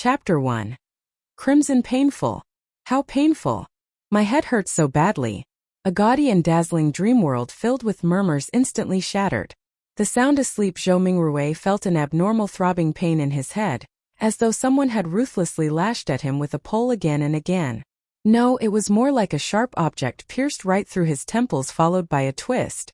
Chapter 1. Crimson painful. How painful. My head hurts so badly. A gaudy and dazzling dream world filled with murmurs instantly shattered. The sound asleep Zhou Mingrui felt an abnormal throbbing pain in his head, as though someone had ruthlessly lashed at him with a pole again and again. No, it was more like a sharp object pierced right through his temples followed by a twist.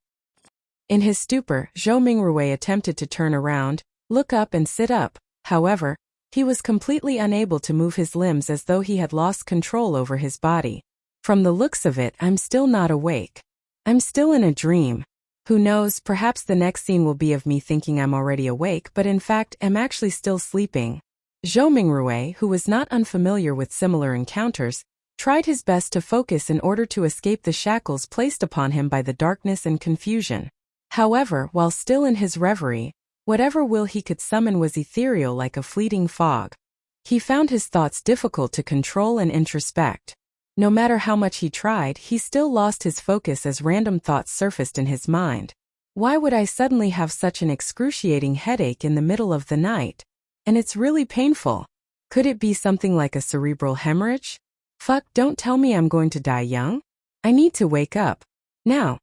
In his stupor, Zhou Mingrui attempted to turn around, look up and sit up. However, he was completely unable to move his limbs as though he had lost control over his body. From the looks of it, I'm still not awake. I'm still in a dream. Who knows, perhaps the next scene will be of me thinking I'm already awake but in fact am actually still sleeping. Zhou Mingrui, who was not unfamiliar with similar encounters, tried his best to focus in order to escape the shackles placed upon him by the darkness and confusion. However, while still in his reverie, whatever will he could summon was ethereal like a fleeting fog. He found his thoughts difficult to control and introspect. No matter how much he tried, he still lost his focus as random thoughts surfaced in his mind. Why would I suddenly have such an excruciating headache in the middle of the night? And it's really painful. Could it be something like a cerebral hemorrhage? Fuck, don't tell me I'm going to die young. I need to wake up. Now.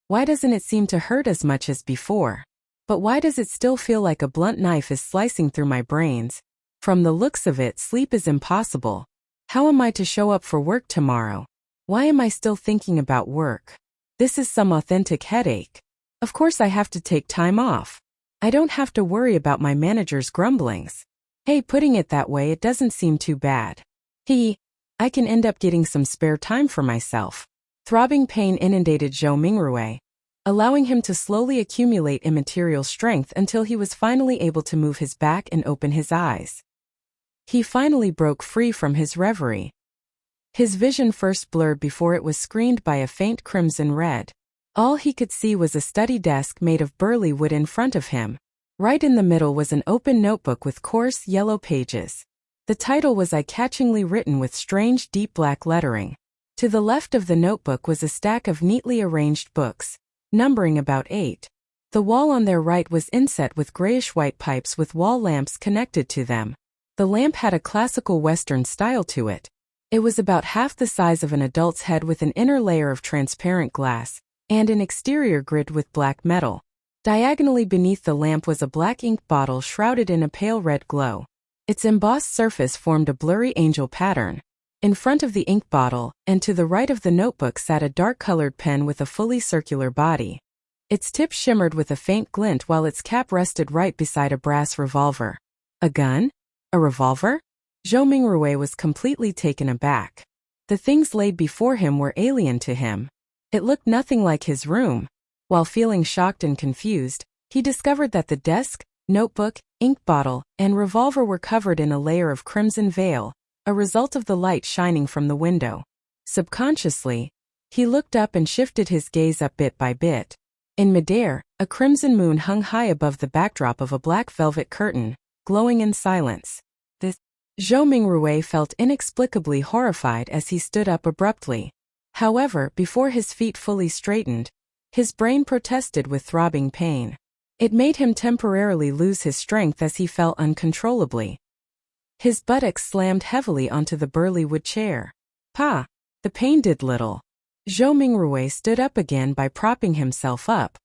Why doesn't it seem to hurt as much as before? But why does it still feel like a blunt knife is slicing through my brains? From the looks of it, sleep is impossible. How am I to show up for work tomorrow? Why am I still thinking about work? This is some authentic headache. Of course I have to take time off. I don't have to worry about my manager's grumblings. Hey, putting it that way, it doesn't seem too bad. I can end up getting some spare time for myself. Throbbing pain inundated Zhou Mingrui, allowing him to slowly accumulate immaterial strength until he was finally able to move his back and open his eyes. He finally broke free from his reverie. His vision first blurred before it was screened by a faint crimson red. All he could see was a study desk made of burly wood in front of him. Right in the middle was an open notebook with coarse yellow pages. The title was eye-catchingly written with strange deep black lettering. To the left of the notebook was a stack of neatly arranged books, numbering about 8. The wall on their right was inset with grayish-white pipes with wall lamps connected to them. The lamp had a classical Western style to it. It was about half the size of an adult's head with an inner layer of transparent glass, and an exterior grid with black metal. Diagonally beneath the lamp was a black ink bottle shrouded in a pale red glow. Its embossed surface formed a blurry angel pattern. In front of the ink bottle, and to the right of the notebook sat a dark-colored pen with a fully circular body. Its tip shimmered with a faint glint while its cap rested right beside a brass revolver. A gun? A revolver? Zhou Mingrui was completely taken aback. The things laid before him were alien to him. It looked nothing like his room. While feeling shocked and confused, he discovered that the desk, notebook, ink bottle, and revolver were covered in a layer of crimson veil, a result of the light shining from the window. Subconsciously, he looked up and shifted his gaze up bit by bit. In midair, a crimson moon hung high above the backdrop of a black velvet curtain, glowing in silence. Zhou Mingrui felt inexplicably horrified as he stood up abruptly. However, before his feet fully straightened, his brain protested with throbbing pain. It made him temporarily lose his strength as he fell uncontrollably. His buttocks slammed heavily onto the burly wood chair. The pain did little. Zhou Mingrui stood up again by propping himself up.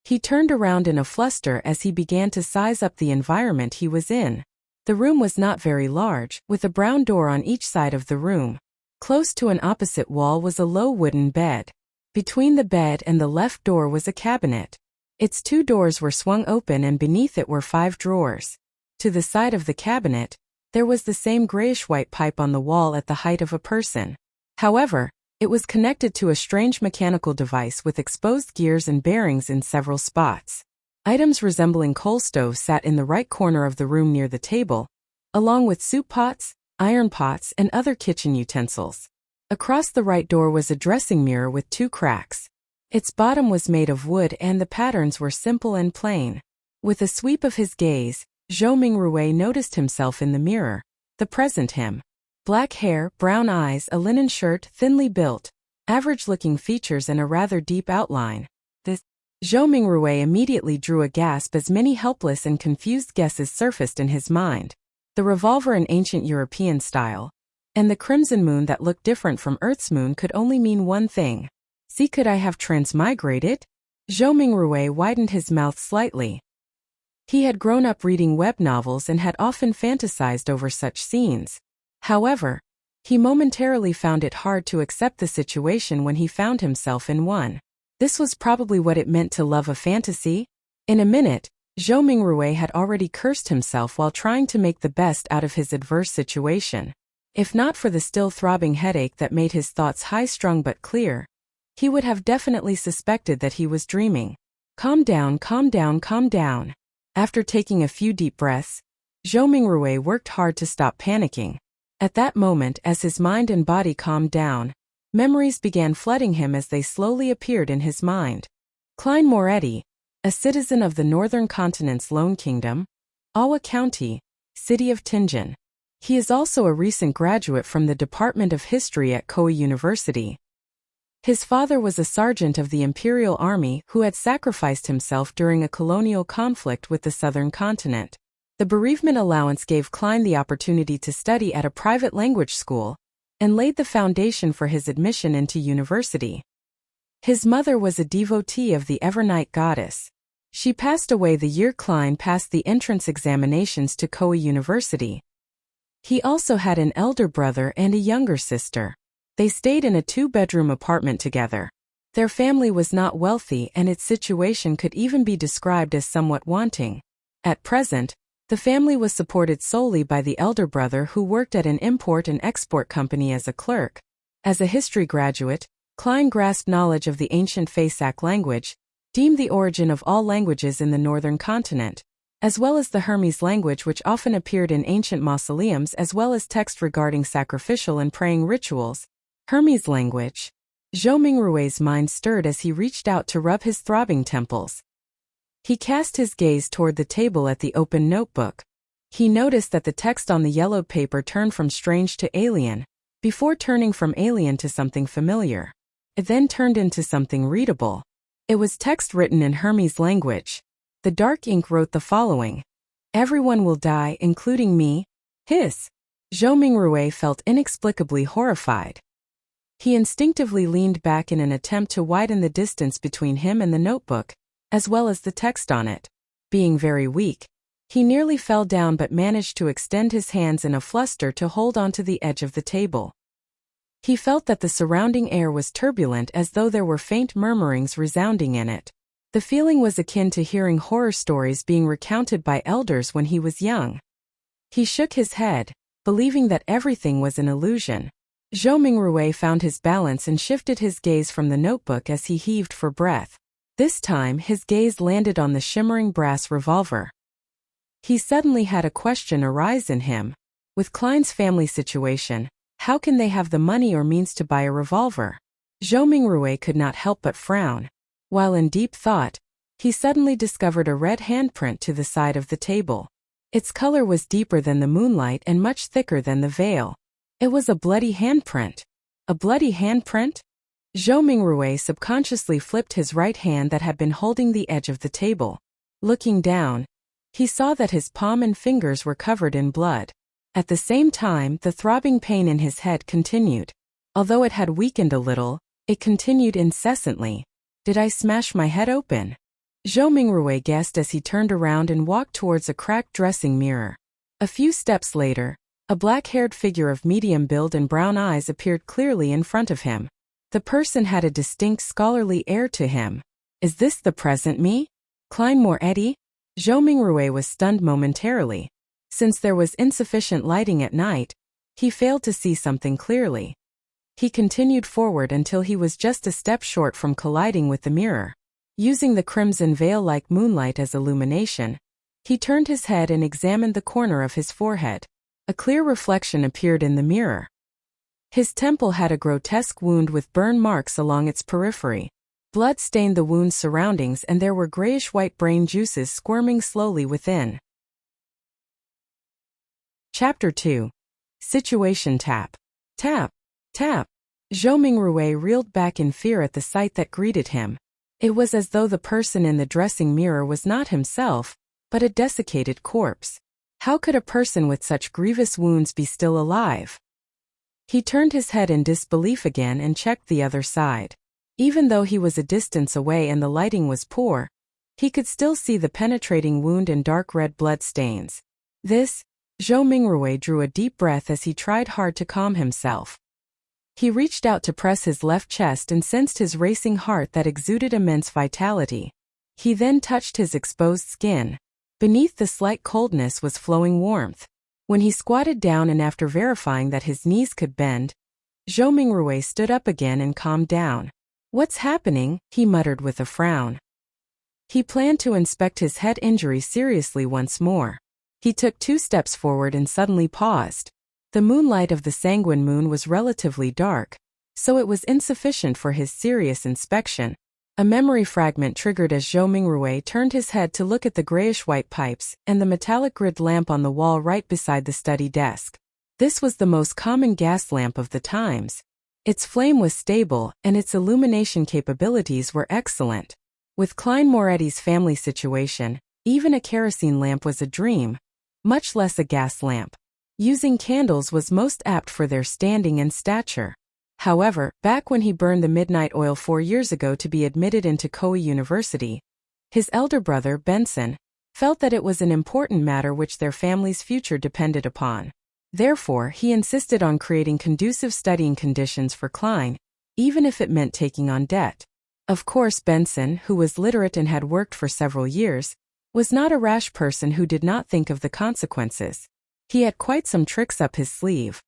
He turned around in a fluster as he began to size up the environment he was in. The room was not very large, with a brown door on each side of the room. Close to an opposite wall was a low wooden bed. Between the bed and the left door was a cabinet. Its 2 doors were swung open and beneath it were 5 drawers. To the side of the cabinet, there was the same grayish-white pipe on the wall at the height of a person. However, it was connected to a strange mechanical device with exposed gears and bearings in several spots. Items resembling coal stoves sat in the right corner of the room near the table, along with soup pots, iron pots, and other kitchen utensils. Across the right door was a dressing mirror with 2 cracks. Its bottom was made of wood and the patterns were simple and plain. With a sweep of his gaze, Zhou Mingrui noticed himself in the mirror, the present him. Black hair, brown eyes, a linen shirt, thinly built, average-looking features and a rather deep outline. Zhou Mingrui immediately drew a gasp as many helpless and confused guesses surfaced in his mind. the revolver in ancient European style, and the crimson moon that looked different from Earth's moon could only mean one thing. See, could I have transmigrated? Zhou Mingrui widened his mouth slightly. He had grown up reading web novels and had often fantasized over such scenes. However, he momentarily found it hard to accept the situation when he found himself in one. This was probably what it meant to love a fantasy. In a minute, Zhou Mingrui had already cursed himself while trying to make the best out of his adverse situation. If not for the still throbbing headache that made his thoughts high-strung but clear, he would have definitely suspected that he was dreaming. Calm down, calm down, calm down. After taking a few deep breaths, Zhou Mingrui worked hard to stop panicking. At that moment, as his mind and body calmed down, memories began flooding him as they slowly appeared in his mind. Klein Moretti, a citizen of the northern continent's Lone Kingdom, Awa County, city of Tianjin. He is also a recent graduate from the Department of History at Koei University. His father was a sergeant of the Imperial Army who had sacrificed himself during a colonial conflict with the southern continent. The bereavement allowance gave Klein the opportunity to study at a private language school and laid the foundation for his admission into university. His mother was a devotee of the Evernight goddess. She passed away the year Klein passed the entrance examinations to Koei University. He also had an elder brother and a younger sister. They stayed in a two-bedroom apartment together. Their family was not wealthy and its situation could even be described as somewhat wanting. At present, the family was supported solely by the elder brother who worked at an import and export company as a clerk. As a history graduate, Klein grasped knowledge of the ancient Faisak language, deemed the origin of all languages in the northern continent, as well as the Hermes language which often appeared in ancient mausoleums as well as text regarding sacrificial and praying rituals. Hermes language. Zhou Mingrui's mind stirred as he reached out to rub his throbbing temples. He cast his gaze toward the table at the open notebook. He noticed that the text on the yellowed paper turned from strange to alien, before turning from alien to something familiar. It then turned into something readable. It was text written in Hermes language. The dark ink wrote the following. Everyone will die, including me. Hiss. Zhou Mingrui felt inexplicably horrified. He instinctively leaned back in an attempt to widen the distance between him and the notebook, as well as the text on it. Being very weak, he nearly fell down but managed to extend his hands in a fluster to hold onto the edge of the table. He felt that the surrounding air was turbulent as though there were faint murmurings resounding in it. The feeling was akin to hearing horror stories being recounted by elders when he was young. He shook his head, believing that everything was an illusion. Zhou Mingrui found his balance and shifted his gaze from the notebook as he heaved for breath. This time his gaze landed on the shimmering brass revolver. He suddenly had a question arise in him. With Klein's family situation, how can they have the money or means to buy a revolver? Zhou Mingrui could not help but frown. While in deep thought, he suddenly discovered a red handprint to the side of the table. Its color was deeper than the moonlight and much thicker than the veil. It was a bloody handprint. A bloody handprint? Zhou Mingrui subconsciously flipped his right hand that had been holding the edge of the table. Looking down, he saw that his palm and fingers were covered in blood. At the same time, the throbbing pain in his head continued. Although it had weakened a little, it continued incessantly. Did I smash my head open? Zhou Mingrui guessed as he turned around and walked towards a cracked dressing mirror. A few steps later, a black-haired figure of medium build and brown eyes appeared clearly in front of him. The person had a distinct scholarly air to him. Is this the present me? Klein Moretti? Zhou Mingrui was stunned momentarily. Since there was insufficient lighting at night, he failed to see something clearly. He continued forward until he was just a step short from colliding with the mirror. Using the crimson veil-like moonlight as illumination, he turned his head and examined the corner of his forehead. A clear reflection appeared in the mirror. His temple had a grotesque wound with burn marks along its periphery. Blood stained the wound's surroundings and there were grayish-white brain juices squirming slowly within. Chapter 2. Situation Tap. Tap. Tap. Zhou Mingrui reeled back in fear at the sight that greeted him. It was as though the person in the dressing mirror was not himself, but a desiccated corpse. How could a person with such grievous wounds be still alive? He turned his head in disbelief again and checked the other side. Even though he was a distance away and the lighting was poor, he could still see the penetrating wound and dark red blood stains. Zhou Mingrui drew a deep breath as he tried hard to calm himself. He reached out to press his left chest and sensed his racing heart that exuded immense vitality. He then touched his exposed skin. Beneath the slight coldness was flowing warmth. When he squatted down and after verifying that his knees could bend, Zhou Mingrui stood up again and calmed down. "What's happening?" he muttered with a frown. He planned to inspect his head injury seriously once more. He took 2 steps forward and suddenly paused. The moonlight of the sanguine moon was relatively dark, so it was insufficient for his serious inspection. A memory fragment triggered as Zhou Mingrui turned his head to look at the grayish-white pipes and the metallic grid lamp on the wall right beside the study desk. This was the most common gas lamp of the times. Its flame was stable and its illumination capabilities were excellent. With Klein Moretti's family situation, even a kerosene lamp was a dream, much less a gas lamp. Using candles was most apt for their standing and stature. However, back when he burned the midnight oil 4 years ago to be admitted into Koei University, his elder brother, Benson, felt that it was an important matter which their family's future depended upon. Therefore, he insisted on creating conducive studying conditions for Klein, even if it meant taking on debt. Of course, Benson, who was literate and had worked for several years, was not a rash person who did not think of the consequences. He had quite some tricks up his sleeve.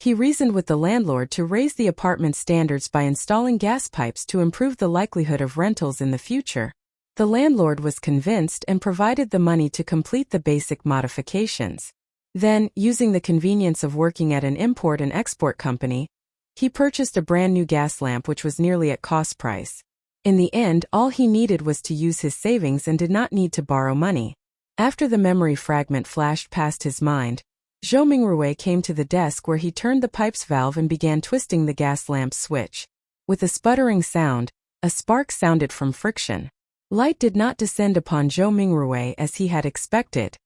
He reasoned with the landlord to raise the apartment standards by installing gas pipes to improve the likelihood of rentals in the future. The landlord was convinced and provided the money to complete the basic modifications. Then, using the convenience of working at an import and export company, he purchased a brand new gas lamp which was nearly at cost price. In the end, all he needed was to use his savings and did not need to borrow money. After the memory fragment flashed past his mind, Zhou Mingrui came to the desk where he turned the pipe's valve and began twisting the gas lamp's switch. With a sputtering sound, a spark sounded from friction. Light did not descend upon Zhou Mingrui as he had expected.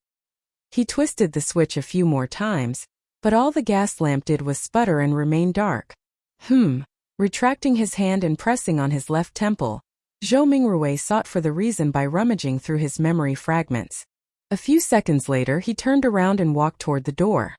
He twisted the switch a few more times, but all the gas lamp did was sputter and remain dark. Retracting his hand and pressing on his left temple, Zhou Mingrui sought for the reason by rummaging through his memory fragments. A few seconds later he turned around and walked toward the door.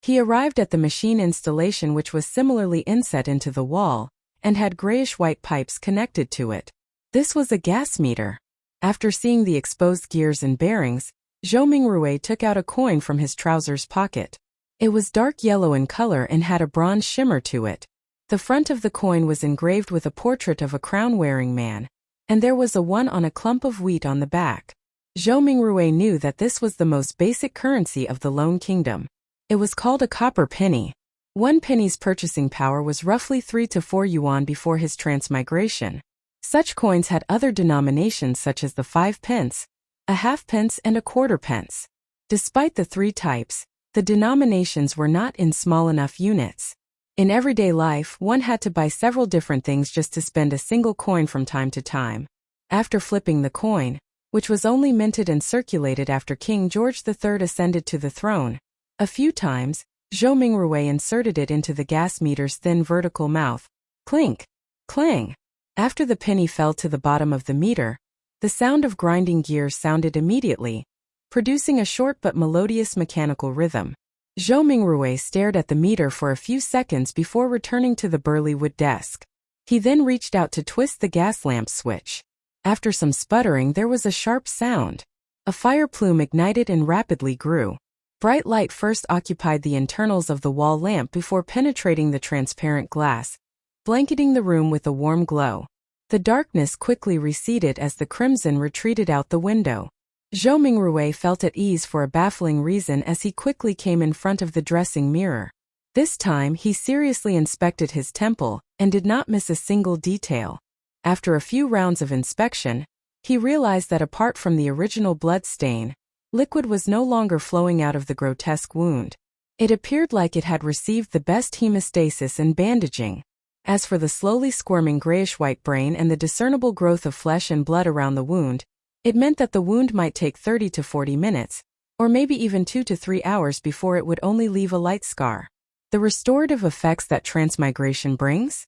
He arrived at the machine installation which was similarly inset into the wall, and had grayish-white pipes connected to it. This was a gas meter. After seeing the exposed gears and bearings, Zhou Mingrui took out a coin from his trousers pocket. It was dark yellow in color and had a bronze shimmer to it. The front of the coin was engraved with a portrait of a crown-wearing man, and there was a 1 on a clump of wheat on the back. Zhou Mingrui knew that this was the most basic currency of the Lone Kingdom. It was called a copper penny. 1 penny's purchasing power was roughly 3 to 4 yuan before his transmigration. Such coins had other denominations such as the 5 pence, a half-pence and a quarter-pence. Despite the 3 types, the denominations were not in small enough units. In everyday life, one had to buy several different things just to spend a single coin from time to time. After flipping the coin, which was only minted and circulated after King George III ascended to the throne, a few times, Zhou Mingrui inserted it into the gas meter's thin vertical mouth. Clink! Clang! After the penny fell to the bottom of the meter, the sound of grinding gears sounded immediately, producing a short but melodious mechanical rhythm. Zhou Mingrui stared at the meter for a few seconds before returning to the burly wood desk. He then reached out to twist the gas lamp switch. After some sputtering, there was a sharp sound. A fire plume ignited and rapidly grew. Bright light first occupied the internals of the wall lamp before penetrating the transparent glass, blanketing the room with a warm glow. The darkness quickly receded as the crimson retreated out the window. Zhou Mingrui felt at ease for a baffling reason as he quickly came in front of the dressing mirror. This time he seriously inspected his temple and did not miss a single detail. After a few rounds of inspection, he realized that apart from the original blood stain, liquid was no longer flowing out of the grotesque wound. It appeared like it had received the best hemostasis and bandaging. As for the slowly squirming grayish-white brain and the discernible growth of flesh and blood around the wound, it meant that the wound might take 30 to 40 minutes, or maybe even 2 to 3 hours before it would only leave a light scar. The restorative effects that transmigration brings?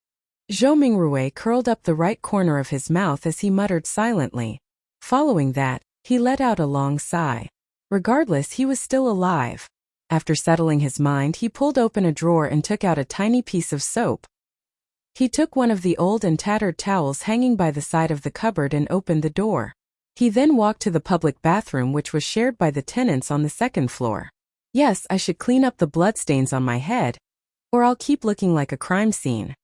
Zhou Mingrui curled up the right corner of his mouth as he muttered silently. Following that, he let out a long sigh. Regardless, he was still alive. After settling his mind, he pulled open a drawer and took out a tiny piece of soap. He took one of the old and tattered towels hanging by the side of the cupboard and opened the door. He then walked to the public bathroom, which was shared by the tenants on the second floor. Yes, I should clean up the bloodstains on my head, or I'll keep looking like a crime scene.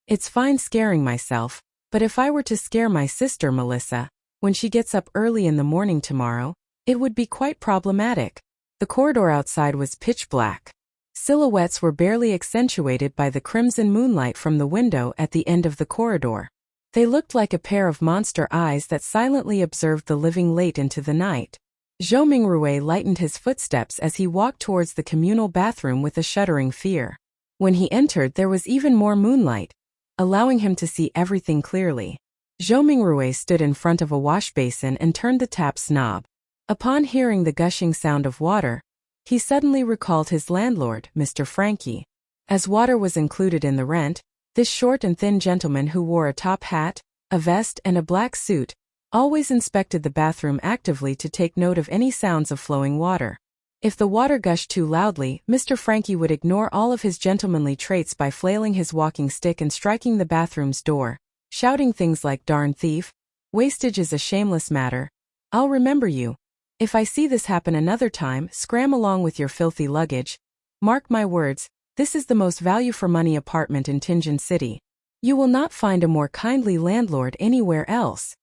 It's fine scaring myself, but if I were to scare my sister Melissa, when she gets up early in the morning tomorrow, it would be quite problematic. The corridor outside was pitch black. Silhouettes were barely accentuated by the crimson moonlight from the window at the end of the corridor. They looked like a pair of monster eyes that silently observed the living late into the night. Zhou Mingrui lightened his footsteps as he walked towards the communal bathroom with a shuddering fear. When he entered, there was even more moonlight, allowing him to see everything clearly. Zhou Mingrui stood in front of a wash basin and turned the tap's knob. Upon hearing the gushing sound of water, he suddenly recalled his landlord, Mr. Frankie. As water was included in the rent, this short and thin gentleman who wore a top hat, a vest, and a black suit always inspected the bathroom actively to take note of any sounds of flowing water. If the water gushed too loudly, Mr. Frankie would ignore all of his gentlemanly traits by flailing his walking stick and striking the bathroom's door, shouting things like "Darn thief, wastage is a shameless matter, I'll remember you. If I see this happen another time, scram along with your filthy luggage. Mark my words, this is the most value-for-money apartment in Tianjin City. You will not find a more kindly landlord anywhere else."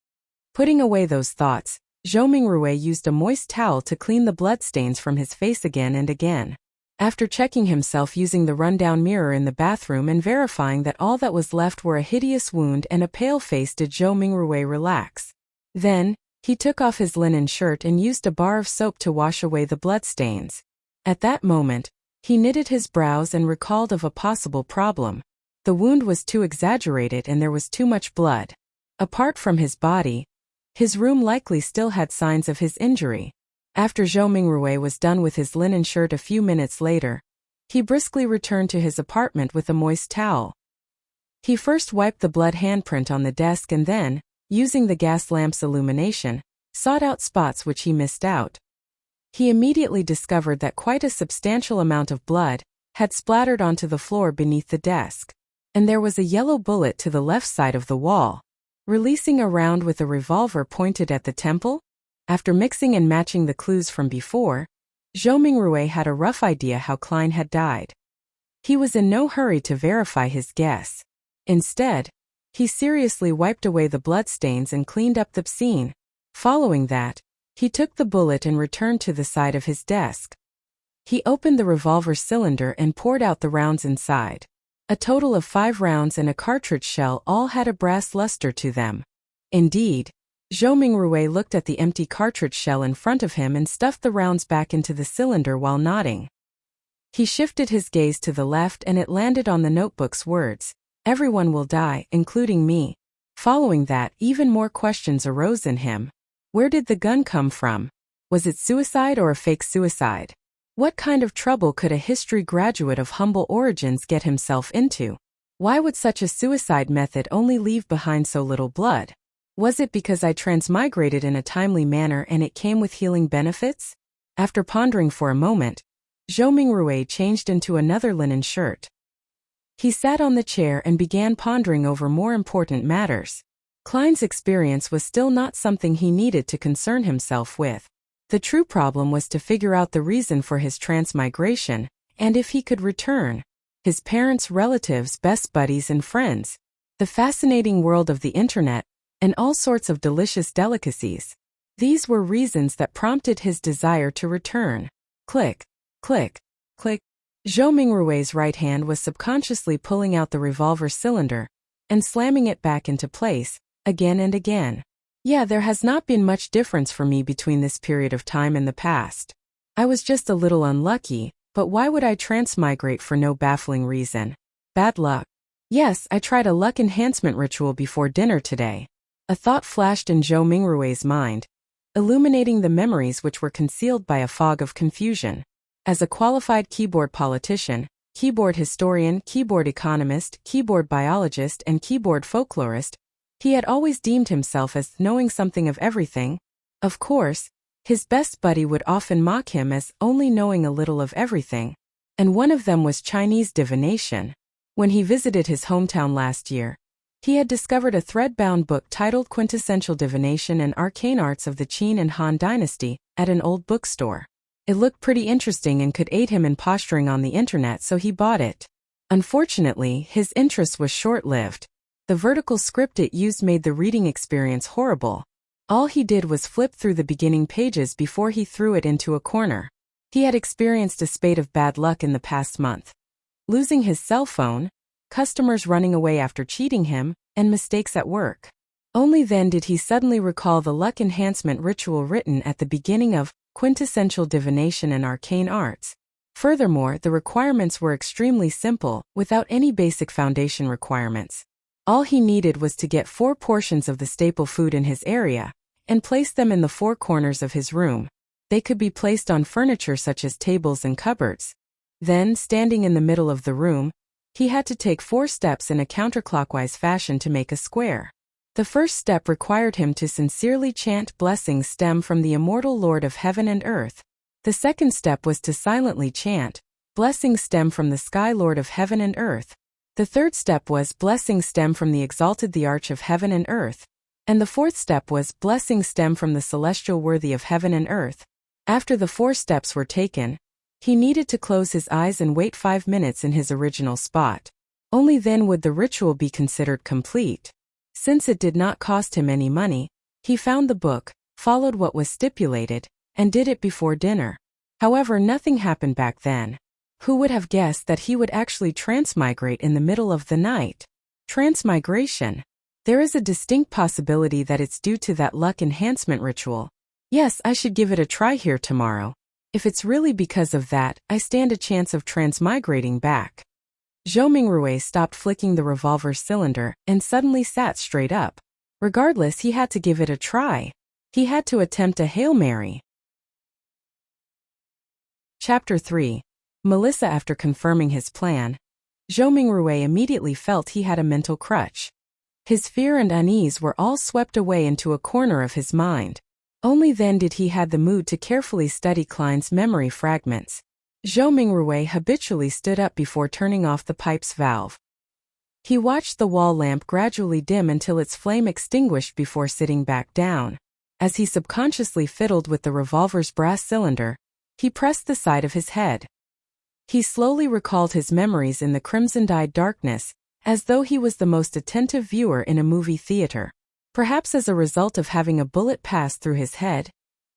Putting away those thoughts, Zhou Mingrui used a moist towel to clean the bloodstains from his face again and again. After checking himself using the rundown mirror in the bathroom and verifying that all that was left were a hideous wound and a pale face, did Zhou Mingrui relax. Then, he took off his linen shirt and used a bar of soap to wash away the bloodstains. At that moment, he knitted his brows and recalled of a possible problem. The wound was too exaggerated and there was too much blood. Apart from his body, his room likely still had signs of his injury. After Zhou Mingrui was done with his linen shirt a few minutes later, he briskly returned to his apartment with a moist towel. He first wiped the blood handprint on the desk and then, using the gas lamp's illumination, sought out spots which he missed out. He immediately discovered that quite a substantial amount of blood had splattered onto the floor beneath the desk, and there was a yellow bullet to the left side of the wall. Releasing a round with a revolver pointed at the temple? After mixing and matching the clues from before, Zhou Mingrui had a rough idea how Klein had died. He was in no hurry to verify his guess. Instead, he seriously wiped away the bloodstains and cleaned up the scene. Following that, he took the bullet and returned to the side of his desk. He opened the revolver cylinder and poured out the rounds inside. A total of 5 rounds and a cartridge shell all had a brass luster to them. Indeed, Zhou Mingrui looked at the empty cartridge shell in front of him and stuffed the rounds back into the cylinder while nodding. He shifted his gaze to the left and it landed on the notebook's words, "Everyone will die, including me." Following that, even more questions arose in him. Where did the gun come from? Was it suicide or a fake suicide? What kind of trouble could a history graduate of humble origins get himself into? Why would such a suicide method only leave behind so little blood? Was it because I transmigrated in a timely manner and it came with healing benefits? After pondering for a moment, Zhou Mingrui changed into another linen shirt. He sat on the chair and began pondering over more important matters. Klein's experience was still not something he needed to concern himself with. The true problem was to figure out the reason for his transmigration, and if he could return. His parents, relatives, best buddies and friends. The fascinating world of the internet, and all sorts of delicious delicacies. These were reasons that prompted his desire to return. Click, click, click. Zhou Mingrui's right hand was subconsciously pulling out the revolver cylinder and slamming it back into place, again and again. Yeah, there has not been much difference for me between this period of time and the past. I was just a little unlucky, but why would I transmigrate for no baffling reason? Bad luck. Yes, I tried a luck enhancement ritual before dinner today. A thought flashed in Zhou Mingrui's mind. illuminating the memories which were concealed by a fog of confusion. As a qualified keyboard politician, keyboard historian, keyboard economist, keyboard biologist, and keyboard folklorist, he had always deemed himself as knowing something of everything. Of course, his best buddy would often mock him as only knowing a little of everything, and one of them was Chinese divination. When he visited his hometown last year, he had discovered a thread-bound book titled Quintessential Divination and Arcane Arts of the Qin and Han Dynasty at an old bookstore. It looked pretty interesting and could aid him in posturing on the internet, so he bought it. Unfortunately, his interest was short-lived. The vertical script it used made the reading experience horrible. All he did was flip through the beginning pages before he threw it into a corner. He had experienced a spate of bad luck in the past month. Losing his cell phone, customers running away after cheating him, and mistakes at work. Only then did he suddenly recall the luck enhancement ritual written at the beginning of Quintessential Divination and Arcane Arts. Furthermore, the requirements were extremely simple, without any basic foundation requirements. All he needed was to get 4 portions of the staple food in his area, and place them in the 4 corners of his room. They could be placed on furniture such as tables and cupboards. Then, standing in the middle of the room, he had to take 4 steps in a counterclockwise fashion to make a square. The first step required him to sincerely chant blessings stem from the immortal Lord of heaven and earth. The second step was to silently chant blessings stem from the Sky Lord of heaven and earth. The third step was blessings stem from the exalted the Arch of heaven and earth. And the fourth step was blessings stem from the celestial worthy of heaven and earth. After the 4 steps were taken, he needed to close his eyes and wait 5 minutes in his original spot. Only then would the ritual be considered complete. Since it did not cost him any money, he found the book, followed what was stipulated, and did it before dinner. However, nothing happened back then. Who would have guessed that he would actually transmigrate in the middle of the night? Transmigration. There is a distinct possibility that it's due to that luck enhancement ritual. Yes, I should give it a try here tomorrow. If it's really because of that, I stand a chance of transmigrating back. Zhou Mingrui stopped flicking the revolver cylinder and suddenly sat straight up. Regardless, he had to give it a try. He had to attempt a Hail Mary. Chapter 3. Melissa. After confirming his plan, Zhou Mingrui immediately felt he had a mental crutch. His fear and unease were all swept away into a corner of his mind. Only then did he have the mood to carefully study Klein's memory fragments. Zhou Mingrui habitually stood up before turning off the pipe's valve. He watched the wall lamp gradually dim until its flame extinguished before sitting back down. As he subconsciously fiddled with the revolver's brass cylinder, he pressed the side of his head. He slowly recalled his memories in the crimson-dyed darkness, as though he was the most attentive viewer in a movie theater. Perhaps as a result of having a bullet pass through his head,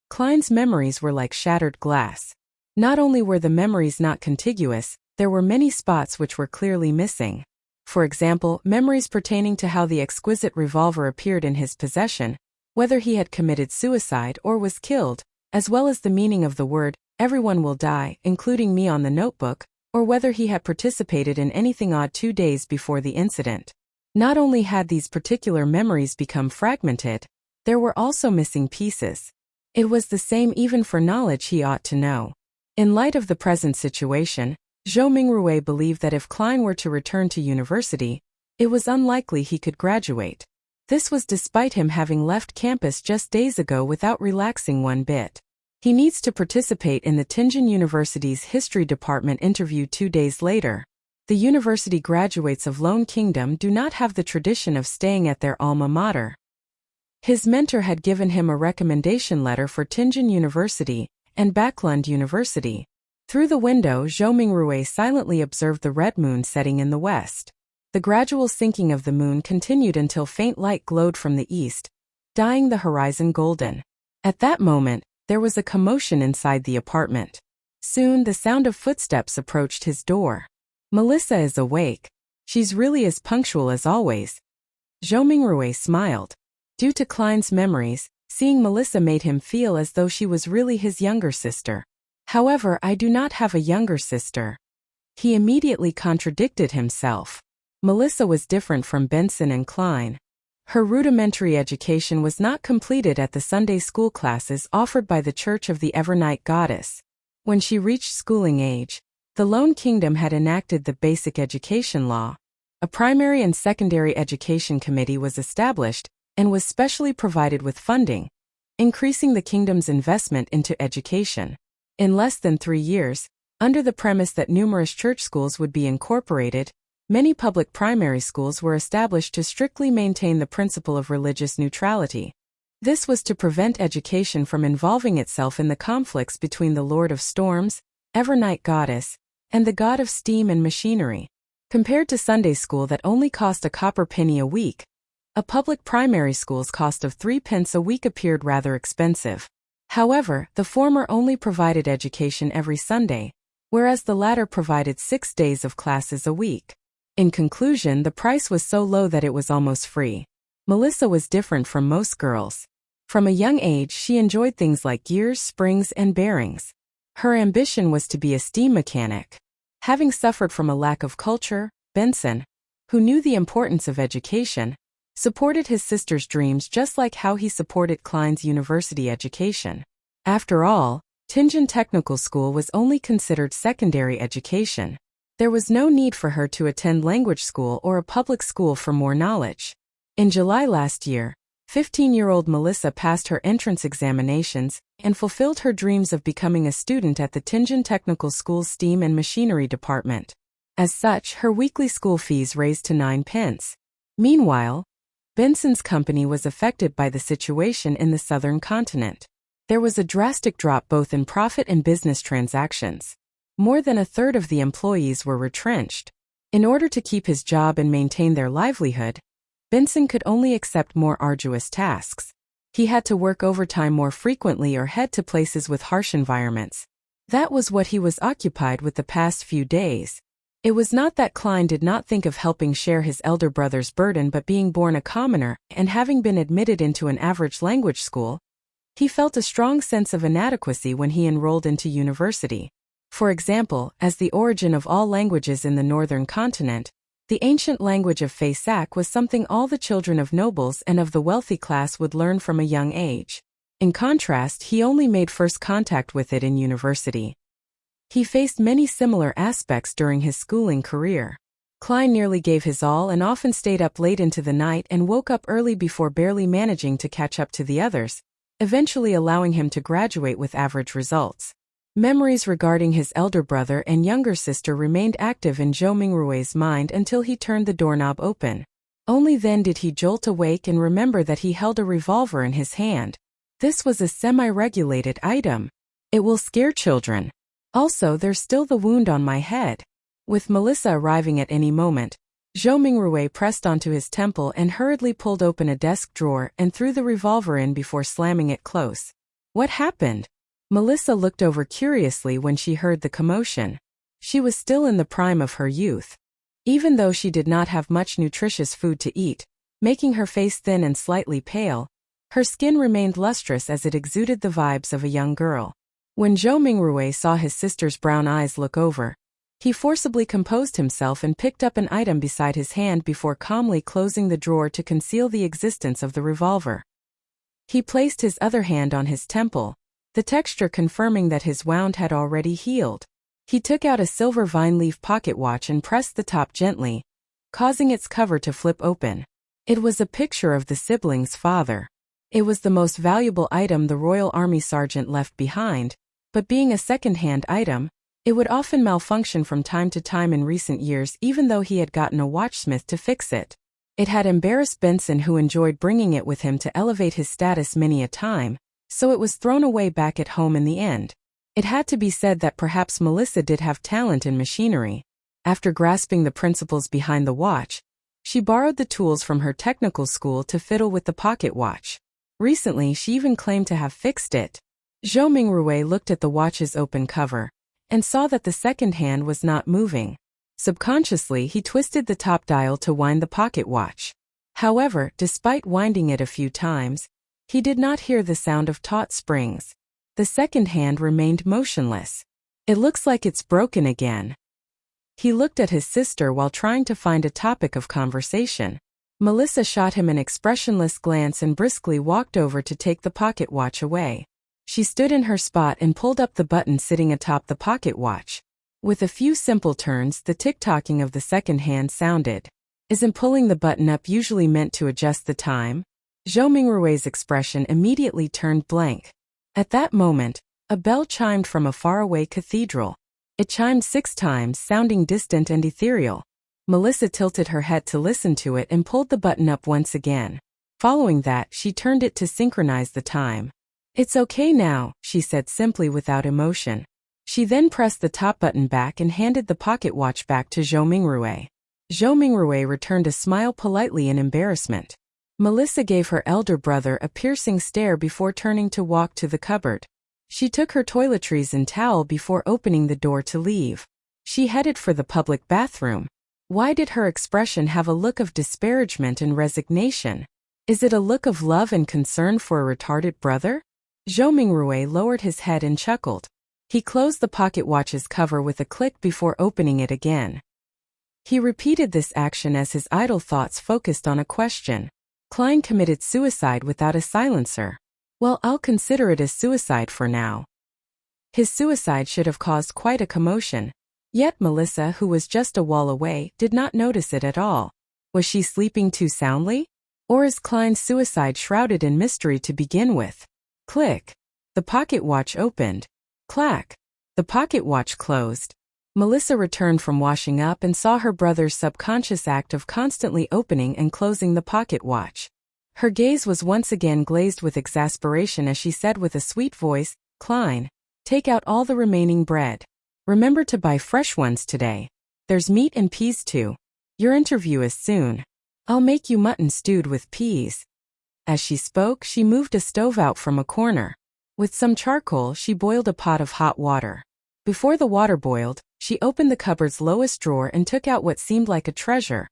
Klein's memories were like shattered glass. Not only were the memories not contiguous, there were many spots which were clearly missing. For example, memories pertaining to how the exquisite revolver appeared in his possession, whether he had committed suicide or was killed, as well as the meaning of the word, "everyone will die, including me" on the notebook, or whether he had participated in anything odd 2 days before the incident. Not only had these particular memories become fragmented, there were also missing pieces. It was the same even for knowledge he ought to know. In light of the present situation, Zhou Mingrui believed that if Klein were to return to university, it was unlikely he could graduate. This was despite him having left campus just days ago without relaxing one bit. He needs to participate in the Tianjin University's History Department interview 2 days later. The university graduates of Lone Kingdom do not have the tradition of staying at their alma mater. His mentor had given him a recommendation letter for Tianjin University and Backlund University. Through the window, Zhou Mingrui silently observed the red moon setting in the west. The gradual sinking of the moon continued until faint light glowed from the east, dyeing the horizon golden. At that moment, there was a commotion inside the apartment. Soon the sound of footsteps approached his door. Melissa is awake. She's really as punctual as always. Zhou Mingrui smiled. Due to Klein's memories, seeing Melissa made him feel as though she was really his younger sister. However, I do not have a younger sister. He immediately contradicted himself. Melissa was different from Benson and Klein. Her rudimentary education was not completed at the Sunday school classes offered by the Church of the Evernight Goddess. When she reached schooling age, the Lone Kingdom had enacted the Basic Education Law. A primary and secondary education committee was established and was specially provided with funding, increasing the kingdom's investment into education. In less than 3 years, under the premise that numerous church schools would be incorporated, many public primary schools were established to strictly maintain the principle of religious neutrality. This was to prevent education from involving itself in the conflicts between the Lord of Storms, Evernight Goddess, and the God of Steam and Machinery. Compared to Sunday school that only cost a copper penny a week, a public primary school's cost of 3 pence a week appeared rather expensive. However, the former only provided education every Sunday, whereas the latter provided 6 days of classes a week. In conclusion, the price was so low that it was almost free. Melissa was different from most girls. From a young age, she enjoyed things like gears, springs, and bearings. Her ambition was to be a steam mechanic. Having suffered from a lack of culture, Benson, who knew the importance of education, supported his sister's dreams just like how he supported Klein's university education. After all, Tingen Technical School was only considered secondary education. There was no need for her to attend language school or a public school for more knowledge. In July last year, 15-year-old Melissa passed her entrance examinations and fulfilled her dreams of becoming a student at the Tingen Technical School's Steam and Machinery department. As such, her weekly school fees raised to 9 pence. Meanwhile, Benson's company was affected by the situation in the southern continent. There was a drastic drop both in profit and business transactions. More than a third of the employees were retrenched. In order to keep his job and maintain their livelihood, Benson could only accept more arduous tasks. He had to work overtime more frequently or head to places with harsh environments. That was what he was occupied with the past few days. It was not that Klein did not think of helping share his elder brother's burden, but being born a commoner and having been admitted into an average language school, he felt a strong sense of inadequacy when he enrolled into university. For example, as the origin of all languages in the northern continent, the ancient language of Faisak was something all the children of nobles and of the wealthy class would learn from a young age. In contrast, he only made first contact with it in university. He faced many similar aspects during his schooling career. Klein nearly gave his all and often stayed up late into the night and woke up early before barely managing to catch up to the others, eventually allowing him to graduate with average results. Memories regarding his elder brother and younger sister remained active in Zhou Mingrui's mind until he turned the doorknob open. Only then did he jolt awake and remember that he held a revolver in his hand. This was a semi-regulated item. It will scare children. Also, there's still the wound on my head. With Melissa arriving at any moment, Zhou Mingrui pressed onto his temple and hurriedly pulled open a desk drawer and threw the revolver in before slamming it close. What happened? Melissa looked over curiously when she heard the commotion. She was still in the prime of her youth. Even though she did not have much nutritious food to eat, making her face thin and slightly pale, her skin remained lustrous as it exuded the vibes of a young girl. When Zhou Mingrui saw his sister's brown eyes look over, he forcibly composed himself and picked up an item beside his hand before calmly closing the drawer to conceal the existence of the revolver. He placed his other hand on his temple, the texture confirming that his wound had already healed. He took out a silver vine leaf pocket watch and pressed the top gently, causing its cover to flip open. It was a picture of the siblings' father. It was the most valuable item the Royal Army sergeant left behind, but being a second-hand item, it would often malfunction from time to time in recent years even though he had gotten a watchsmith to fix it. It had embarrassed Benson, who enjoyed bringing it with him to elevate his status many a time, so it was thrown away back at home in the end. It had to be said that perhaps Melissa did have talent in machinery. After grasping the principles behind the watch, she borrowed the tools from her technical school to fiddle with the pocket watch. Recently, she even claimed to have fixed it. Zhou Mingrui looked at the watch's open cover and saw that the second hand was not moving. Subconsciously, he twisted the top dial to wind the pocket watch. However, despite winding it a few times, he did not hear the sound of taut springs. The second hand remained motionless. It looks like it's broken again. He looked at his sister while trying to find a topic of conversation. Melissa shot him an expressionless glance and briskly walked over to take the pocket watch away. She stood in her spot and pulled up the button sitting atop the pocket watch. With a few simple turns, the tick-tocking of the second hand sounded. Isn't pulling the button up usually meant to adjust the time? Zhou Mingrui's expression immediately turned blank. At that moment, a bell chimed from a faraway cathedral. It chimed 6 times, sounding distant and ethereal. Melissa tilted her head to listen to it and pulled the button up once again. Following that, she turned it to synchronize the time. "It's okay now," she said simply without emotion. She then pressed the top button back and handed the pocket watch back to Zhou Mingrui. Zhou Mingrui returned a smile politely in embarrassment. Melissa gave her elder brother a piercing stare before turning to walk to the cupboard. She took her toiletries and towel before opening the door to leave. She headed for the public bathroom. Why did her expression have a look of disparagement and resignation? Is it a look of love and concern for a retarded brother? Zhou Mingrui lowered his head and chuckled. He closed the pocket watch's cover with a click before opening it again. He repeated this action as his idle thoughts focused on a question. Klein committed suicide without a silencer. Well, I'll consider it as suicide for now. His suicide should have caused quite a commotion. Yet Melissa, who was just a wall away, did not notice it at all. Was she sleeping too soundly? Or is Klein's suicide shrouded in mystery to begin with? Click. The pocket watch opened. Clack. The pocket watch closed. Melissa returned from washing up and saw her brother's subconscious act of constantly opening and closing the pocket watch. Her gaze was once again glazed with exasperation as she said with a sweet voice, "Klein, take out all the remaining bread. Remember to buy fresh ones today. There's meat and peas too. Your interview is soon. I'll make you mutton stewed with peas." As she spoke, she moved a stove out from a corner. With some charcoal, she boiled a pot of hot water. Before the water boiled, she opened the cupboard's lowest drawer and took out what seemed like a treasure.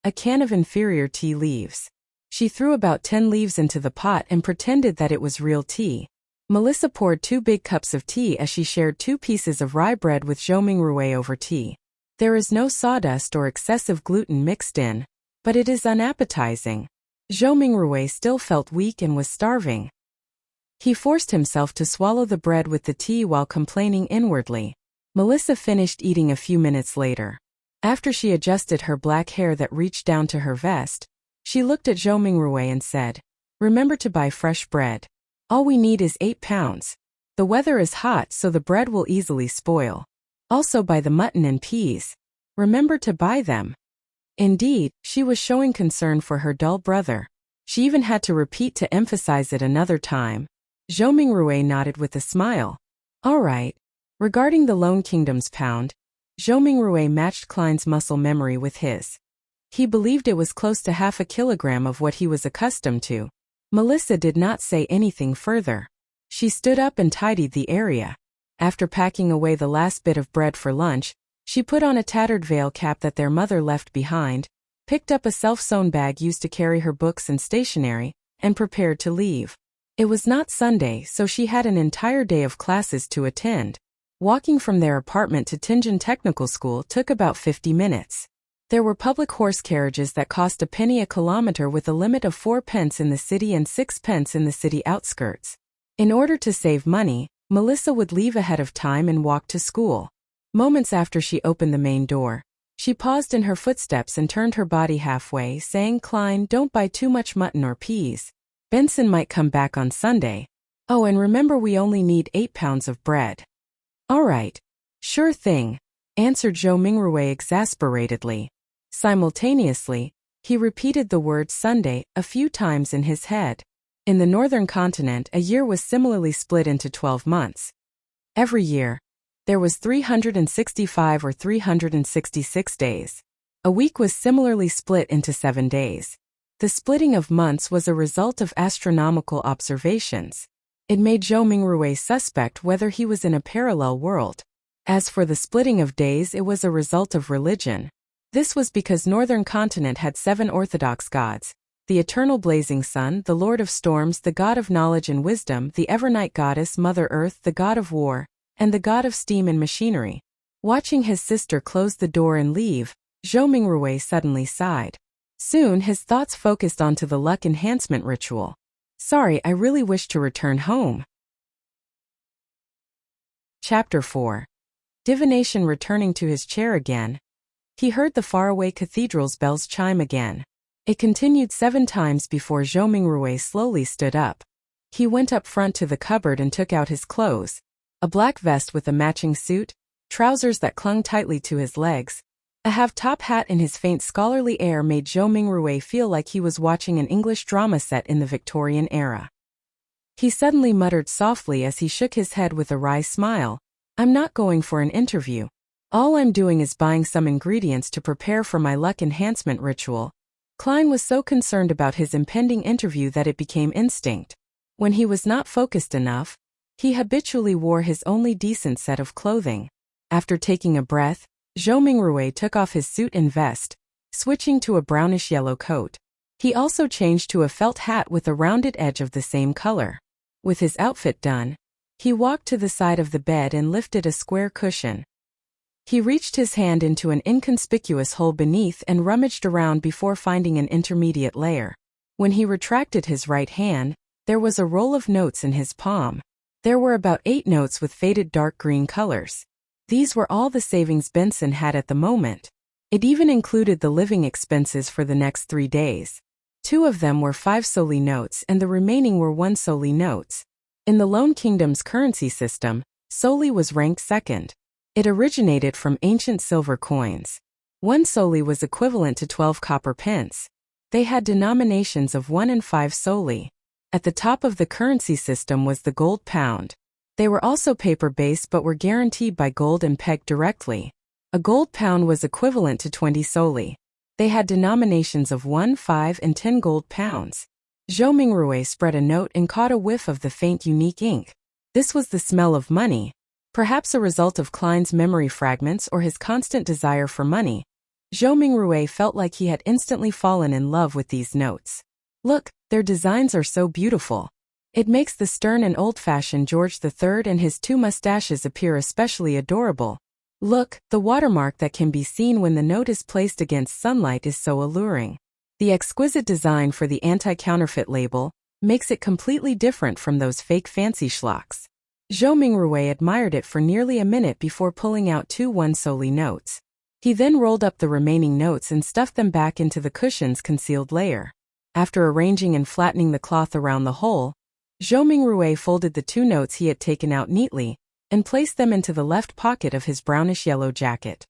A can of inferior tea leaves. She threw about 10 leaves into the pot and pretended that it was real tea. Melissa poured 2 big cups of tea as she shared 2 pieces of rye bread with Zhou Mingrui over tea. There is no sawdust or excessive gluten mixed in, but it is unappetizing. Zhou Mingrui still felt weak and was starving. He forced himself to swallow the bread with the tea while complaining inwardly. Melissa finished eating a few minutes later. After she adjusted her black hair that reached down to her vest, she looked at Zhou Mingrui and said, "Remember to buy fresh bread. All we need is 8 pounds. The weather is hot so the bread will easily spoil. Also buy the mutton and peas. Remember to buy them." Indeed, she was showing concern for her dull brother. She even had to repeat to emphasize it another time. Zhou Mingrui nodded with a smile. "All right." Regarding the Lone Kingdom's pound, Zhou Mingrui matched Klein's muscle memory with his. He believed it was close to half a kilogram of what he was accustomed to. Melissa did not say anything further. She stood up and tidied the area. After packing away the last bit of bread for lunch, she put on a tattered veil cap that their mother left behind, picked up a self-sewn bag used to carry her books and stationery, and prepared to leave. It was not Sunday, so she had an entire day of classes to attend. Walking from their apartment to Tianjin Technical School took about 50 minutes. There were public horse carriages that cost a penny a kilometer with a limit of 4 pence in the city and 6 pence in the city outskirts. In order to save money, Melissa would leave ahead of time and walk to school. Moments after she opened the main door, she paused in her footsteps and turned her body halfway, saying, "Klein, don't buy too much mutton or peas. Benson might come back on Sunday. Oh, and remember we only need 8 pounds of bread." "All right. Sure thing," answered Zhou Mingrui exasperatedly. Simultaneously, he repeated the word Sunday a few times in his head. In the northern continent, a year was similarly split into 12 months. Every year, there was 365 or 366 days. A week was similarly split into 7 days. The splitting of months was a result of astronomical observations. It made Zhou Mingrui suspect whether he was in a parallel world. As for the splitting of days, it was a result of religion. This was because northern continent had 7 orthodox gods: the eternal blazing sun, the lord of storms, the god of knowledge and wisdom, the evernight goddess Mother Earth, the god of war, and the god of steam and machinery. Watching his sister close the door and leave, Zhou Mingrui suddenly sighed. Soon his thoughts focused onto the luck enhancement ritual. Sorry, I really wish to return home. Chapter 4. Divination. Returning to his chair again, he heard the faraway cathedral's bells chime again. It continued 7 times before Zhou Mingrui slowly stood up. He went up front to the cupboard and took out his clothes. A black vest with a matching suit, trousers that clung tightly to his legs, a half-top hat, and his faint scholarly air made Zhou Mingrui feel like he was watching an English drama set in the Victorian era. He suddenly muttered softly as he shook his head with a wry smile, "I'm not going for an interview. All I'm doing is buying some ingredients to prepare for my luck enhancement ritual." Klein was so concerned about his impending interview that it became instinct. When he was not focused enough, he habitually wore his only decent set of clothing. After taking a breath, Zhou Mingrui took off his suit and vest, switching to a brownish-yellow coat. He also changed to a felt hat with a rounded edge of the same color. With his outfit done, he walked to the side of the bed and lifted a square cushion. He reached his hand into an inconspicuous hole beneath and rummaged around before finding an intermediate layer. When he retracted his right hand, there was a roll of notes in his palm. There were about 8 notes with faded dark green colors. These were all the savings Benson had at the moment. It even included the living expenses for the next 3 days. 2 of them were 5 solely notes and the remaining were 1 solely notes. In the Lone Kingdom's currency system, solely was ranked second. It originated from ancient silver coins. 1 solely was equivalent to 12 copper pence. They had denominations of 1 and 5 solely. At the top of the currency system was the gold pound. They were also paper-based but were guaranteed by gold and pegged directly. A gold pound was equivalent to 20 solely. They had denominations of 1, 5, and 10 gold pounds. Zhou Mingrui spread a note and caught a whiff of the faint unique ink. This was the smell of money. Perhaps a result of Klein's memory fragments or his constant desire for money, Zhou Mingrui felt like he had instantly fallen in love with these notes. Look, their designs are so beautiful. It makes the stern and old-fashioned George III and his 2 mustaches appear especially adorable. Look, the watermark that can be seen when the note is placed against sunlight is so alluring. The exquisite design for the anti-counterfeit label makes it completely different from those fake fancy schlocks. Zhou Mingrui admired it for nearly a minute before pulling out 2 1 solely notes. He then rolled up the remaining notes and stuffed them back into the cushion's concealed layer. After arranging and flattening the cloth around the hole, Zhou Mingrui folded the 2 notes he had taken out neatly and placed them into the left pocket of his brownish-yellow jacket.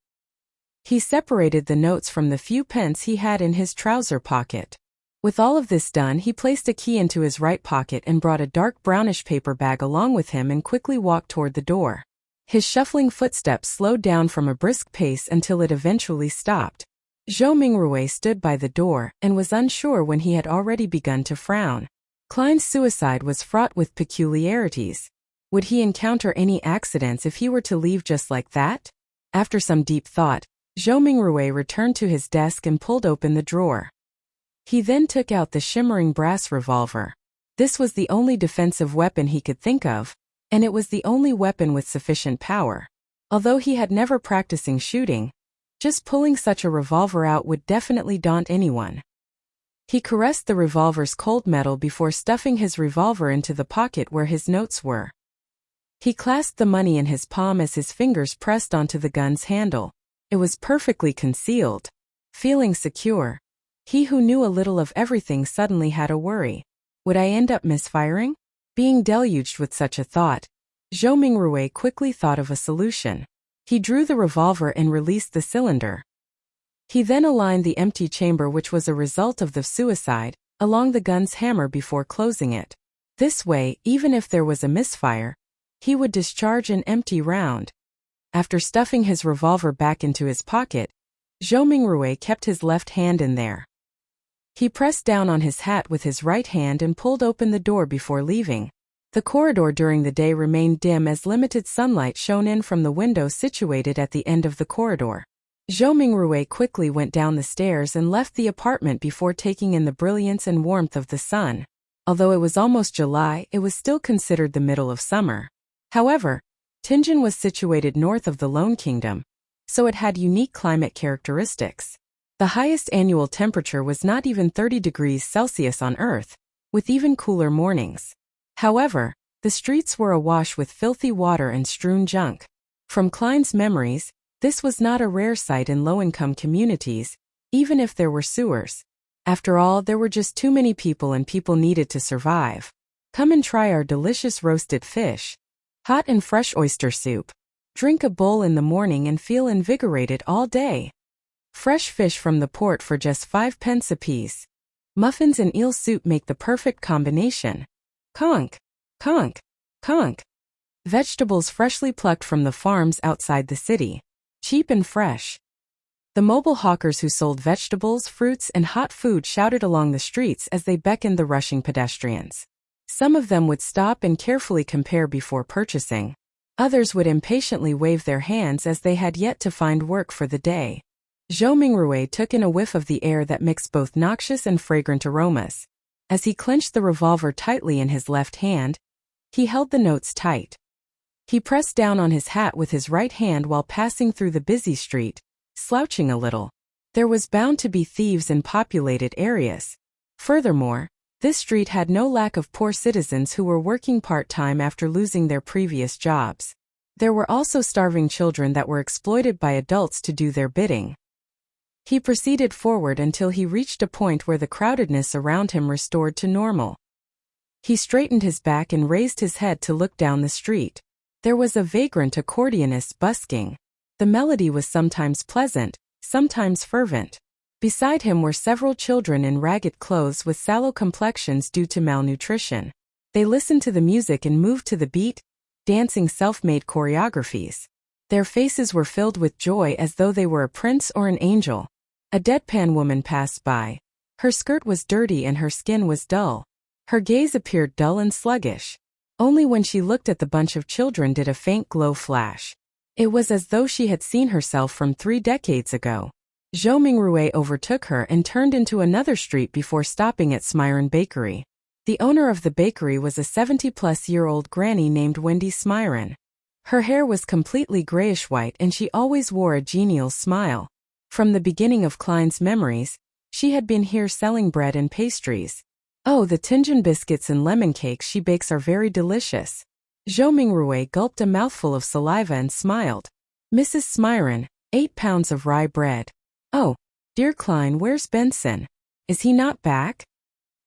He separated the notes from the few pence he had in his trouser pocket. With all of this done, he placed a key into his right pocket and brought a dark brownish paper bag along with him and quickly walked toward the door. His shuffling footsteps slowed down from a brisk pace until it eventually stopped. Zhou Mingrui stood by the door and was unsure when he had already begun to frown. Klein's suicide was fraught with peculiarities. Would he encounter any accidents if he were to leave just like that? After some deep thought, Zhou Mingrui returned to his desk and pulled open the drawer. He then took out the shimmering brass revolver. This was the only defensive weapon he could think of, and it was the only weapon with sufficient power. Although he had never practicing shooting, just pulling such a revolver out would definitely daunt anyone. He caressed the revolver's cold metal before stuffing his revolver into the pocket where his notes were. He clasped the money in his palm as his fingers pressed onto the gun's handle. It was perfectly concealed. Feeling secure, he who knew a little of everything suddenly had a worry. Would I end up misfiring? Being deluged with such a thought, Zhou Mingrui quickly thought of a solution. He drew the revolver and released the cylinder. He then aligned the empty chamber, which was a result of the suicide, along the gun's hammer before closing it. This way, even if there was a misfire, he would discharge an empty round. After stuffing his revolver back into his pocket, Zhou Mingrui kept his left hand in there. He pressed down on his hat with his right hand and pulled open the door before leaving. The corridor during the day remained dim as limited sunlight shone in from the window situated at the end of the corridor. Zhou Mingrui quickly went down the stairs and left the apartment before taking in the brilliance and warmth of the sun. Although it was almost July, it was still considered the middle of summer. However, Tianjin was situated north of the Lone Kingdom, so it had unique climate characteristics. The highest annual temperature was not even 30 degrees Celsius on Earth, with even cooler mornings. However, the streets were awash with filthy water and strewn junk. From Klein's memories, this was not a rare sight in low-income communities, even if there were sewers. After all, there were just too many people and people needed to survive. Come and try our delicious roasted fish. Hot and fresh oyster soup. Drink a bowl in the morning and feel invigorated all day. Fresh fish from the port for just 5 pence apiece. Muffins and eel soup make the perfect combination. Conch, conch, conch. Vegetables freshly plucked from the farms outside the city. Cheap and fresh. The mobile hawkers who sold vegetables, fruits, and hot food shouted along the streets as they beckoned the rushing pedestrians. Some of them would stop and carefully compare before purchasing. Others would impatiently wave their hands as they had yet to find work for the day. Zhou Mingrui took in a whiff of the air that mixed both noxious and fragrant aromas. As he clenched the revolver tightly in his left hand, he held the notes tight. He pressed down on his hat with his right hand while passing through the busy street, slouching a little. There was bound to be thieves in populated areas. Furthermore, this street had no lack of poor citizens who were working part-time after losing their previous jobs. There were also starving children that were exploited by adults to do their bidding. He proceeded forward until he reached a point where the crowdedness around him restored to normal. He straightened his back and raised his head to look down the street. There was a vagrant accordionist busking. The melody was sometimes pleasant, sometimes fervent. Beside him were several children in ragged clothes with sallow complexions due to malnutrition. They listened to the music and moved to the beat, dancing self-made choreographies. Their faces were filled with joy as though they were a prince or an angel. A deadpan woman passed by. Her skirt was dirty and her skin was dull. Her gaze appeared dull and sluggish. Only when she looked at the bunch of children did a faint glow flash. It was as though she had seen herself from 3 decades ago. Zhou Mingrui overtook her and turned into another street before stopping at Smyron Bakery. The owner of the bakery was a 70-plus-year-old granny named Wendy Smyron. Her hair was completely grayish-white and she always wore a genial smile. From the beginning of Klein's memories, she had been here selling bread and pastries. Oh, the Tianjin biscuits and lemon cakes she bakes are very delicious. Zhou Mingrui gulped a mouthful of saliva and smiled. Mrs. Smyron, 8 pounds of rye bread. Oh, dear Klein, where's Benson? Is he not back?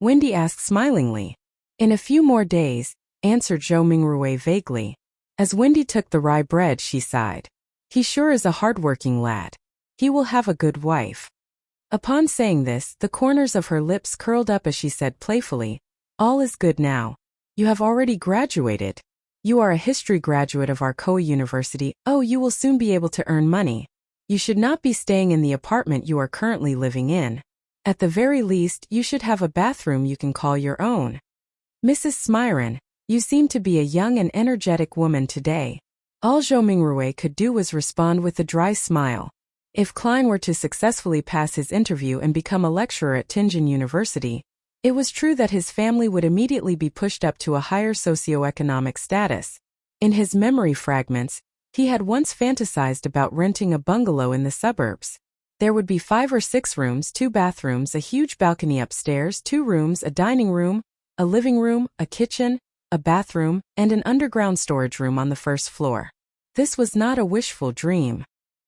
Wendy asked smilingly. In a few more days, answered Zhou Mingrui vaguely. As Wendy took the rye bread, she sighed. He sure is a hard-working lad. He will have a good wife. Upon saying this, the corners of her lips curled up as she said playfully, all is good now. You have already graduated. You are a history graduate of our Koei University. Oh, you will soon be able to earn money. You should not be staying in the apartment you are currently living in. At the very least, you should have a bathroom you can call your own. Mrs. Smyron, you seem to be a young and energetic woman today. All Zhou Mingrui could do was respond with a dry smile. If Klein were to successfully pass his interview and become a lecturer at Tianjin University, it was true that his family would immediately be pushed up to a higher socioeconomic status. In his memory fragments, he had once fantasized about renting a bungalow in the suburbs. There would be 5 or 6 rooms, 2 bathrooms, a huge balcony upstairs, 2 rooms, a dining room, a living room, a kitchen, a bathroom, and an underground storage room on the first floor. This was not a wishful dream.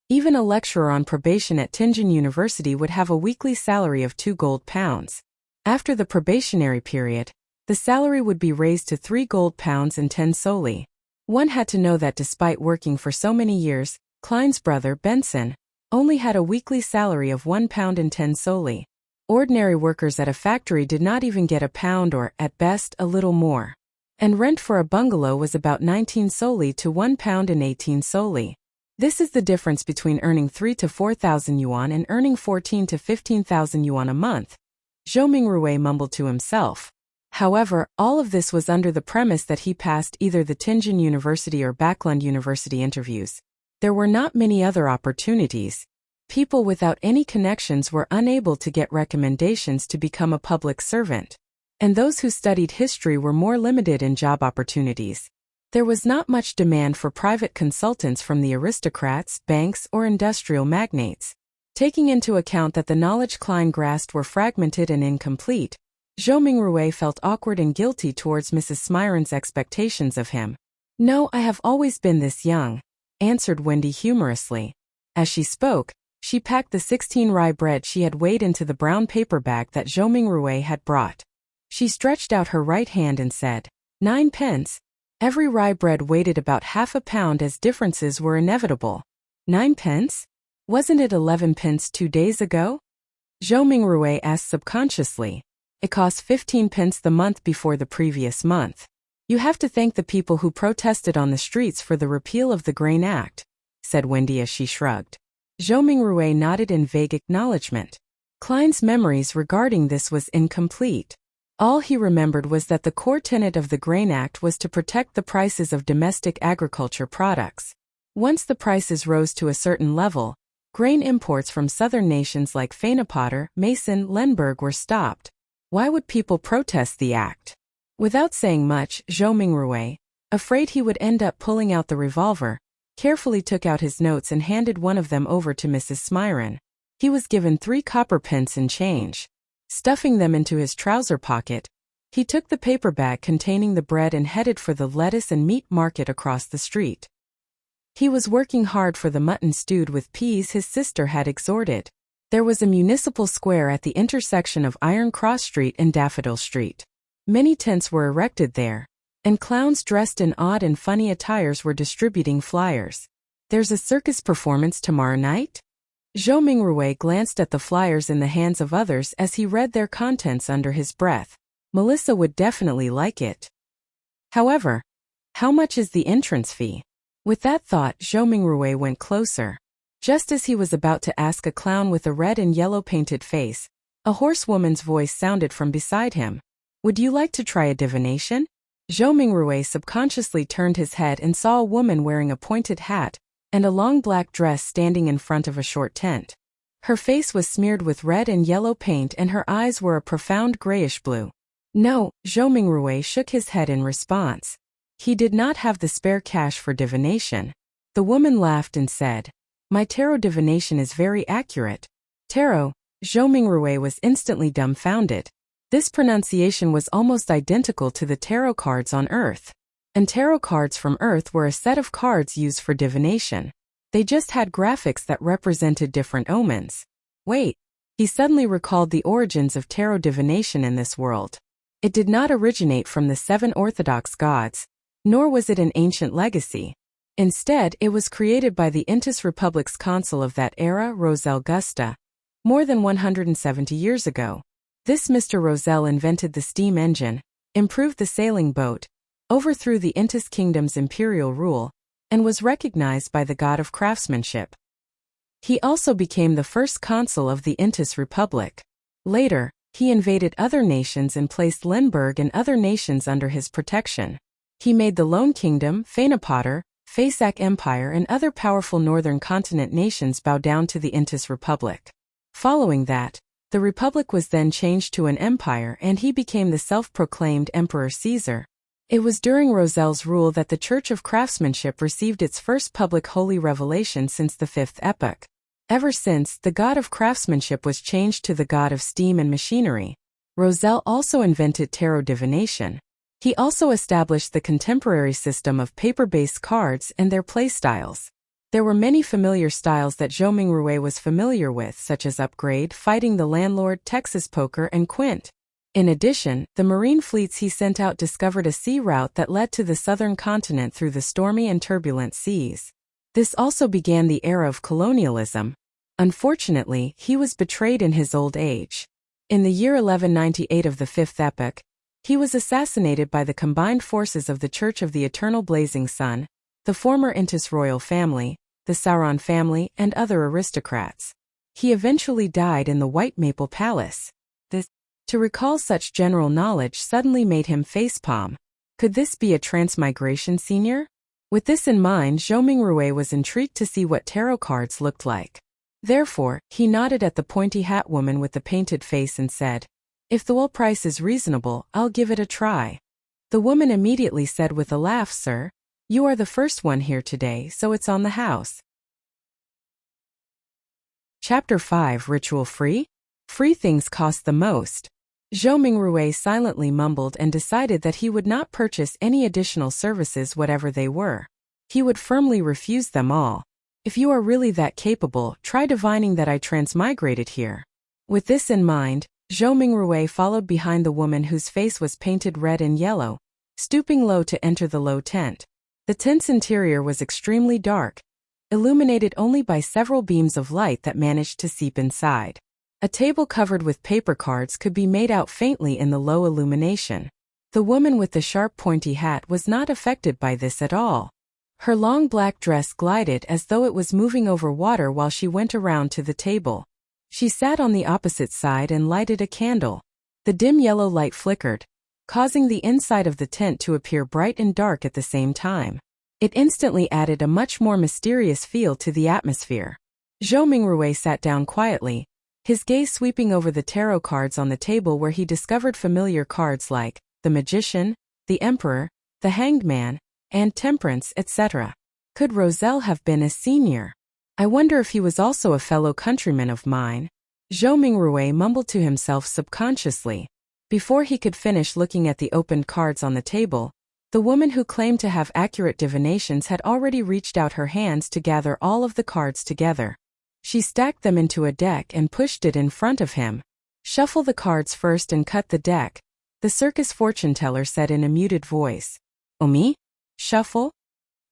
Even a lecturer on probation at Tianjin University would have a weekly salary of 2 gold pounds. After the probationary period, the salary would be raised to 3 gold pounds and 10 soldi. One had to know that despite working for so many years, Klein's brother, Benson, only had a weekly salary of 1 pound and 10 soldi. Ordinary workers at a factory did not even get a pound or, at best, a little more. And rent for a bungalow was about 19 soldi to 1 pound and 18 soldi. This is the difference between earning 3 to 4,000 yuan and earning 14 to 15,000 yuan a month. Zhou Mingrui mumbled to himself. However, all of this was under the premise that he passed either the Tianjin University or Backlund University interviews. There were not many other opportunities. People without any connections were unable to get recommendations to become a public servant. And those who studied history were more limited in job opportunities. There was not much demand for private consultants from the aristocrats, banks, or industrial magnates. Taking into account that the knowledge Klein grasped were fragmented and incomplete, Zhou Mingrui felt awkward and guilty towards Mrs. Smyron's expectations of him. "No, I have always been this young," answered Wendy humorously. As she spoke, she packed the 16 rye bread she had weighed into the brown paper bag that Zhou Mingrui had brought. She stretched out her right hand and said, 9 pence. Every rye bread weighted about half a pound as differences were inevitable. 9 pence? Wasn't it 11 pence 2 days ago? Zhou Mingrui asked subconsciously. It cost 15 pence the month before the previous month. You have to thank the people who protested on the streets for the repeal of the Grain Act, said Wendy as she shrugged. Zhou Mingrui nodded in vague acknowledgement. Klein's memories regarding this was incomplete. All he remembered was that the core tenet of the Grain Act was to protect the prices of domestic agriculture products. Once the prices rose to a certain level, grain imports from southern nations like Feyenopotter, Mason, Lemberg were stopped. Why would people protest the act? Without saying much, Zhou Mingrui, afraid he would end up pulling out the revolver, carefully took out his notes and handed one of them over to Mrs. Smyron. He was given 3 copper pence in change. Stuffing them into his trouser pocket, he took the paper bag containing the bread and headed for the lettuce and meat market across the street. He was working hard for the mutton stewed with peas his sister had exhorted. There was a municipal square at the intersection of Iron Cross Street and Daffodil Street. Many tents were erected there, and clowns dressed in odd and funny attires were distributing flyers. There's a circus performance tomorrow night? Zhou Mingrui glanced at the flyers in the hands of others as he read their contents under his breath. Melissa would definitely like it. However, how much is the entrance fee? With that thought, Zhou Mingrui went closer. Just as he was about to ask a clown with a red and yellow painted face, a hoarse woman's voice sounded from beside him. Would you like to try a divination? Zhou Mingrui subconsciously turned his head and saw a woman wearing a pointed hat and a long black dress standing in front of a short tent. Her face was smeared with red and yellow paint and her eyes were a profound grayish blue. No, Zhou Mingrui shook his head in response. He did not have the spare cash for divination. The woman laughed and said, My tarot divination is very accurate. Tarot, Zhou Mingrui was instantly dumbfounded. This pronunciation was almost identical to the tarot cards on Earth. And tarot cards from Earth were a set of cards used for divination. They just had graphics that represented different omens. Wait, he suddenly recalled the origins of tarot divination in this world. It did not originate from the 7 Orthodox gods, nor was it an ancient legacy. Instead, it was created by the Intis Republic's consul of that era, Rosel Gusta, more than 170 years ago. This Mr. Rosel invented the steam engine, improved the sailing boat, overthrew the Intis kingdom's imperial rule, and was recognized by the god of craftsmanship. He also became the first consul of the Intis Republic. Later, he invaded other nations and placed Lemberg and other nations under his protection. He made the Lone Kingdom, Feyenopotter, Feysac Empire and other powerful northern continent nations bow down to the Intis Republic. Following that, the Republic was then changed to an empire and he became the self-proclaimed Emperor Caesar. It was during Rosel's rule that the Church of Craftsmanship received its first public holy revelation since the 5th epoch. Ever since, the god of craftsmanship was changed to the god of steam and machinery. Rosel also invented tarot divination. He also established the contemporary system of paper-based cards and their play styles. There were many familiar styles that Zhou Mingrui was familiar with, such as Upgrade, Fighting the Landlord, Texas Poker, and Quint. In addition, the marine fleets he sent out discovered a sea route that led to the southern continent through the stormy and turbulent seas. This also began the era of colonialism. Unfortunately, he was betrayed in his old age. In the year 1198 of the 5th epoch, he was assassinated by the combined forces of the Church of the Eternal Blazing Sun, the former Intis royal family, the Sauron family, and other aristocrats. He eventually died in the White Maple Palace. To recall such general knowledge suddenly made him facepalm. Could this be a transmigration, senior? With this in mind, Zhou Mingrui was intrigued to see what tarot cards looked like. Therefore, he nodded at the pointy hat woman with the painted face and said, If the wool price is reasonable, I'll give it a try. The woman immediately said with a laugh, Sir, you are the first one here today, so it's on the house. Chapter 5 Ritual Free? Free things cost the most. Zhou Mingrui silently mumbled and decided that he would not purchase any additional services whatever they were. He would firmly refuse them all. If you are really that capable, try divining that I transmigrated here. With this in mind, Zhou Mingrui followed behind the woman whose face was painted red and yellow, stooping low to enter the low tent. The tent's interior was extremely dark, illuminated only by several beams of light that managed to seep inside. A table covered with paper cards could be made out faintly in the low illumination. The woman with the sharp pointy hat was not affected by this at all. Her long black dress glided as though it was moving over water while she went around to the table. She sat on the opposite side and lighted a candle. The dim yellow light flickered, causing the inside of the tent to appear bright and dark at the same time. It instantly added a much more mysterious feel to the atmosphere. Zhou Mingrui sat down quietly, his gaze sweeping over the tarot cards on the table where he discovered familiar cards like the Magician, the Emperor, the Hanged Man, and Temperance, etc. Could Roselle have been a senior? I wonder if he was also a fellow countryman of mine. Zhou Mingrui mumbled to himself subconsciously. Before he could finish looking at the opened cards on the table, the woman who claimed to have accurate divinations had already reached out her hands to gather all of the cards together. She stacked them into a deck and pushed it in front of him. Shuffle the cards first and cut the deck, the circus fortune teller said in a muted voice. Oh me? Shuffle?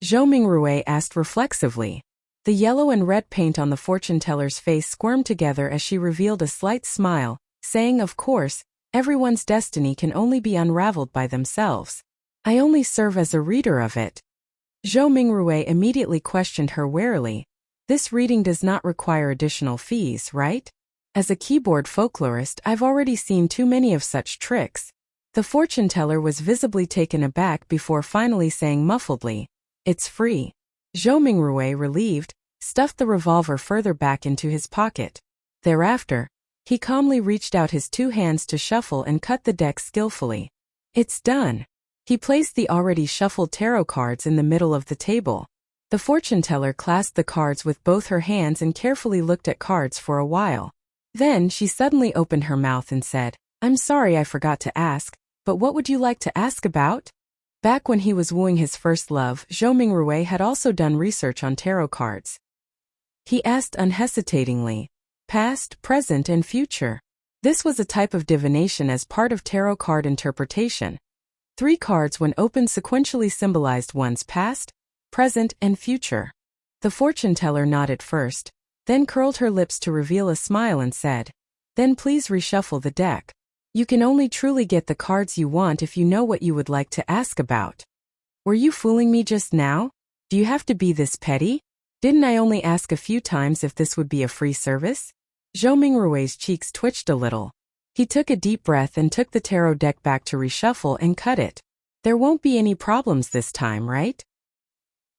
Zhou Mingrui asked reflexively. The yellow and red paint on the fortune teller's face squirmed together as she revealed a slight smile, saying, of course, everyone's destiny can only be unraveled by themselves. I only serve as a reader of it. Zhou Mingrui immediately questioned her warily. This reading does not require additional fees, right? As a keyboard folklorist, I've already seen too many of such tricks. The fortune teller was visibly taken aback before finally saying muffledly, it's free. Zhou Mingrui, relieved, stuffed the revolver further back into his pocket. Thereafter, he calmly reached out his two hands to shuffle and cut the deck skillfully. It's done. He placed the already shuffled tarot cards in the middle of the table. The fortune teller clasped the cards with both her hands and carefully looked at cards for a while. Then she suddenly opened her mouth and said, I'm sorry I forgot to ask, but what would you like to ask about? Back when he was wooing his first love, Zhou Mingrui had also done research on tarot cards. He asked unhesitatingly, past, present, and future. This was a type of divination as part of tarot card interpretation. 3 cards when opened sequentially symbolized one's past, present, and future. The fortune teller nodded first, then curled her lips to reveal a smile and said, then please reshuffle the deck. You can only truly get the cards you want if you know what you would like to ask about. Were you fooling me just now? Do you have to be this petty? Didn't I only ask a few times if this would be a free service? Zhou Mingrui's cheeks twitched a little. He took a deep breath and took the tarot deck back to reshuffle and cut it. There won't be any problems this time, right?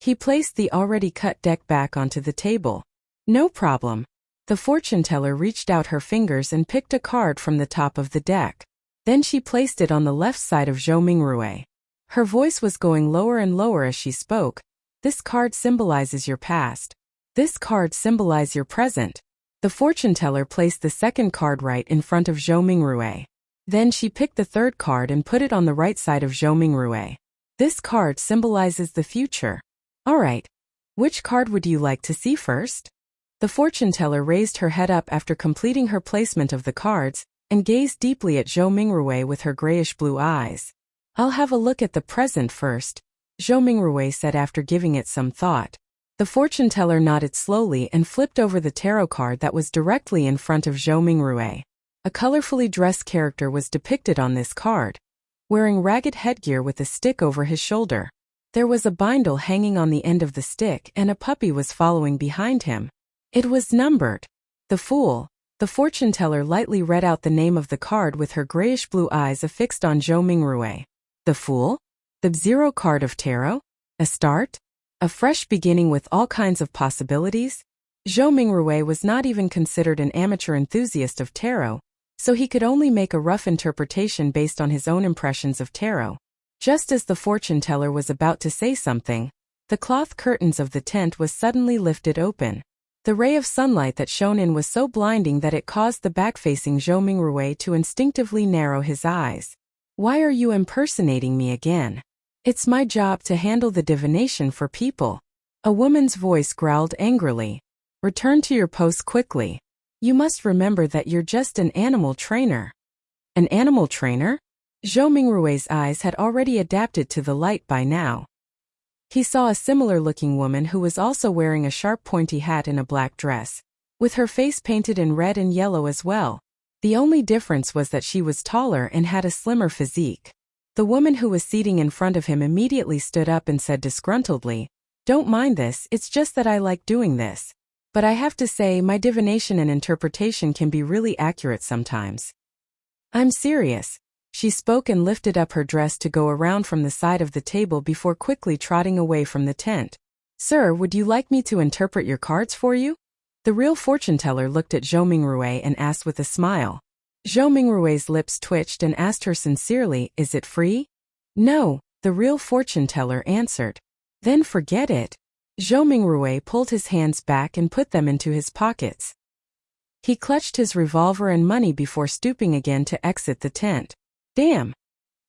He placed the already cut deck back onto the table. No problem. The fortune teller reached out her fingers and picked a card from the top of the deck. Then she placed it on the left side of Zhou Mingrui. Her voice was going lower and lower as she spoke. This card symbolizes your past. This card symbolizes your present. The fortune teller placed the second card right in front of Zhou Mingrui. Then she picked the third card and put it on the right side of Zhou Mingrui. This card symbolizes the future. All right. Which card would you like to see first? The fortune teller raised her head up after completing her placement of the cards and gazed deeply at Zhou Mingrui with her grayish-blue eyes. I'll have a look at the present first, Zhou Mingrui said after giving it some thought. The fortune teller nodded slowly and flipped over the tarot card that was directly in front of Zhou Mingrui. A colorfully dressed character was depicted on this card, wearing ragged headgear with a stick over his shoulder. There was a bindle hanging on the end of the stick and a puppy was following behind him. It was numbered. The Fool. The fortune teller lightly read out the name of the card with her grayish-blue eyes affixed on Zhou Mingrui. The Fool? The Zero card of tarot? A start? A fresh beginning with all kinds of possibilities? Zhou Mingrui was not even considered an amateur enthusiast of tarot, so he could only make a rough interpretation based on his own impressions of tarot. Just as the fortune teller was about to say something, the cloth curtains of the tent was suddenly lifted open. The ray of sunlight that shone in was so blinding that it caused the back-facing Zhou Mingrui to instinctively narrow his eyes. Why are you impersonating me again? It's my job to handle the divination for people. A woman's voice growled angrily. Return to your post quickly. You must remember that you're just an animal trainer. An animal trainer? Zhou Mingrui's eyes had already adapted to the light by now. He saw a similar-looking woman who was also wearing a sharp pointy hat and a black dress, with her face painted in red and yellow as well. The only difference was that she was taller and had a slimmer physique. The woman who was seating in front of him immediately stood up and said disgruntledly, "Don't mind this, it's just that I like doing this. But I have to say my divination and interpretation can be really accurate sometimes." "I'm serious." She spoke and lifted up her dress to go around from the side of the table before quickly trotting away from the tent. "Sir, would you like me to interpret your cards for you?" The real fortune teller looked at Zhou Mingrui and asked with a smile. Zhou Mingrui's lips twitched and asked her sincerely, "Is it free?" "No," the real fortune teller answered. "Then forget it." Zhou Mingrui pulled his hands back and put them into his pockets. He clutched his revolver and money before stooping again to exit the tent. Damn!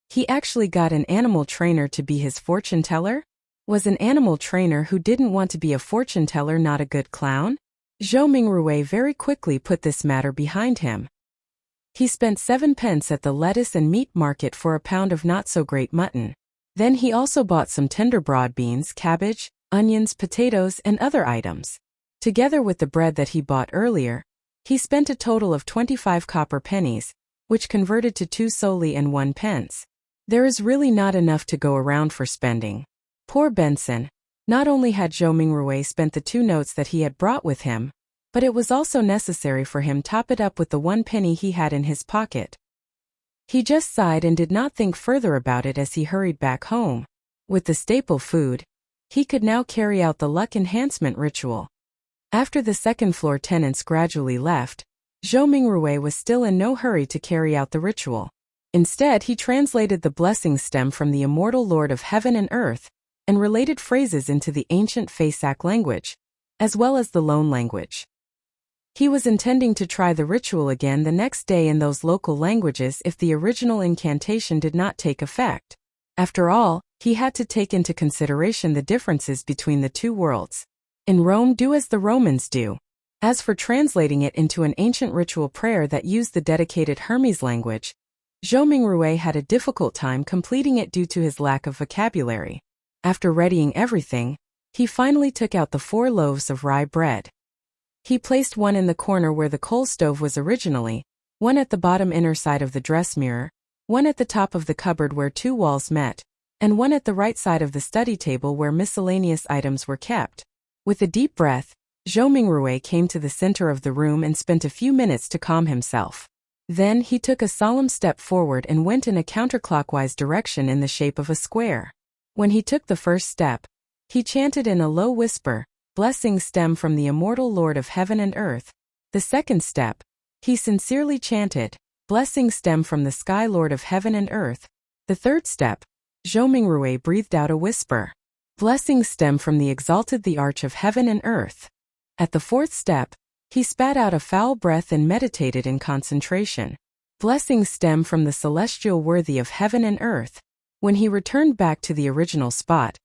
He actually got an animal trainer to be his fortune teller? Was an animal trainer who didn't want to be a fortune teller not a good clown? Zhou Mingrui very quickly put this matter behind him. He spent 7 pence at the lettuce and meat market for a pound of not-so-great mutton. Then he also bought some tender broad beans, cabbage, onions, potatoes, and other items. Together with the bread that he bought earlier, he spent a total of 25 copper pennies, which converted to 2 soldi and 1 pence. There is really not enough to go around for spending. Poor Benson. Not only had Zhou Mingrui spent the 2 notes that he had brought with him, but it was also necessary for him to top it up with the 1 penny he had in his pocket. He just sighed and did not think further about it as he hurried back home. With the staple food, he could now carry out the luck enhancement ritual. After the second-floor tenants gradually left, Zhou Mingrui was still in no hurry to carry out the ritual. Instead, he translated the blessing stem from the immortal Lord of Heaven and Earth, and related phrases into the ancient Faisak language, as well as the Lone language. He was intending to try the ritual again the next day in those local languages if the original incantation did not take effect. After all, he had to take into consideration the differences between the 2 worlds. In Rome, do as the Romans do. As for translating it into an ancient ritual prayer that used the dedicated Hermes language, Zhou Mingrui had a difficult time completing it due to his lack of vocabulary. After readying everything, he finally took out the 4 loaves of rye bread. He placed one in the corner where the coal stove was originally, one at the bottom inner side of the dress mirror, one at the top of the cupboard where 2 walls met, and one at the right side of the study table where miscellaneous items were kept. With a deep breath, Zhou Mingrui came to the center of the room and spent a few minutes to calm himself. Then he took a solemn step forward and went in a counterclockwise direction in the shape of a square. When he took the first step, he chanted in a low whisper, "Blessings stem from the immortal Lord of Heaven and Earth." The second step, he sincerely chanted, "Blessings stem from the Sky Lord of Heaven and Earth." The third step, Zhou Mingrui breathed out a whisper, "Blessings stem from the exalted the Arch of Heaven and Earth." At the fourth step, he spat out a foul breath and meditated in concentration. "Blessings stem from the celestial worthy of Heaven and Earth." When he returned back to the original spot,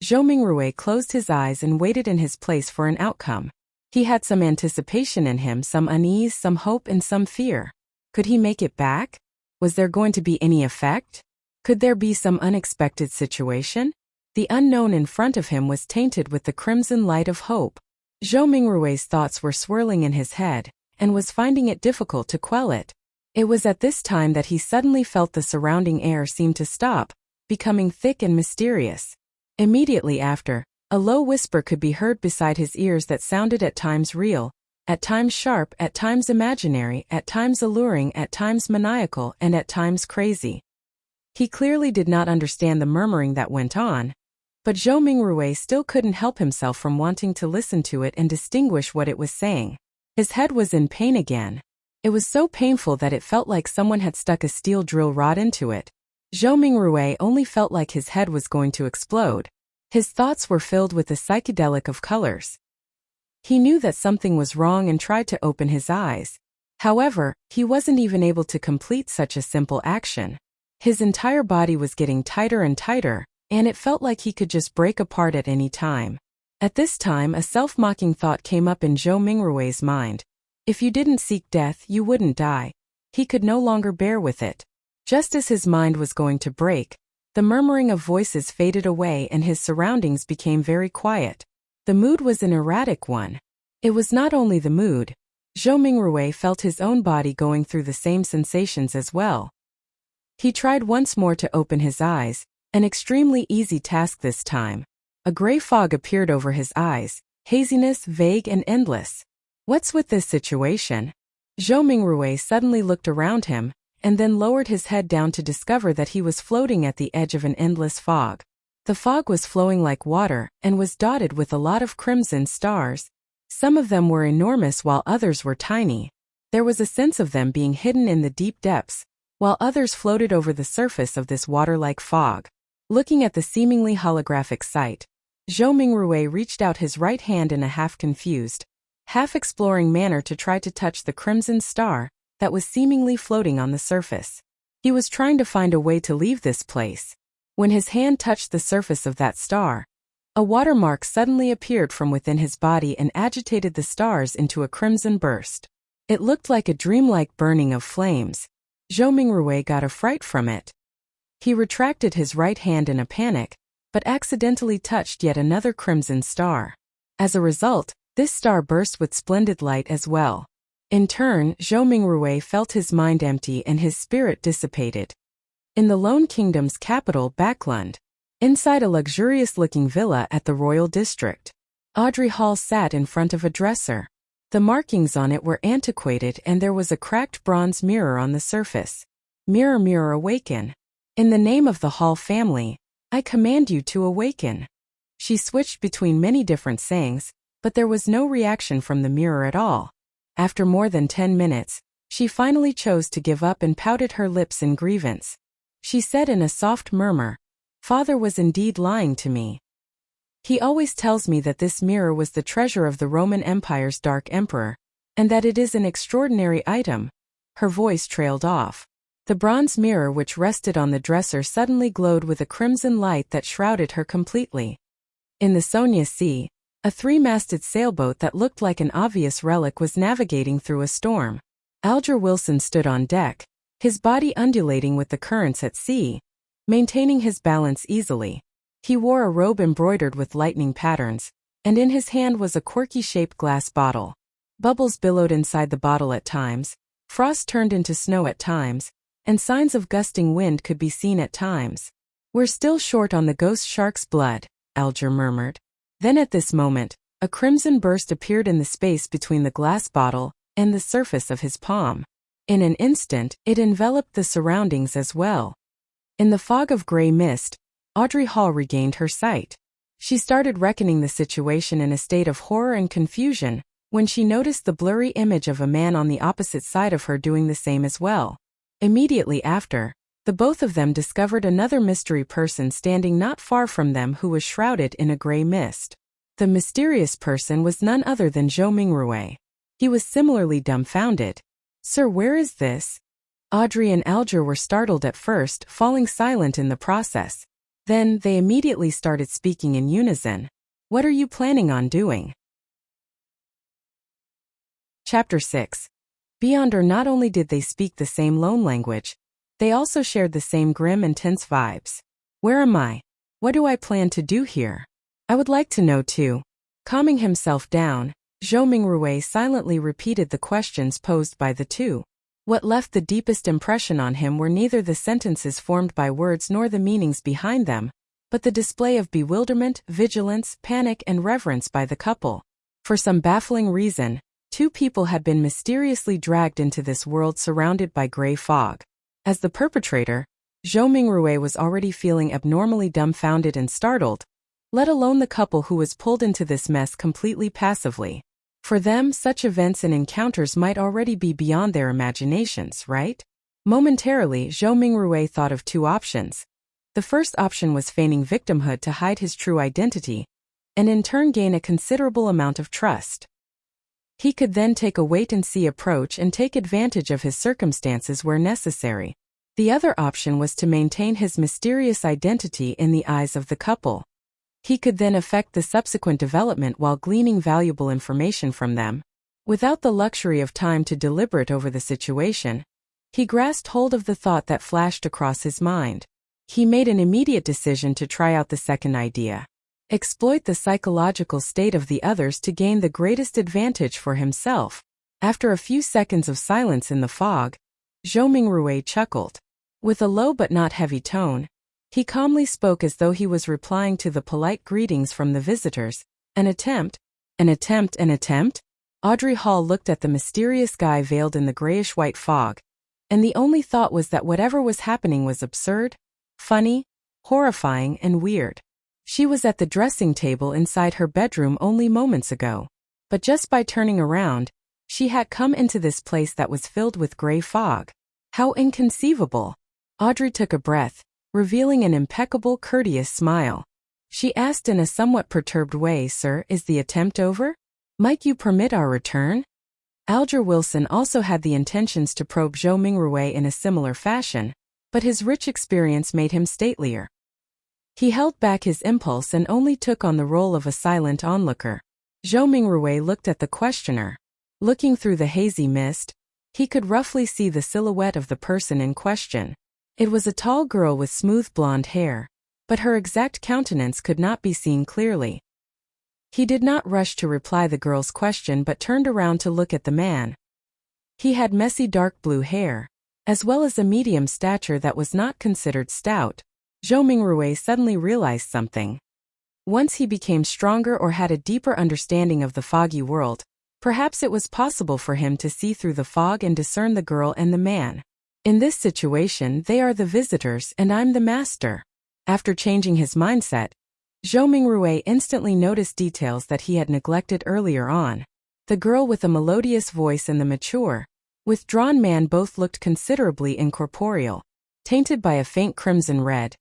Zhou Mingrui closed his eyes and waited in his place for an outcome. He had some anticipation in him, some unease, some hope, and some fear. Could he make it back? Was there going to be any effect? Could there be some unexpected situation? The unknown in front of him was tainted with the crimson light of hope. Zhou Mingrui's thoughts were swirling in his head, and was finding it difficult to quell it. It was at this time that he suddenly felt the surrounding air seem to stop, becoming thick and mysterious. Immediately after, a low whisper could be heard beside his ears that sounded at times real, at times sharp, at times imaginary, at times alluring, at times maniacal, and at times crazy. He clearly did not understand the murmuring that went on, but Zhou Mingrui still couldn't help himself from wanting to listen to it and distinguish what it was saying. His head was in pain again. It was so painful that it felt like someone had stuck a steel drill rod into it. Zhou Mingrui only felt like his head was going to explode. His thoughts were filled with the psychedelic of colors. He knew that something was wrong and tried to open his eyes. However, he wasn't even able to complete such a simple action. His entire body was getting tighter and tighter, and it felt like he could just break apart at any time. At this time, a self-mocking thought came up in Zhou Mingrui's mind. If you didn't seek death, you wouldn't die. He could no longer bear with it. Just as his mind was going to break, the murmuring of voices faded away and his surroundings became very quiet. The mood was an erratic one. It was not only the mood. Zhou Mingrui felt his own body going through the same sensations as well. He tried once more to open his eyes, an extremely easy task this time. A gray fog appeared over his eyes, haziness vague and endless. What's with this situation? Zhou Mingrui suddenly looked around him, and then lowered his head down to discover that he was floating at the edge of an endless fog. The fog was flowing like water, and was dotted with a lot of crimson stars. Some of them were enormous while others were tiny. There was a sense of them being hidden in the deep depths, while others floated over the surface of this water-like fog. Looking at the seemingly holographic sight, Zhou Mingrui reached out his right hand in a half-confused, half-exploring manner to try to touch the crimson star that was seemingly floating on the surface. He was trying to find a way to leave this place. When his hand touched the surface of that star, a watermark suddenly appeared from within his body and agitated the stars into a crimson burst. It looked like a dreamlike burning of flames. Zhou Mingrui got a fright from it. He retracted his right hand in a panic, but accidentally touched yet another crimson star. As a result, this star burst with splendid light as well. In turn, Zhou Mingrui felt his mind empty and his spirit dissipated. In the Lone Kingdom's capital, Backlund, inside a luxurious-looking villa at the royal district, Audrey Hall sat in front of a dresser. The markings on it were antiquated and there was a cracked bronze mirror on the surface. Mirror, mirror, awaken. In the name of the Hall family, I command you to awaken. She switched between many different sayings, but there was no reaction from the mirror at all. After more than 10 minutes, she finally chose to give up and pouted her lips in grievance. She said in a soft murmur, "Father was indeed lying to me. He always tells me that this mirror was the treasure of the Roman Empire's Dark Emperor, and that it is an extraordinary item." Her voice trailed off. The bronze mirror which rested on the dresser suddenly glowed with a crimson light that shrouded her completely. In the Sonia Sea, a three-masted sailboat that looked like an obvious relic was navigating through a storm. Alger Wilson stood on deck, his body undulating with the currents at sea, maintaining his balance easily. He wore a robe embroidered with lightning patterns, and in his hand was a quirky-shaped glass bottle. Bubbles billowed inside the bottle at times, frost turned into snow at times, and signs of gusting wind could be seen at times. "We're still short on the ghost shark's blood," Alger murmured. Then at this moment, a crimson burst appeared in the space between the glass bottle and the surface of his palm. In an instant, it enveloped the surroundings as well. In the fog of gray mist, Audrey Hall regained her sight. She started reckoning the situation in a state of horror and confusion when she noticed the blurry image of a man on the opposite side of her doing the same as well. Immediately after, the both of them discovered another mystery person standing not far from them who was shrouded in a gray mist. The mysterious person was none other than Zhou Mingrui. He was similarly dumbfounded. "Sir, where is this?" Audrey and Alger were startled at first, falling silent in the process. Then, they immediately started speaking in unison. "What are you planning on doing?" Chapter 6. Beyonder. Not only did they speak the same lone language, they also shared the same grim and tense vibes. "Where am I? What do I plan to do here? I would like to know too." Calming himself down, Zhou Mingrui silently repeated the questions posed by the two. What left the deepest impression on him were neither the sentences formed by words nor the meanings behind them, but the display of bewilderment, vigilance, panic, and reverence by the couple. For some baffling reason, two people had been mysteriously dragged into this world surrounded by gray fog. As the perpetrator, Zhou Mingrui was already feeling abnormally dumbfounded and startled, let alone the couple who was pulled into this mess completely passively. For them, such events and encounters might already be beyond their imaginations, right? Momentarily, Zhou Mingrui thought of two options. The first option was feigning victimhood to hide his true identity, and in turn gain a considerable amount of trust. He could then take a wait-and-see approach and take advantage of his circumstances where necessary. The other option was to maintain his mysterious identity in the eyes of the couple. He could then affect the subsequent development while gleaning valuable information from them. Without the luxury of time to deliberate over the situation, he grasped hold of the thought that flashed across his mind. He made an immediate decision to try out the second idea. Exploit the psychological state of the others to gain the greatest advantage for himself. After a few seconds of silence in the fog, Zhou Mingrui chuckled. With a low but not heavy tone, he calmly spoke as though he was replying to the polite greetings from the visitors. An attempt? Audrey Hall looked at the mysterious guy veiled in the grayish-white fog, and the only thought was that whatever was happening was absurd, funny, horrifying, and weird. She was at the dressing table inside her bedroom only moments ago, but just by turning around, she had come into this place that was filled with gray fog. How inconceivable! Audrey took a breath, revealing an impeccable, courteous smile. She asked in a somewhat perturbed way, "Sir, is the attempt over? Might you permit our return?" Alger Wilson also had the intentions to probe Zhou Mingrui in a similar fashion, but his rich experience made him statelier. He held back his impulse and only took on the role of a silent onlooker. Zhou Mingrui looked at the questioner. Looking through the hazy mist, he could roughly see the silhouette of the person in question. It was a tall girl with smooth blonde hair, but her exact countenance could not be seen clearly. He did not rush to reply the girl's question but turned around to look at the man. He had messy dark blue hair, as well as a medium stature that was not considered stout. Zhou Mingrui suddenly realized something. Once he became stronger or had a deeper understanding of the foggy world, perhaps it was possible for him to see through the fog and discern the girl and the man. In this situation, they are the visitors and I'm the master. After changing his mindset, Zhou Mingrui instantly noticed details that he had neglected earlier on. The girl with a melodious voice and the mature, withdrawn man both looked considerably incorporeal, tainted by a faint crimson red.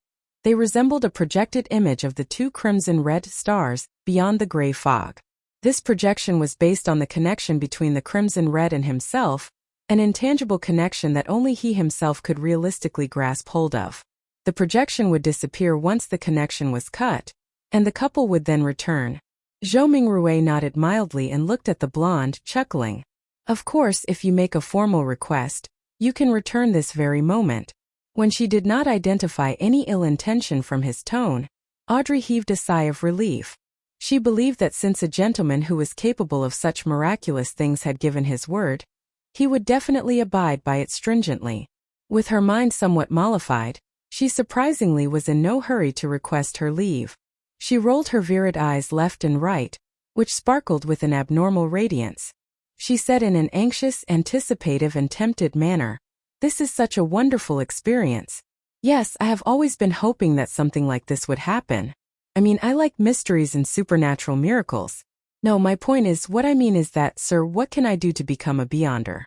They resembled a projected image of the two crimson-red stars beyond the gray fog. This projection was based on the connection between the crimson red and himself, an intangible connection that only he himself could realistically grasp hold of. The projection would disappear once the connection was cut, and the couple would then return. Zhou Mingrui nodded mildly and looked at the blonde, chuckling. "Of course, if you make a formal request, you can return this very moment." When she did not identify any ill intention from his tone, Audrey heaved a sigh of relief. She believed that since a gentleman who was capable of such miraculous things had given his word, he would definitely abide by it stringently. With her mind somewhat mollified, she surprisingly was in no hurry to request her leave. She rolled her virid eyes left and right, which sparkled with an abnormal radiance. She said in an anxious, anticipative and tempted manner, "This is such a wonderful experience. Yes, I have always been hoping that something like this would happen. I like mysteries and supernatural miracles. No, my point is, what I mean is that, sir, what can I do to become a beyonder?"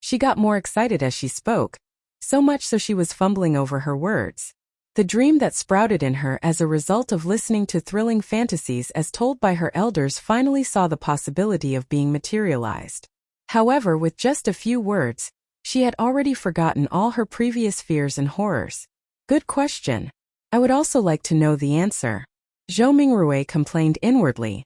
She got more excited as she spoke, so much so she was fumbling over her words. The dream that sprouted in her as a result of listening to thrilling fantasies as told by her elders finally saw the possibility of being materialized. However, with just a few words, she had already forgotten all her previous fears and horrors. "Good question. I would also like to know the answer," Zhou Mingrui complained inwardly.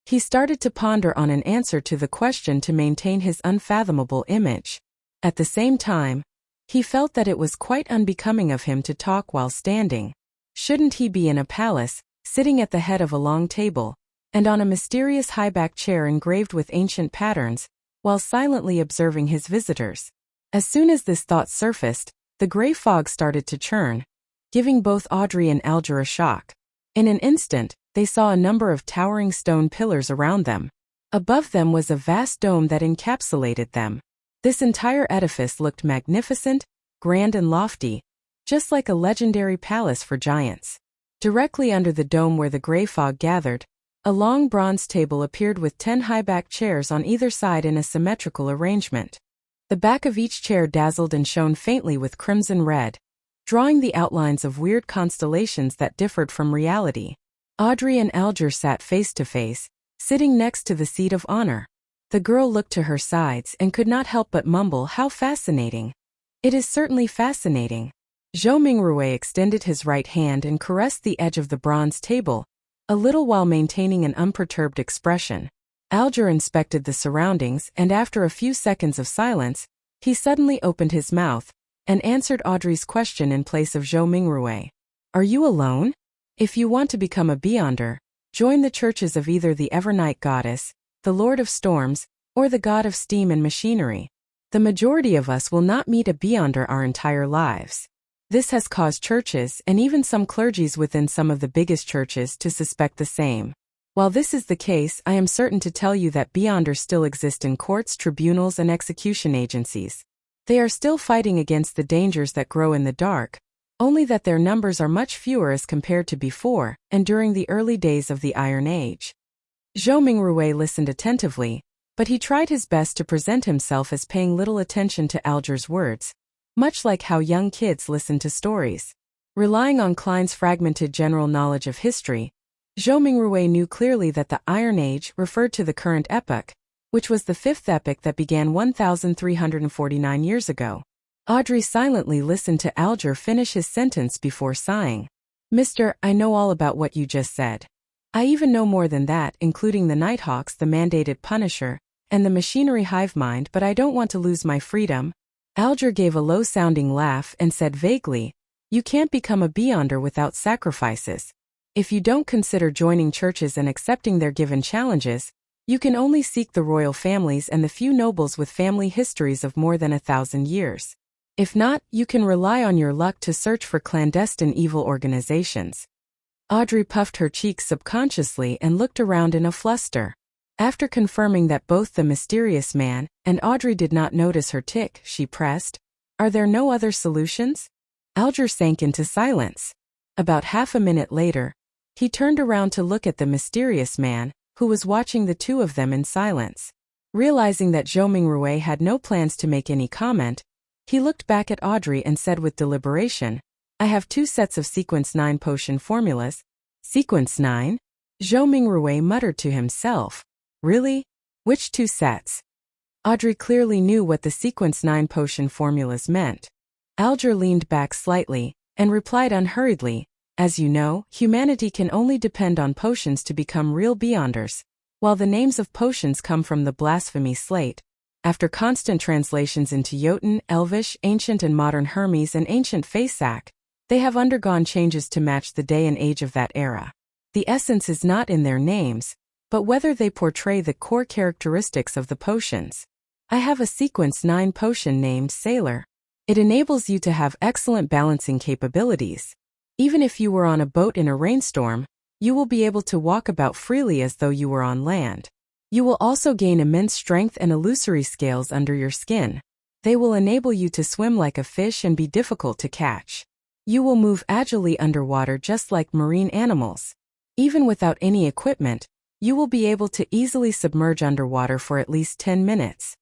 He started to ponder on an answer to the question to maintain his unfathomable image. At the same time, he felt that it was quite unbecoming of him to talk while standing. Shouldn't he be in a palace, sitting at the head of a long table, and on a mysterious high-backed chair engraved with ancient patterns, while silently observing his visitors? As soon as this thought surfaced, the gray fog started to churn, giving both Audrey and Alger a shock. In an instant, they saw a number of towering stone pillars around them. Above them was a vast dome that encapsulated them. This entire edifice looked magnificent, grand and lofty, just like a legendary palace for giants. Directly under the dome where the gray fog gathered, a long bronze table appeared with 10 high-backed chairs on either side in a symmetrical arrangement. The back of each chair dazzled and shone faintly with crimson red, drawing the outlines of weird constellations that differed from reality. Audrey and Alger sat face to face, sitting next to the seat of honor. The girl looked to her sides and could not help but mumble, "How fascinating." "It is certainly fascinating." Zhou Mingrui extended his right hand and caressed the edge of the bronze table, a little while maintaining an unperturbed expression. Alger inspected the surroundings, and after a few seconds of silence, he suddenly opened his mouth and answered Audrey's question in place of Zhou Mingrui. "Are you alone? If you want to become a Beyonder, join the churches of either the Evernight Goddess, the Lord of Storms, or the God of Steam and Machinery. The majority of us will not meet a Beyonder our entire lives. This has caused churches and even some clergies within some of the biggest churches to suspect the same. While this is the case, I am certain to tell you that Beyonders still exist in courts, tribunals, and execution agencies. They are still fighting against the dangers that grow in the dark, only that their numbers are much fewer as compared to before and during the early days of the Iron Age." Zhou Mingrui listened attentively, but he tried his best to present himself as paying little attention to Alger's words, much like how young kids listen to stories. Relying on Klein's fragmented general knowledge of history, Zhou Mingrui knew clearly that the Iron Age referred to the current epoch, which was the fifth epoch that began 1,349 years ago. Audrey silently listened to Alger finish his sentence before sighing. "Mister, I know all about what you just said. I even know more than that, including the Nighthawks, the mandated Punisher, and the machinery hive mind, but I don't want to lose my freedom." Alger gave a low-sounding laugh and said vaguely, "You can't become a Beyonder without sacrifices. If you don't consider joining churches and accepting their given challenges, you can only seek the royal families and the few nobles with family histories of more than 1,000 years. If not, you can rely on your luck to search for clandestine evil organizations." Audrey puffed her cheeks subconsciously and looked around in a fluster. After confirming that both the mysterious man and Audrey did not notice her tick, she pressed, "Are there no other solutions?" Alger sank into silence. About half a minute later, he turned around to look at the mysterious man, who was watching the two of them in silence. Realizing that Zhou Mingrui had no plans to make any comment, he looked back at Audrey and said with deliberation, "I have 2 sets of Sequence 9 potion formulas." "Sequence 9? Zhou Mingrui muttered to himself. "Really? Which 2 sets?" Audrey clearly knew what the Sequence 9 potion formulas meant. Alger leaned back slightly and replied unhurriedly, "As you know, humanity can only depend on potions to become real Beyonders. While the names of potions come from the blasphemy slate, after constant translations into Jotun, Elvish, Ancient and Modern Hermes and Ancient Faesak, they have undergone changes to match the day and age of that era. The essence is not in their names, but whether they portray the core characteristics of the potions. I have a Sequence 9 potion named Sailor. It enables you to have excellent balancing capabilities. Even if you were on a boat in a rainstorm, you will be able to walk about freely as though you were on land. You will also gain immense strength and illusory scales under your skin. They will enable you to swim like a fish and be difficult to catch. You will move agilely underwater just like marine animals. Even without any equipment, you will be able to easily submerge underwater for at least 10 minutes.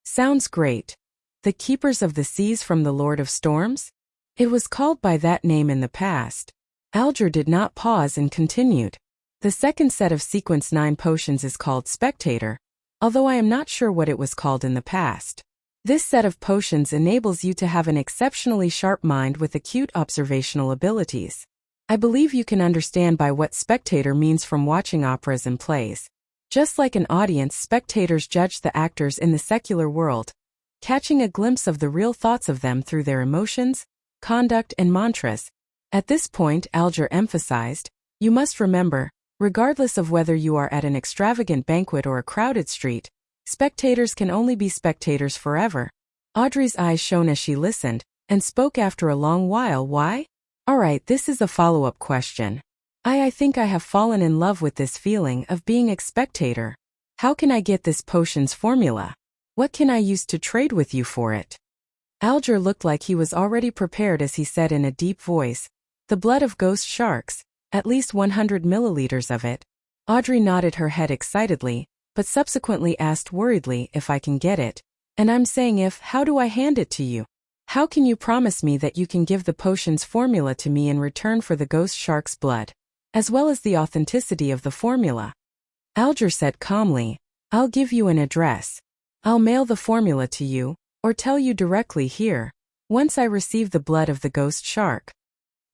Sounds great. The Keepers of the Seas from the Lord of Storms? It was called by that name in the past. Alger did not pause and continued. The second set of Sequence 9 potions is called Spectator, although I am not sure what it was called in the past. This set of potions enables you to have an exceptionally sharp mind with acute observational abilities. I believe you can understand by what spectator means from watching operas and plays. Just like an audience, spectators judge the actors in the secular world, catching a glimpse of the real thoughts of them through their emotions, conduct, and mantras. At this point, Alger emphasized, "You must remember, regardless of whether you are at an extravagant banquet or a crowded street, spectators can only be spectators forever." Audrey's eyes shone as she listened, and spoke after a long while. "Why? Alright, this is a follow-up question. I think I have fallen in love with this feeling of being a spectator. How can I get this potion's formula? What can I use to trade with you for it?" Alger looked like he was already prepared as he said in a deep voice, "The blood of ghost sharks, at least 100 milliliters of it." Audrey nodded her head excitedly, but subsequently asked worriedly, "If I can get it? And I'm saying if, how do I hand it to you? How can you promise me that you can give the potion's formula to me in return for the ghost shark's blood, as well as the authenticity of the formula?" Alger said calmly, I'll give you an address. I'll mail the formula to you, or tell you directly here, once I receive the blood of the ghost shark.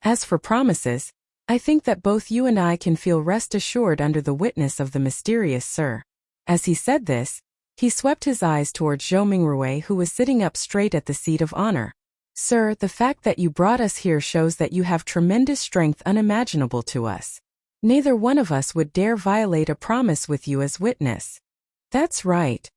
As for promises, I think that both you and I can feel rest assured under the witness of the mysterious Sir. As he said this, he swept his eyes towards Zhou Mingrui, who was sitting up straight at the seat of honor. Sir, the fact that you brought us here shows that you have tremendous strength unimaginable to us. Neither one of us would dare violate a promise with you as witness. That's right.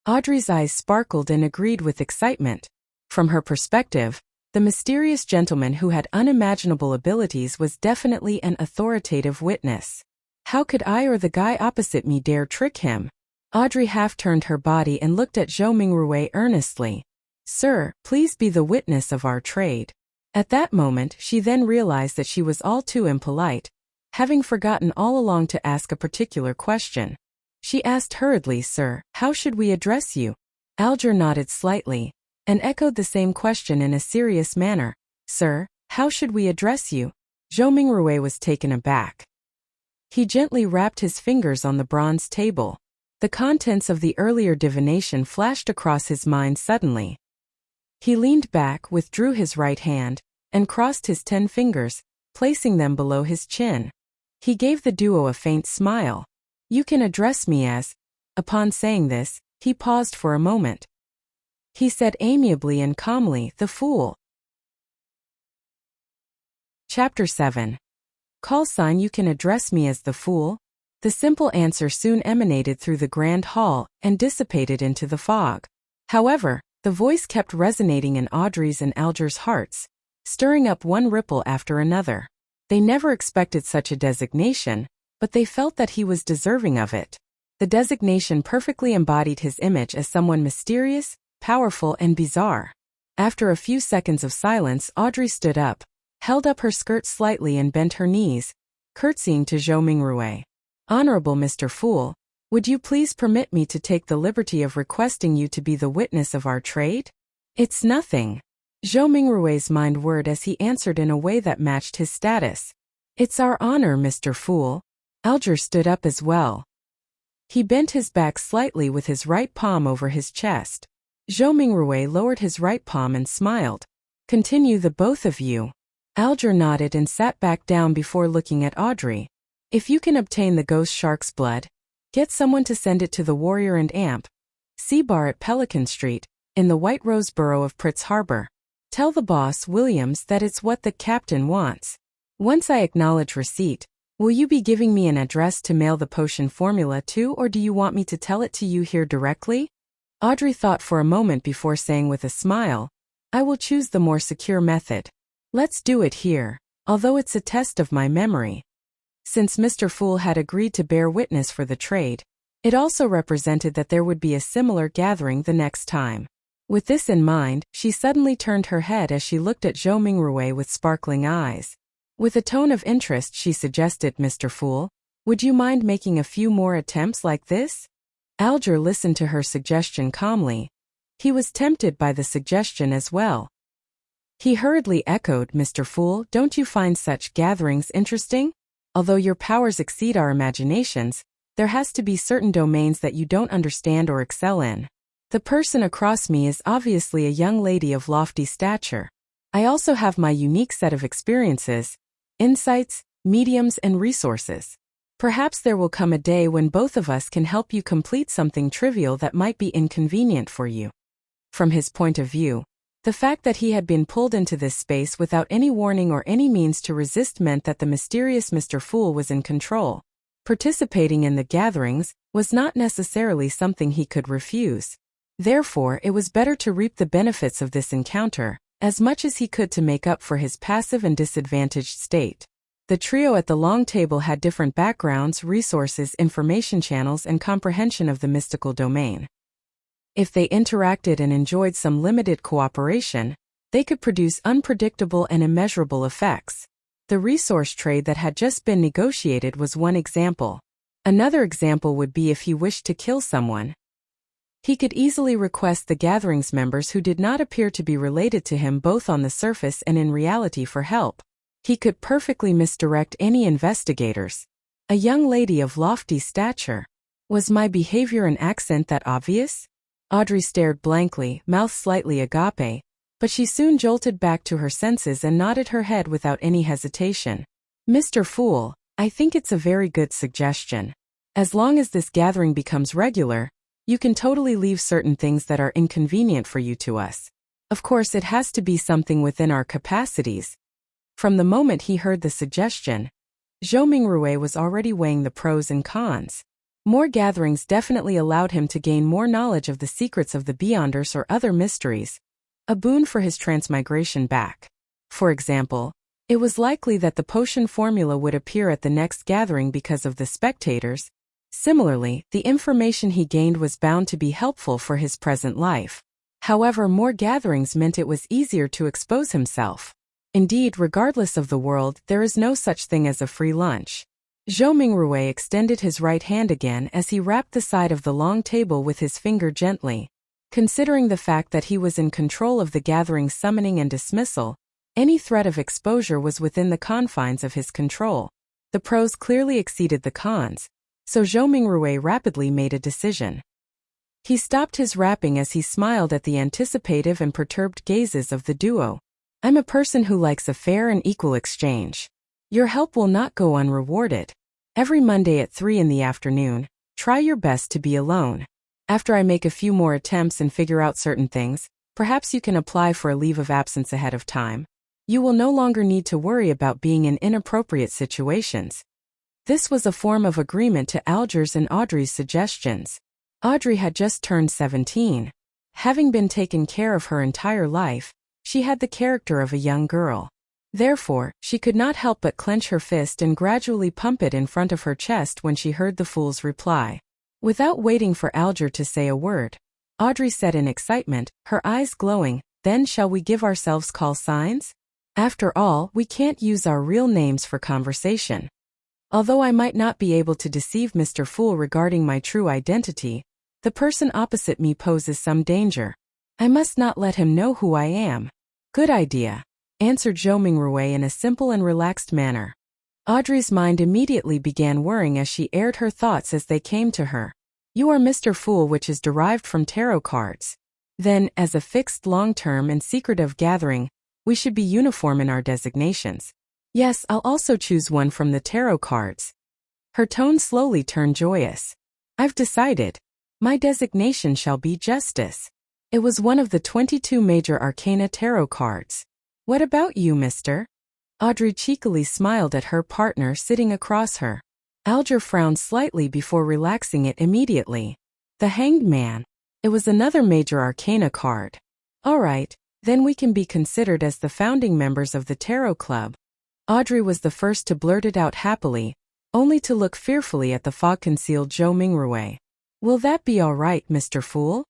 Audrey's eyes sparkled and agreed with excitement. From her perspective, the mysterious gentleman who had unimaginable abilities was definitely an authoritative witness. How could I or the guy opposite me dare trick him? Audrey half-turned her body and looked at Zhou Mingrui earnestly. Sir, please be the witness of our trade. At that moment, she then realized that she was all too impolite, having forgotten all along to ask a particular question. She asked hurriedly, Sir, how should we address you? Alger nodded slightly, and echoed the same question in a serious manner. Sir, how should we address you? Zhou Mingrui was taken aback. He gently rapped his fingers on the bronze table. The contents of the earlier divination flashed across his mind suddenly. He leaned back, withdrew his right hand, and crossed his 10 fingers, placing them below his chin. He gave the duo a faint smile. You can address me as... Upon saying this, he paused for a moment. He said amiably and calmly, the fool. Chapter 7. Call sign, you can address me as the fool? The simple answer soon emanated through the grand hall and dissipated into the fog. However, the voice kept resonating in Audrey's and Alger's hearts, stirring up one ripple after another. They never expected such a designation, but they felt that he was deserving of it. The designation perfectly embodied his image as someone mysterious, powerful, and bizarre. After a few seconds of silence, Audrey stood up, held up her skirt slightly and bent her knees, curtsying to Zhou Mingrui. Honorable Mr. Fool, would you please permit me to take the liberty of requesting you to be the witness of our trade? It's nothing. Zhou Mingrui's mind whirred as he answered in a way that matched his status. It's our honor, Mr. Fool. Alger stood up as well. He bent his back slightly with his right palm over his chest. Zhou Mingrui lowered his right palm and smiled. Continue, the both of you. Alger nodded and sat back down before looking at Audrey. If you can obtain the ghost shark's blood, get someone to send it to the Warrior and Amp C-Bar at Pelican Street, in the White Rose Borough of Pritz Harbor. Tell the boss, Williams, that it's what the captain wants. Once I acknowledge receipt, will you be giving me an address to mail the potion formula to, or do you want me to tell it to you here directly? Audrey thought for a moment before saying with a smile, I will choose the more secure method. Let's do it here, although it's a test of my memory. Since Mr. Fool had agreed to bear witness for the trade, it also represented that there would be a similar gathering the next time. With this in mind, she suddenly turned her head as she looked at Zhou Mingrui with sparkling eyes. With a tone of interest, she suggested, Mr. Fool, would you mind making a few more attempts like this? Alger listened to her suggestion calmly. He was tempted by the suggestion as well. He hurriedly echoed, Mr. Fool, don't you find such gatherings interesting? Although your powers exceed our imaginations, there has to be certain domains that you don't understand or excel in. The person across me is obviously a young lady of lofty stature. I also have my unique set of experiences, insights, mediums, and resources. Perhaps there will come a day when both of us can help you complete something trivial that might be inconvenient for you. From his point of view, the fact that he had been pulled into this space without any warning or any means to resist meant that the mysterious Mr. Fool was in control. Participating in the gatherings was not necessarily something he could refuse. Therefore, it was better to reap the benefits of this encounter, as much as he could to make up for his passive and disadvantaged state. The trio at the long table had different backgrounds, resources, information channels, and comprehension of the mystical domain. If they interacted and enjoyed some limited cooperation, they could produce unpredictable and immeasurable effects. The resource trade that had just been negotiated was one example. Another example would be if he wished to kill someone. He could easily request the gathering's members who did not appear to be related to him both on the surface and in reality for help. He could perfectly misdirect any investigators. A young lady of lofty stature. Was my behavior and accent that obvious? Audrey stared blankly, mouth slightly agape, but she soon jolted back to her senses and nodded her head without any hesitation. Mr. Fool, I think it's a very good suggestion. As long as this gathering becomes regular, you can totally leave certain things that are inconvenient for you to us. Of course, it has to be something within our capacities. From the moment he heard the suggestion, Zhou Mingrui was already weighing the pros and cons. More gatherings definitely allowed him to gain more knowledge of the secrets of the Beyonders or other mysteries, a boon for his transmigration back. For example, it was likely that the potion formula would appear at the next gathering because of the spectators. Similarly, the information he gained was bound to be helpful for his present life. However, more gatherings meant it was easier to expose himself. Indeed, regardless of the world, there is no such thing as a free lunch. Zhou Mingrui extended his right hand again as he rapped the side of the long table with his finger gently. Considering the fact that he was in control of the gathering's summoning and dismissal, any threat of exposure was within the confines of his control. The pros clearly exceeded the cons, so Zhou Mingrui rapidly made a decision. He stopped his rapping as he smiled at the anticipative and perturbed gazes of the duo. I'm a person who likes a fair and equal exchange. Your help will not go unrewarded. Every Monday at 3 in the afternoon, try your best to be alone. After I make a few more attempts and figure out certain things, perhaps you can apply for a leave of absence ahead of time. You will no longer need to worry about being in inappropriate situations. This was a form of agreement to Alger's and Audrey's suggestions. Audrey had just turned 17. Having been taken care of her entire life, she had the character of a young girl. Therefore, she could not help but clench her fist and gradually pump it in front of her chest when she heard the fool's reply. Without waiting for Alger to say a word, Audrey said in excitement, her eyes glowing, "Then shall we give ourselves call signs? After all, we can't use our real names for conversation. Although I might not be able to deceive Mr. Fool regarding my true identity, the person opposite me poses some danger. I must not let him know who I am." "Good idea," answered Zhou Mingrui in a simple and relaxed manner. Audrey's mind immediately began whirring as she aired her thoughts as they came to her. "You are Mr. Fool, which is derived from tarot cards. Then, as a fixed long-term and secretive gathering, we should be uniform in our designations. Yes, I'll also choose one from the tarot cards." Her tone slowly turned joyous. "I've decided. My designation shall be Justice." It was one of the 22 major arcana tarot cards. "What about you, mister?" Audrey cheekily smiled at her partner sitting across her. Alger frowned slightly before relaxing it immediately. "The Hanged Man." It was another major arcana card. "All right, then we can be considered as the founding members of the Tarot Club." Audrey was the first to blurt it out happily, only to look fearfully at the fog-concealed Zhou Mingrui. "Will that be all right, Mr. Fool?"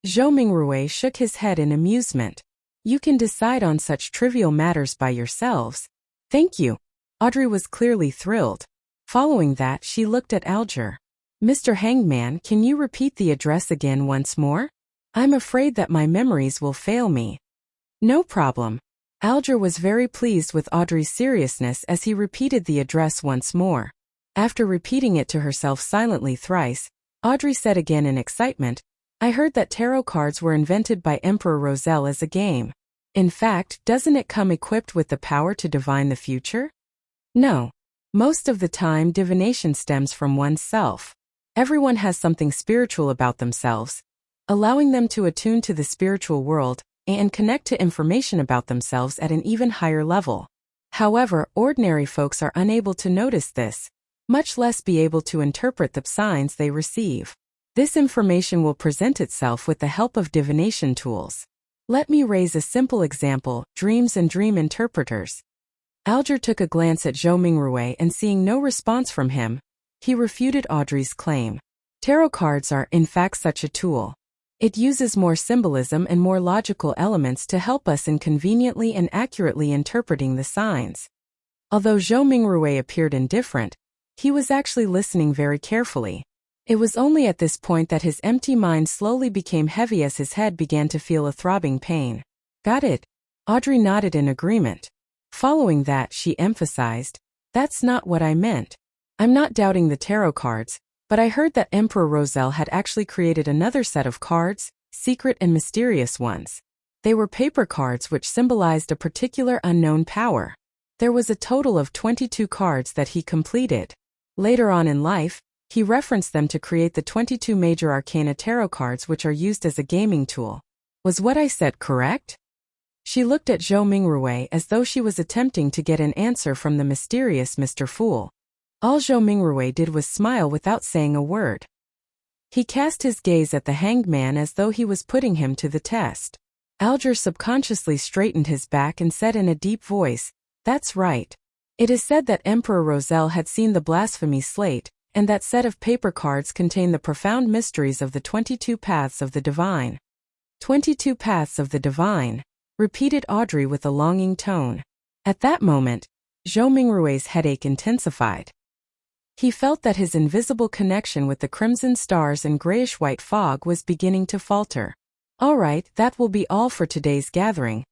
Zhou Mingrui shook his head in amusement. "You can decide on such trivial matters by yourselves." "Thank you." Audrey was clearly thrilled. Following that, she looked at Alger. "Mr. Hangman, can you repeat the address again once more? I'm afraid that my memories will fail me." "No problem." Alger was very pleased with Audrey's seriousness as he repeated the address once more. After repeating it to herself silently thrice, Audrey said again in excitement, "I heard that tarot cards were invented by Emperor Roselle as a game. In fact, doesn't it come equipped with the power to divine the future?" "No. Most of the time, divination stems from one's self. Everyone has something spiritual about themselves, allowing them to attune to the spiritual world and connect to information about themselves at an even higher level. However, ordinary folks are unable to notice this, much less be able to interpret the signs they receive. This information will present itself with the help of divination tools. Let me raise a simple example: dreams and dream interpreters." Alger took a glance at Zhou Mingrui and seeing no response from him, he refuted Audrey's claim. Tarot cards are, in fact, such a tool. It uses more symbolism and more logical elements to help us in conveniently and accurately interpreting the signs. Although Zhou Mingrui appeared indifferent, he was actually listening very carefully. It was only at this point that his empty mind slowly became heavy as his head began to feel a throbbing pain. "Got it." Audrey nodded in agreement. Following that, she emphasized, "That's not what I meant. I'm not doubting the tarot cards, But I heard that Emperor Roselle had actually created another set of cards, secret and mysterious ones. They were paper cards which symbolized a particular unknown power. There was a total of 22 cards that he completed. Later on in life, he referenced them to create the 22 major arcana tarot cards which are used as a gaming tool. Was what I said correct? She looked at Zhou Mingrui as though she was attempting to get an answer from the mysterious Mr. Fool. All Zhou Mingrui did was smile without saying a word. He cast his gaze at the hanged man as though he was putting him to the test. Alger subconsciously straightened his back and said in a deep voice, "That's right. It is said that Emperor Roselle had seen the blasphemy slate, and that set of paper cards contain the profound mysteries of the 22 paths of the divine." 22 paths of the divine, repeated Audrey with a longing tone. At that moment, Zhou Mingrui's headache intensified. He felt that his invisible connection with the crimson stars and grayish-white fog was beginning to falter. "All right, that will be all for today's gathering,"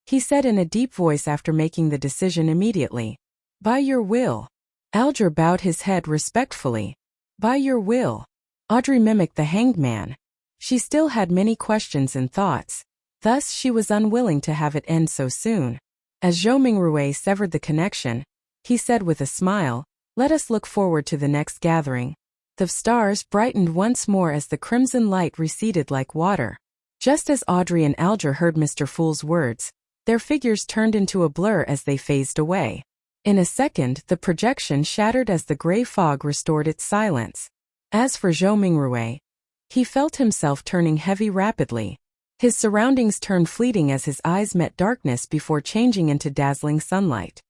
he said in a deep voice after making the decision immediately. "By your will." Alger bowed his head respectfully. "By your will." Audrey mimicked the hanged man. She still had many questions and thoughts. Thus she was unwilling to have it end so soon. As Zhou Mingrui severed the connection, he said with a smile, "Let us look forward to the next gathering." The stars brightened once more as the crimson light receded like water. Just as Audrey and Alger heard Mr. Fool's words, their figures turned into a blur as they phased away. In a second, the projection shattered as the gray fog restored its silence. As for Zhou Mingrui, he felt himself turning heavy rapidly. His surroundings turned fleeting as his eyes met darkness before changing into dazzling sunlight.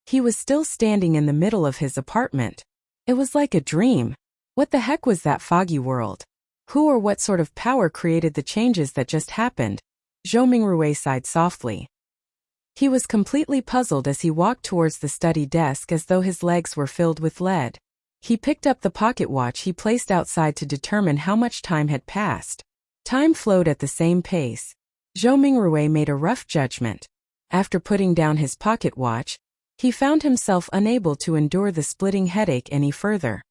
He was still standing in the middle of his apartment. It was like a dream. What the heck was that foggy world? Who or what sort of power created the changes that just happened? Zhou Mingrui sighed softly. He was completely puzzled as he walked towards the study desk as though his legs were filled with lead. He picked up the pocket watch he placed outside to determine how much time had passed. Time flowed at the same pace. Zhou Mingrui made a rough judgment. After putting down his pocket watch, he found himself unable to endure the splitting headache any further.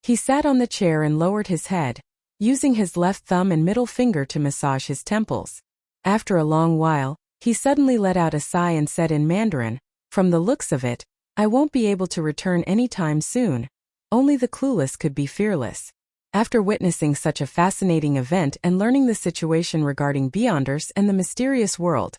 He sat on the chair and lowered his head, using his left thumb and middle finger to massage his temples. After a long while, he suddenly let out a sigh and said in Mandarin, "From the looks of it, I won't be able to return any time soon. Only the clueless could be fearless." After witnessing such a fascinating event and learning the situation regarding Beyonders and the mysterious world,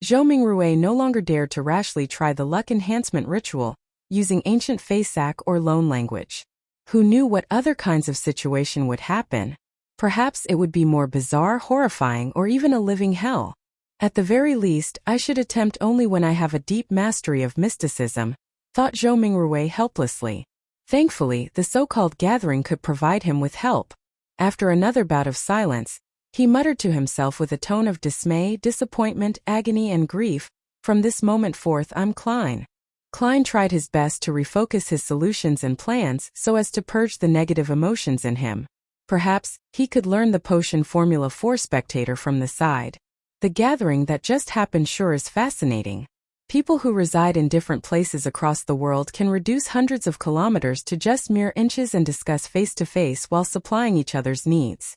Zhou Mingrui no longer dared to rashly try the luck enhancement ritual, using ancient Feisac or loan language. Who knew what other kinds of situation would happen? Perhaps it would be more bizarre, horrifying, or even a living hell. At the very least, I should attempt only when I have a deep mastery of mysticism, thought Zhou Mingrui helplessly. Thankfully, the so-called gathering could provide him with help. After another bout of silence, he muttered to himself with a tone of dismay, disappointment, agony, and grief, "From this moment forth I'm Klein." Klein tried his best to refocus his solutions and plans so as to purge the negative emotions in him. Perhaps he could learn the potion formula for Spectator from the side. The gathering that just happened sure is fascinating. People who reside in different places across the world can reduce hundreds of kilometers to just mere inches and discuss face-to-face while supplying each other's needs.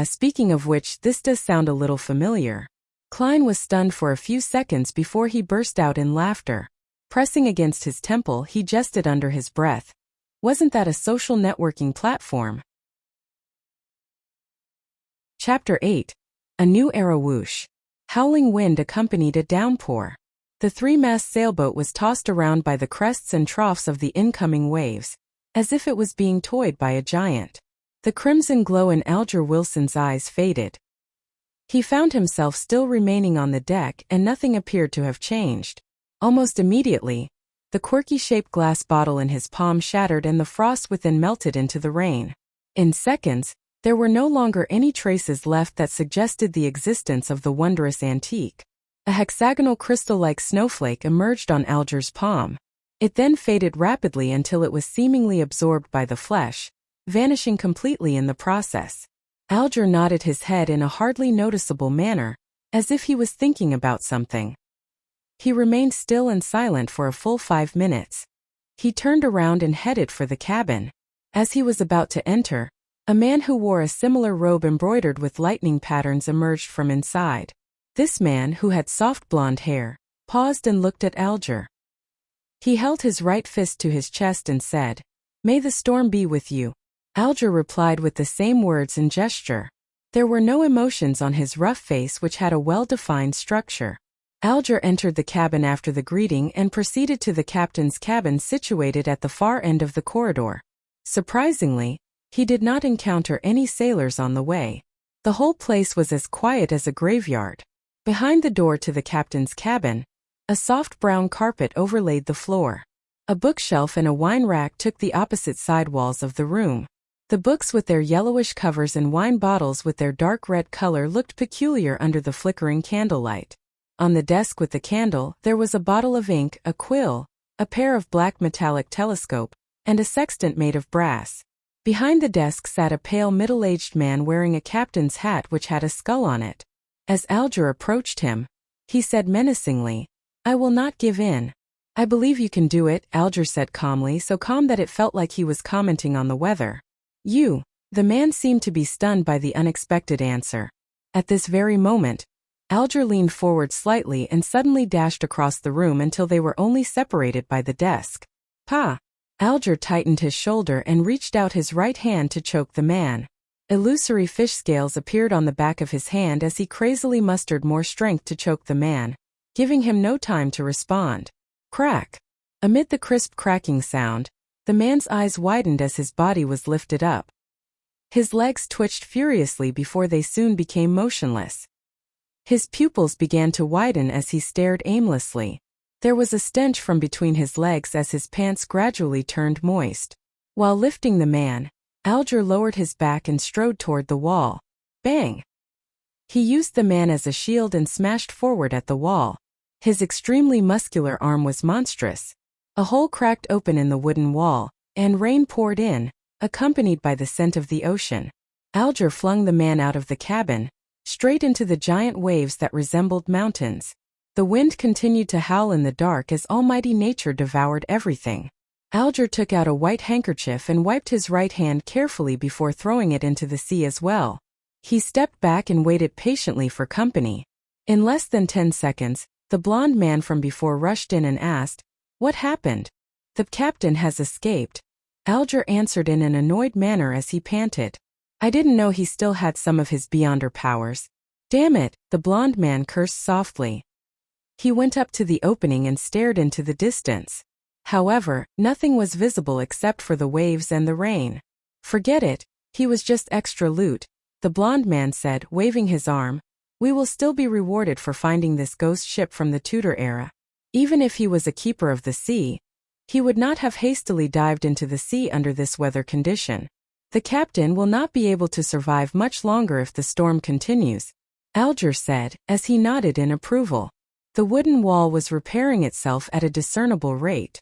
Speaking of which, this does sound a little familiar. Klein was stunned for a few seconds before he burst out in laughter. Pressing against his temple, he jested under his breath. Wasn't that a social networking platform? Chapter 8. A New Era Whoosh. Howling wind accompanied a downpour. The three-mast sailboat was tossed around by the crests and troughs of the incoming waves, as if it was being toyed by a giant. The crimson glow in Alger Wilson's eyes faded. He found himself still remaining on the deck and nothing appeared to have changed. Almost immediately, the quirky-shaped glass bottle in his palm shattered and the frost within melted into the rain. In seconds, there were no longer any traces left that suggested the existence of the wondrous antique. A hexagonal crystal-like snowflake emerged on Alger's palm. It then faded rapidly until it was seemingly absorbed by the flesh, vanishing completely in the process. Alger nodded his head in a hardly noticeable manner, as if he was thinking about something. He remained still and silent for a full 5 minutes. He turned around and headed for the cabin. As he was about to enter, a man who wore a similar robe embroidered with lightning patterns emerged from inside. This man, who had soft blonde hair, paused and looked at Alger. He held his right fist to his chest and said, "May the storm be with you." Alger replied with the same words and gesture. There were no emotions on his rough face, which had a well-defined structure. Alger entered the cabin after the greeting and proceeded to the captain's cabin situated at the far end of the corridor. Surprisingly, he did not encounter any sailors on the way. The whole place was as quiet as a graveyard. Behind the door to the captain's cabin, a soft brown carpet overlaid the floor. A bookshelf and a wine rack took the opposite side walls of the room. The books with their yellowish covers and wine bottles with their dark red color looked peculiar under the flickering candlelight. On the desk with the candle, there was a bottle of ink, a quill, a pair of black metallic telescope, and a sextant made of brass. Behind the desk sat a pale middle-aged man wearing a captain's hat which had a skull on it. As Alger approached him, he said menacingly, "I will not give in." "I believe you can do it," Alger said calmly, so calm that it felt like he was commenting on the weather. "You." The man seemed to be stunned by the unexpected answer. At this very moment, Alger leaned forward slightly and suddenly dashed across the room until they were only separated by the desk. "Pa!" Alger tightened his shoulder and reached out his right hand to choke the man. Illusory fish scales appeared on the back of his hand as he crazily mustered more strength to choke the man, giving him no time to respond. Crack! Amid the crisp cracking sound, the man's eyes widened as his body was lifted up. His legs twitched furiously before they soon became motionless. His pupils began to widen as he stared aimlessly. There was a stench from between his legs as his pants gradually turned moist. While lifting the man, Alger lowered his back and strode toward the wall. Bang! He used the man as a shield and smashed forward at the wall. His extremely muscular arm was monstrous. A hole cracked open in the wooden wall, and rain poured in, accompanied by the scent of the ocean. Alger flung the man out of the cabin, straight into the giant waves that resembled mountains. The wind continued to howl in the dark as almighty nature devoured everything. Alger took out a white handkerchief and wiped his right hand carefully before throwing it into the sea as well. He stepped back and waited patiently for company. In less than 10 seconds, the blond man from before rushed in and asked, "What happened?" "The captain has escaped," Alger answered in an annoyed manner as he panted. "I didn't know he still had some of his beyonder powers." "Damn it," the blond man cursed softly. He went up to the opening and stared into the distance. However, nothing was visible except for the waves and the rain. "Forget it, he was just extra loot," the blond man said, waving his arm. "We will still be rewarded for finding this ghost ship from the Tudor era." Even if he was a keeper of the sea, he would not have hastily dived into the sea under this weather condition. "The captain will not be able to survive much longer if the storm continues," Alger said, as he nodded in approval. The wooden wall was repairing itself at a discernible rate.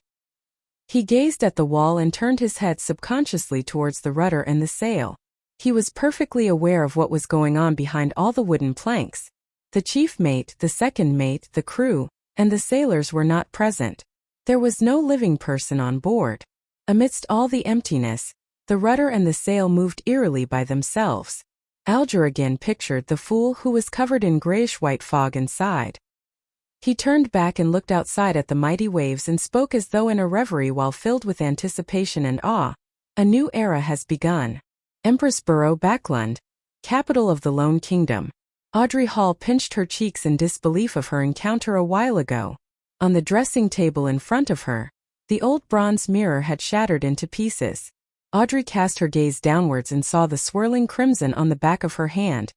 He gazed at the wall and turned his head subconsciously towards the rudder and the sail. He was perfectly aware of what was going on behind all the wooden planks. The chief mate, the second mate, the crew, and the sailors were not present. There was no living person on board. Amidst all the emptiness, the rudder and the sail moved eerily by themselves. Alger again pictured the fool who was covered in grayish-white fog inside. He turned back and looked outside at the mighty waves and spoke as though in a reverie while filled with anticipation and awe. "A new era has begun. Empressborough Backlund, capital of the Lone Kingdom." Audrey Hall pinched her cheeks in disbelief of her encounter a while ago. On the dressing table in front of her, the old bronze mirror had shattered into pieces. Audrey cast her gaze downwards and saw the swirling crimson on the back of her hand.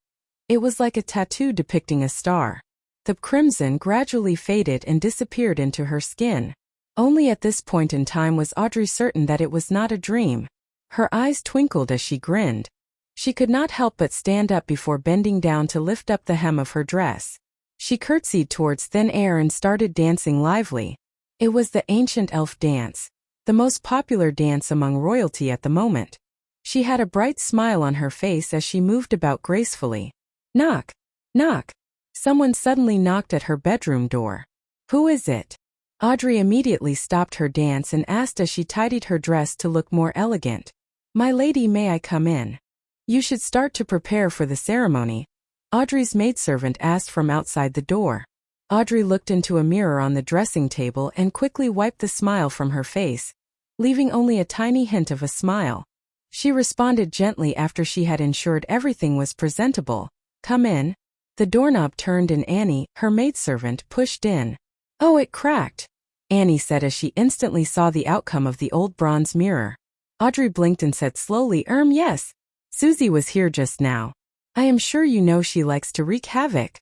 It was like a tattoo depicting a star. The crimson gradually faded and disappeared into her skin. Only at this point in time was Audrey certain that it was not a dream. Her eyes twinkled as she grinned. She could not help but stand up before bending down to lift up the hem of her dress. She curtsied towards thin air and started dancing lively. It was the ancient elf dance, the most popular dance among royalty at the moment. She had a bright smile on her face as she moved about gracefully. Knock! Knock! Someone suddenly knocked at her bedroom door. "Who is it?" Audrey immediately stopped her dance and asked as she tidied her dress to look more elegant. "My lady, may I come in? You should start to prepare for the ceremony," Audrey's maidservant asked from outside the door. Audrey looked into a mirror on the dressing table and quickly wiped the smile from her face, leaving only a tiny hint of a smile. She responded gently after she had ensured everything was presentable. "Come in." The doorknob turned and Annie, her maidservant, pushed in. "Oh, it cracked," Annie said as she instantly saw the outcome of the old bronze mirror. Audrey blinked and said slowly, yes. Susie was here just now. I am sure you know she likes to wreak havoc."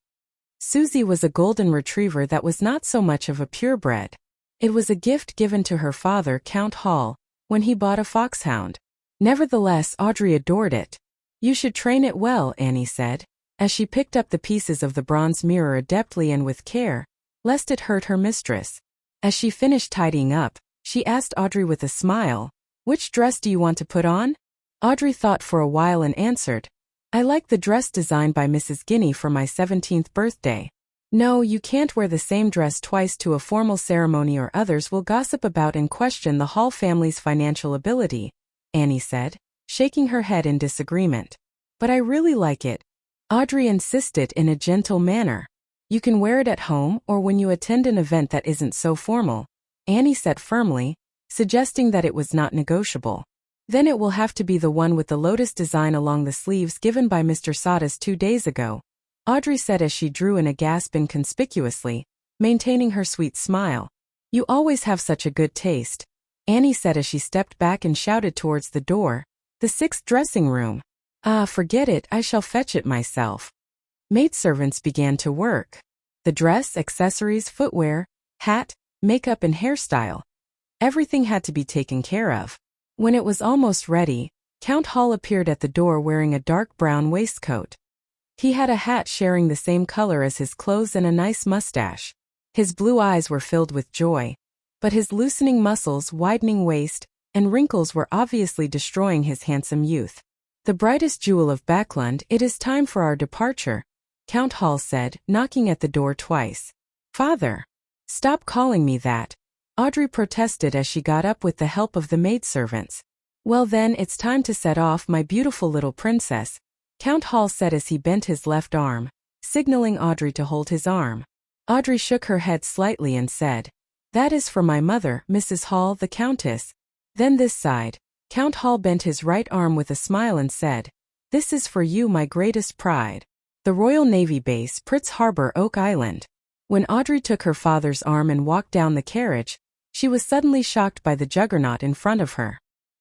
Susie was a golden retriever that was not so much of a purebred. It was a gift given to her father, Count Hall, when he bought a foxhound. Nevertheless, Audrey adored it. "You should train it well," Annie said, as she picked up the pieces of the bronze mirror adeptly and with care, lest it hurt her mistress. As she finished tidying up, she asked Audrey with a smile, "Which dress do you want to put on?" Audrey thought for a while and answered, "I like the dress designed by Mrs. Guinea for my 17th birthday. No, you can't wear the same dress twice to a formal ceremony or others will gossip about and question the Hall family's financial ability," Annie said, shaking her head in disagreement. "But I really like it," Audrey insisted in a gentle manner. "You can wear it at home or when you attend an event that isn't so formal," Annie said firmly, suggesting that it was not negotiable. "Then it will have to be the one with the lotus design along the sleeves given by Mr. Sadas 2 days ago," Audrey said as she drew in a gasp inconspicuously, maintaining her sweet smile. "You always have such a good taste," Annie said as she stepped back and shouted towards the door, "The 6th dressing room." "Ah, forget it, I shall fetch it myself." Maidservants began to work. The dress, accessories, footwear, hat, makeup and hairstyle. Everything had to be taken care of. When it was almost ready, Count Hall appeared at the door wearing a dark brown waistcoat. He had a hat sharing the same color as his clothes and a nice mustache. His blue eyes were filled with joy, but his loosening muscles, widening waist, and wrinkles were obviously destroying his handsome youth. "The brightest jewel of Backlund, it is time for our departure," Count Hall said, knocking at the door twice. "Father, stop calling me that," Audrey protested as she got up with the help of the maidservants. "Well then, it's time to set off, my beautiful little princess," Count Hall said as he bent his left arm, signaling Audrey to hold his arm. Audrey shook her head slightly and said, "That is for my mother, Mrs. Hall, the Countess." Then this side, Count Hall bent his right arm with a smile and said, "This is for you, my greatest pride. The Royal Navy Base, Pritz Harbor, Oak Island." When Audrey took her father's arm and walked down the carriage, she was suddenly shocked by the juggernaut in front of her.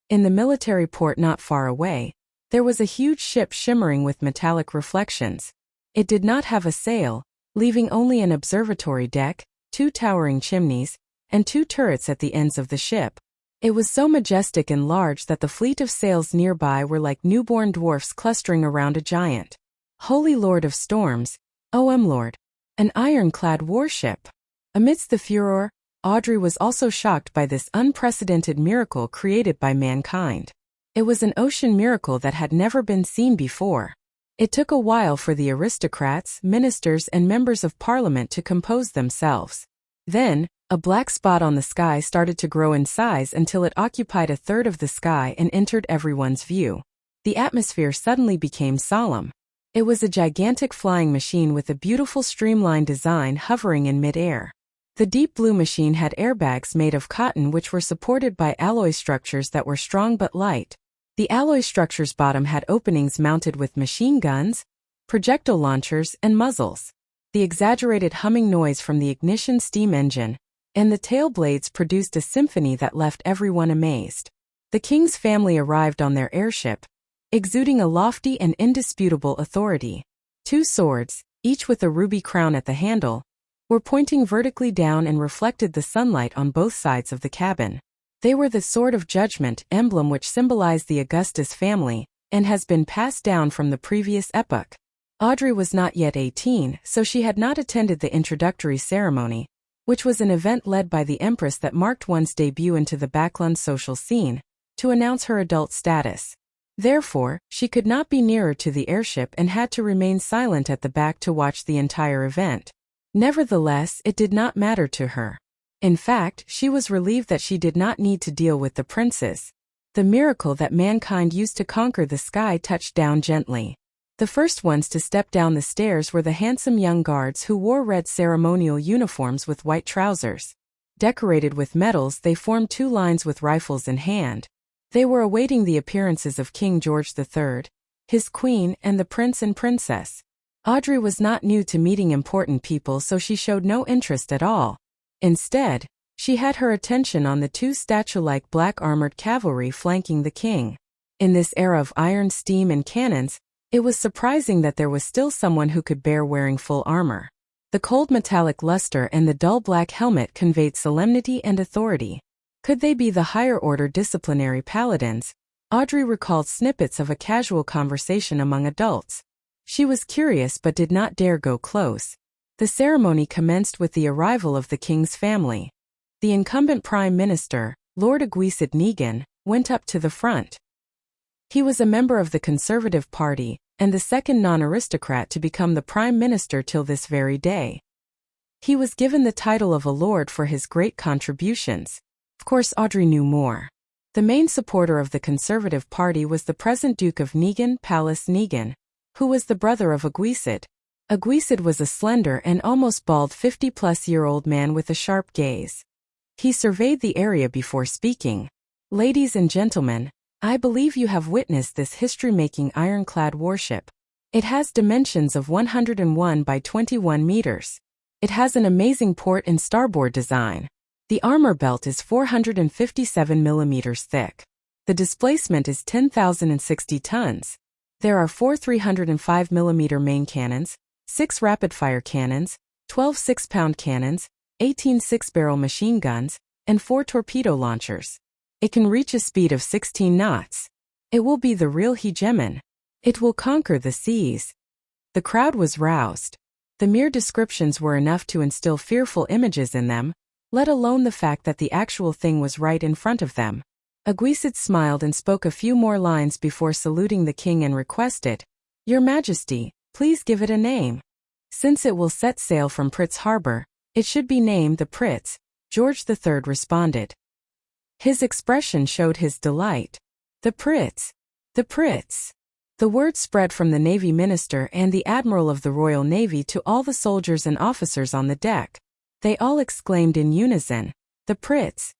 In the military port not far away, there was a huge ship shimmering with metallic reflections. It did not have a sail, leaving only an observatory deck, 2 towering chimneys, and 2 turrets at the ends of the ship. It was so majestic and large that the fleet of sails nearby were like newborn dwarfs clustering around a giant. Holy Lord of Storms, O.M. Lord, an ironclad warship. Amidst the furor, Audrey was also shocked by this unprecedented miracle created by mankind. It was an ocean miracle that had never been seen before. It took a while for the aristocrats, ministers, and members of parliament to compose themselves. Then, a black spot on the sky started to grow in size until it occupied a third of the sky and entered everyone's view. The atmosphere suddenly became solemn. It was a gigantic flying machine with a beautiful streamlined design hovering in mid-air. The deep blue machine had airbags made of cotton which were supported by alloy structures that were strong but light. The alloy structure's bottom had openings mounted with machine guns, projectile launchers, and muzzles. The exaggerated humming noise from the ignition steam engine and the tail blades produced a symphony that left everyone amazed. The king's family arrived on their airship, exuding a lofty and indisputable authority. 2 swords, each with a ruby crown at the handle, were pointing vertically down and reflected the sunlight on both sides of the cabin. They were the Sword of Judgment, emblem which symbolized the Augustus family, and has been passed down from the previous epoch. Audrey was not yet 18, so she had not attended the introductory ceremony, which was an event led by the Empress that marked one's debut into the Backlund social scene, to announce her adult status. Therefore, she could not be nearer to the airship and had to remain silent at the back to watch the entire event. Nevertheless, it did not matter to her. In fact, she was relieved that she did not need to deal with the princes. The miracle that mankind used to conquer the sky touched down gently. The first ones to step down the stairs were the handsome young guards who wore red ceremonial uniforms with white trousers. Decorated with medals, they formed two lines with rifles in hand. They were awaiting the appearances of King George III, his queen, and the prince and princess. Audrey was not new to meeting important people, so she showed no interest at all. Instead, she had her attention on the two statue-like black armored cavalry flanking the king. In this era of iron, steam, and cannons, it was surprising that there was still someone who could bear wearing full armor. The cold metallic luster and the dull black helmet conveyed solemnity and authority. Could they be the higher-order disciplinary paladins? Audrey recalled snippets of a casual conversation among adults. She was curious but did not dare go close. The ceremony commenced with the arrival of the king's family. The incumbent prime minister, Lord Aguisid Negan, went up to the front. He was a member of the Conservative Party, and the second non-aristocrat to become the prime minister till this very day. He was given the title of a lord for his great contributions. Of course, Audrey knew more. The main supporter of the Conservative Party was the present Duke of Negan, Pallas Negan, who was the brother of Aguisid. Aguisid was a slender and almost bald 50-plus-year-old man with a sharp gaze. He surveyed the area before speaking. "Ladies and gentlemen, I believe you have witnessed this history-making ironclad warship. It has dimensions of 101 by 21 meters. It has an amazing port and starboard design. The armor belt is 457 millimeters thick. The displacement is 10,060 tons. There are 4 305 millimeter main cannons, 6 rapid-fire cannons, 12 6-pound cannons, 18 6-barrel machine guns, and 4 torpedo launchers. It can reach a speed of 16 knots. It will be the real hegemon. It will conquer the seas." The crowd was roused. The mere descriptions were enough to instill fearful images in them, let alone the fact that the actual thing was right in front of them. Aguisid smiled and spoke a few more lines before saluting the king and requested, "Your Majesty, please give it a name. Since it will set sail from Pritz Harbor, it should be named the Pritz," George III responded. His expression showed his delight. "The Pritz! The Pritz!" The word spread from the Navy Minister and the Admiral of the Royal Navy to all the soldiers and officers on the deck. They all exclaimed in unison, "The Pritz!"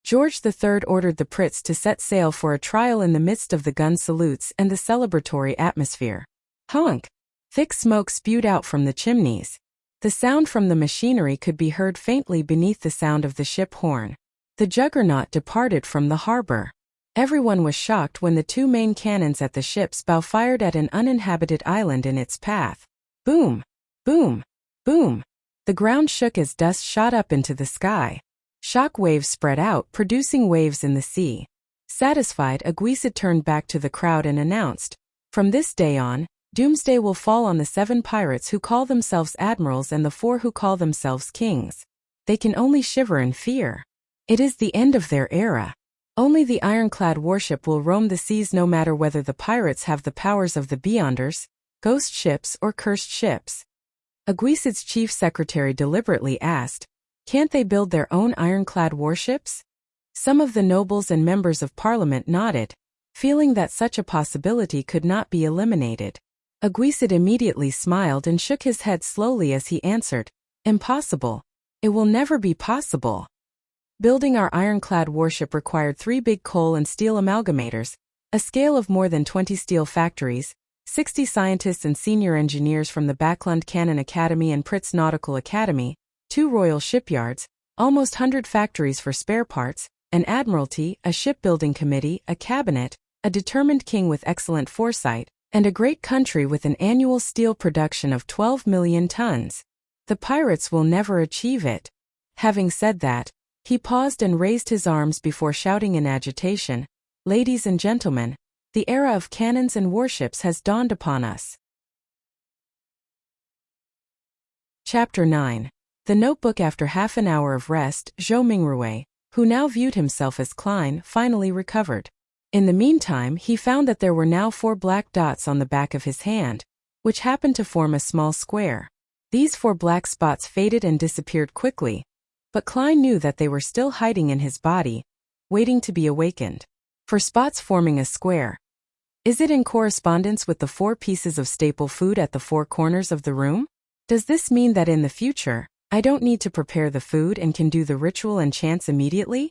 George III ordered the Pritz to set sail for a trial in the midst of the gun salutes and the celebratory atmosphere. Honk! Thick smoke spewed out from the chimneys. The sound from the machinery could be heard faintly beneath the sound of the ship horn. The juggernaut departed from the harbor. Everyone was shocked when the two main cannons at the ship's bow fired at an uninhabited island in its path. Boom! Boom! Boom! The ground shook as dust shot up into the sky. Shock waves spread out, producing waves in the sea. Satisfied, Aguisid turned back to the crowd and announced, "From this day on, doomsday will fall on the 7 pirates who call themselves admirals and the 4 who call themselves kings. They can only shiver in fear. It is the end of their era. Only the ironclad warship will roam the seas, no matter whether the pirates have the powers of the Beyonders, ghost ships, or cursed ships." Aguisid's chief secretary deliberately asked, "Can't they build their own ironclad warships?" Some of the nobles and members of parliament nodded, feeling that such a possibility could not be eliminated. Aguisid immediately smiled and shook his head slowly as he answered, "Impossible. It will never be possible. Building our ironclad warship required 3 big coal and steel amalgamators, a scale of more than 20 steel factories, 60 scientists and senior engineers from the Backlund Cannon Academy and Pritz Nautical Academy, 2 royal shipyards, almost 100 factories for spare parts, an admiralty, a shipbuilding committee, a cabinet, a determined king with excellent foresight, and a great country with an annual steel production of 12 million tons. The pirates will never achieve it." Having said that, he paused and raised his arms before shouting in agitation, "Ladies and gentlemen, the era of cannons and warships has dawned upon us." Chapter 9. The Notebook. After half an hour of rest, Zhou Mingrui, who now viewed himself as Klein, finally recovered. In the meantime, he found that there were now 4 black dots on the back of his hand, which happened to form a small square. These 4 black spots faded and disappeared quickly, but Klein knew that they were still hiding in his body, waiting to be awakened. For spots forming a square. Is it in correspondence with the 4 pieces of staple food at the 4 corners of the room? Does this mean that in the future, I don't need to prepare the food and can do the ritual and chants immediately?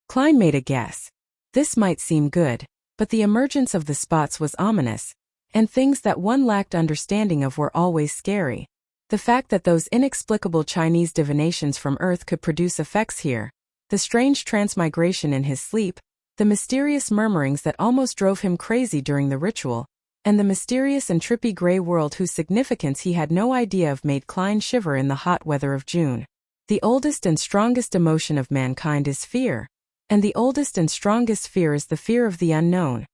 Klein made a guess. This might seem good, but the emergence of the spots was ominous, and things that one lacked understanding of were always scary. The fact that those inexplicable Chinese divinations from Earth could produce effects here, the strange transmigration in his sleep, the mysterious murmurings that almost drove him crazy during the ritual, and the mysterious and trippy gray world whose significance he had no idea of made Klein shiver in the hot weather of June. The oldest and strongest emotion of mankind is fear, and the oldest and strongest fear is the fear of the unknown.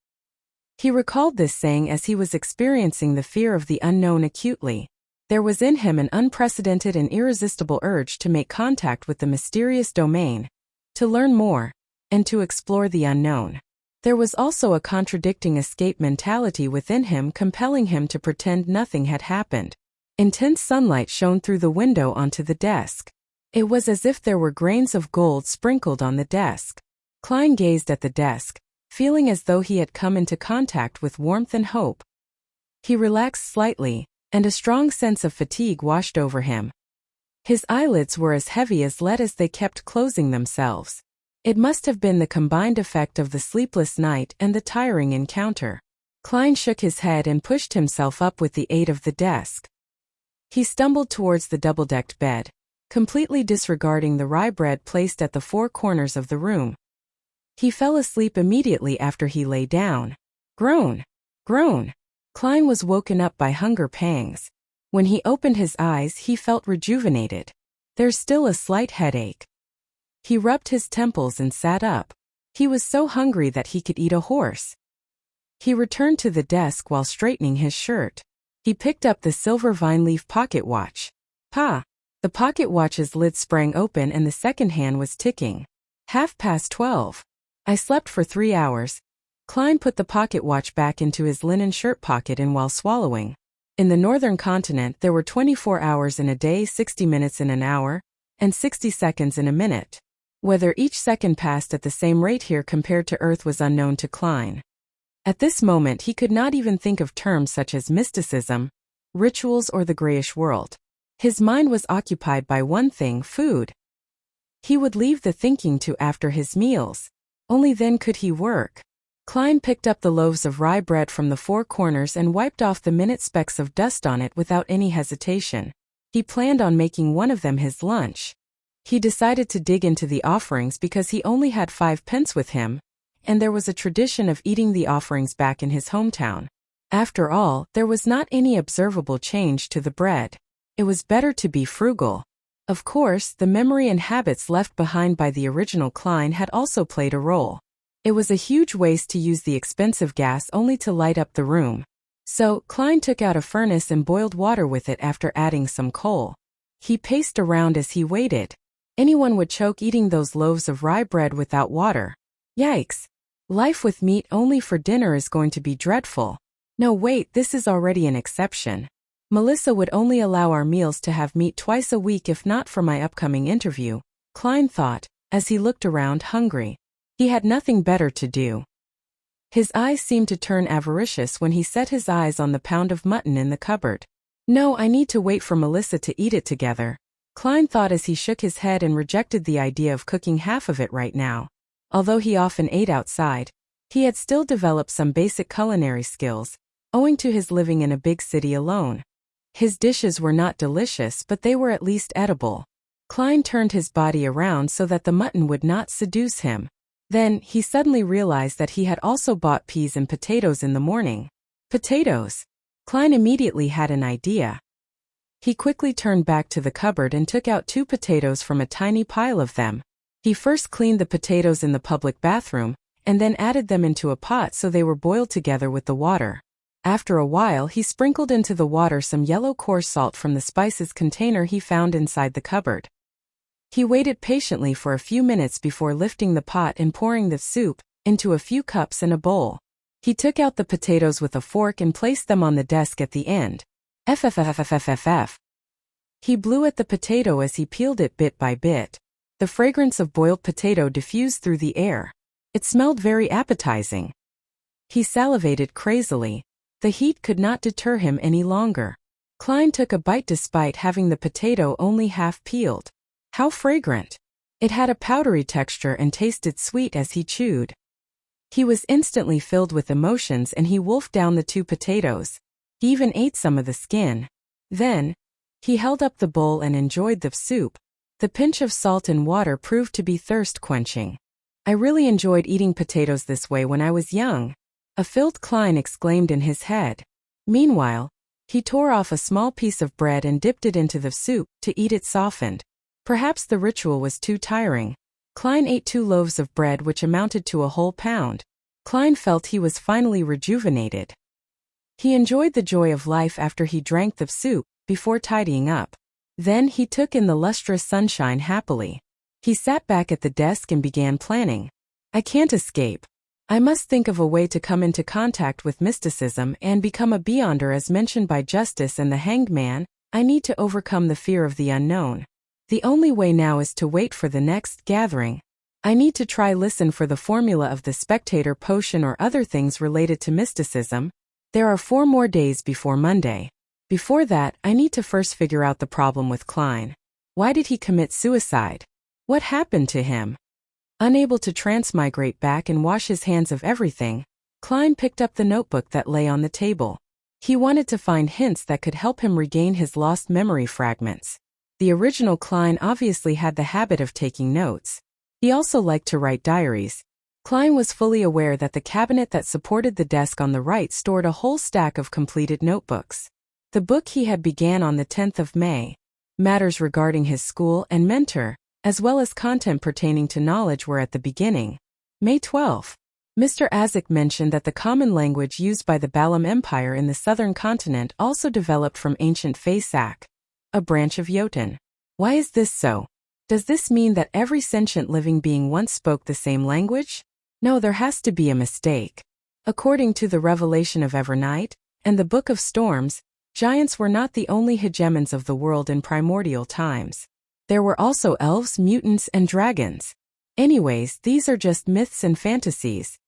He recalled this saying as he was experiencing the fear of the unknown acutely. There was in him an unprecedented and irresistible urge to make contact with the mysterious domain, to learn more, and to explore the unknown. There was also a contradicting escape mentality within him compelling him to pretend nothing had happened. Intense sunlight shone through the window onto the desk. It was as if there were grains of gold sprinkled on the desk. Klein gazed at the desk, feeling as though he had come into contact with warmth and hope. He relaxed slightly, and a strong sense of fatigue washed over him. His eyelids were as heavy as lead as they kept closing themselves. It must have been the combined effect of the sleepless night and the tiring encounter. Klein shook his head and pushed himself up with the aid of the desk. He stumbled towards the double-decked bed, completely disregarding the rye bread placed at the 4 corners of the room. He fell asleep immediately after he lay down. Groan! Groan! Klein was woken up by hunger pangs. When he opened his eyes, he felt rejuvenated. There's still a slight headache. He rubbed his temples and sat up. He was so hungry that he could eat a horse. He returned to the desk while straightening his shirt. He picked up the silver vine-leaf pocket watch. Pa! The pocket watch's lid sprang open and the second hand was ticking. 12:30. I slept for 3 hours. Klein put the pocket watch back into his linen shirt pocket and while swallowing. In the northern continent there were 24 hours in a day, 60 minutes in an hour, and 60 seconds in a minute. Whether each second passed at the same rate here compared to Earth was unknown to Klein. At this moment he could not even think of terms such as mysticism, rituals or the grayish world. His mind was occupied by one thing, food. He would leave the thinking to after his meals. Only then could he work. Klein picked up the loaves of rye bread from the 4 corners and wiped off the minute specks of dust on it without any hesitation. He planned on making one of them his lunch. He decided to dig into the offerings because he only had 5 pence with him, and there was a tradition of eating the offerings back in his hometown. After all, there was not any observable change to the bread. It was better to be frugal. Of course, the memory and habits left behind by the original Klein had also played a role. It was a huge waste to use the expensive gas only to light up the room. So, Klein took out a furnace and boiled water with it after adding some coal. He paced around as he waited. Anyone would choke eating those loaves of rye bread without water. Yikes! Life with meat only for dinner is going to be dreadful. No wait, this is already an exception. Melissa would only allow our meals to have meat twice a week if not for my upcoming interview, Klein thought, as he looked around hungry. He had nothing better to do. His eyes seemed to turn avaricious when he set his eyes on the pound of mutton in the cupboard. No, I need to wait for Melissa to eat it together, Klein thought as he shook his head and rejected the idea of cooking half of it right now. Although he often ate outside, he had still developed some basic culinary skills, owing to his living in a big city alone. His dishes were not delicious, but they were at least edible. Klein turned his body around so that the mutton would not seduce him. Then, he suddenly realized that he had also bought peas and potatoes in the morning. Potatoes! Klein immediately had an idea. He quickly turned back to the cupboard and took out 2 potatoes from a tiny pile of them. He first cleaned the potatoes in the public bathroom, and then added them into a pot so they were boiled together with the water. After a while, he sprinkled into the water some yellow coarse salt from the spices container he found inside the cupboard. He waited patiently for a few minutes before lifting the pot and pouring the soup into a few cups and a bowl. He took out the potatoes with a fork and placed them on the desk at the end. Fffffff. He blew at the potato as he peeled it bit by bit. The fragrance of boiled potato diffused through the air. It smelled very appetizing. He salivated crazily. The heat could not deter him any longer. Klein took a bite despite having the potato only half peeled. How fragrant! It had a powdery texture and tasted sweet as he chewed. He was instantly filled with emotions and he wolfed down the 2 potatoes. He even ate some of the skin. Then, he held up the bowl and enjoyed the soup. The pinch of salt and water proved to be thirst-quenching. I really enjoyed eating potatoes this way when I was young. A filled Klein exclaimed in his head. Meanwhile, he tore off a small piece of bread and dipped it into the soup to eat it softened. Perhaps the ritual was too tiring. Klein ate 2 loaves of bread which amounted to a whole pound. Klein felt he was finally rejuvenated. He enjoyed the joy of life after he drank the soup, before tidying up. Then he took in the lustrous sunshine happily. He sat back at the desk and began planning. I can't escape. I must think of a way to come into contact with mysticism and become a beyonder as mentioned by Justice and the Hanged Man. I need to overcome the fear of the unknown. The only way now is to wait for the next gathering. I need to try listen for the formula of the spectator potion or other things related to mysticism. There are 4 more days before Monday. Before that, I need to first figure out the problem with Klein. Why did he commit suicide? What happened to him? Unable to transmigrate back and wash his hands of everything, Klein picked up the notebook that lay on the table. He wanted to find hints that could help him regain his lost memory fragments. The original Klein obviously had the habit of taking notes. He also liked to write diaries. Klein was fully aware that the cabinet that supported the desk on the right stored a whole stack of completed notebooks. The book he had began on the 10th of May. Matters regarding his school and mentor, as well as content pertaining to knowledge were at the beginning. May 12. Mr. Azek mentioned that the common language used by the Balam Empire in the southern continent also developed from ancient Faisak, a branch of Jotun. Why is this so? Does this mean that every sentient living being once spoke the same language? No, there has to be a mistake. According to the Revelation of Evernight and the Book of Storms, giants were not the only hegemons of the world in primordial times. There were also elves, mutants, and dragons. Anyways, these are just myths and fantasies.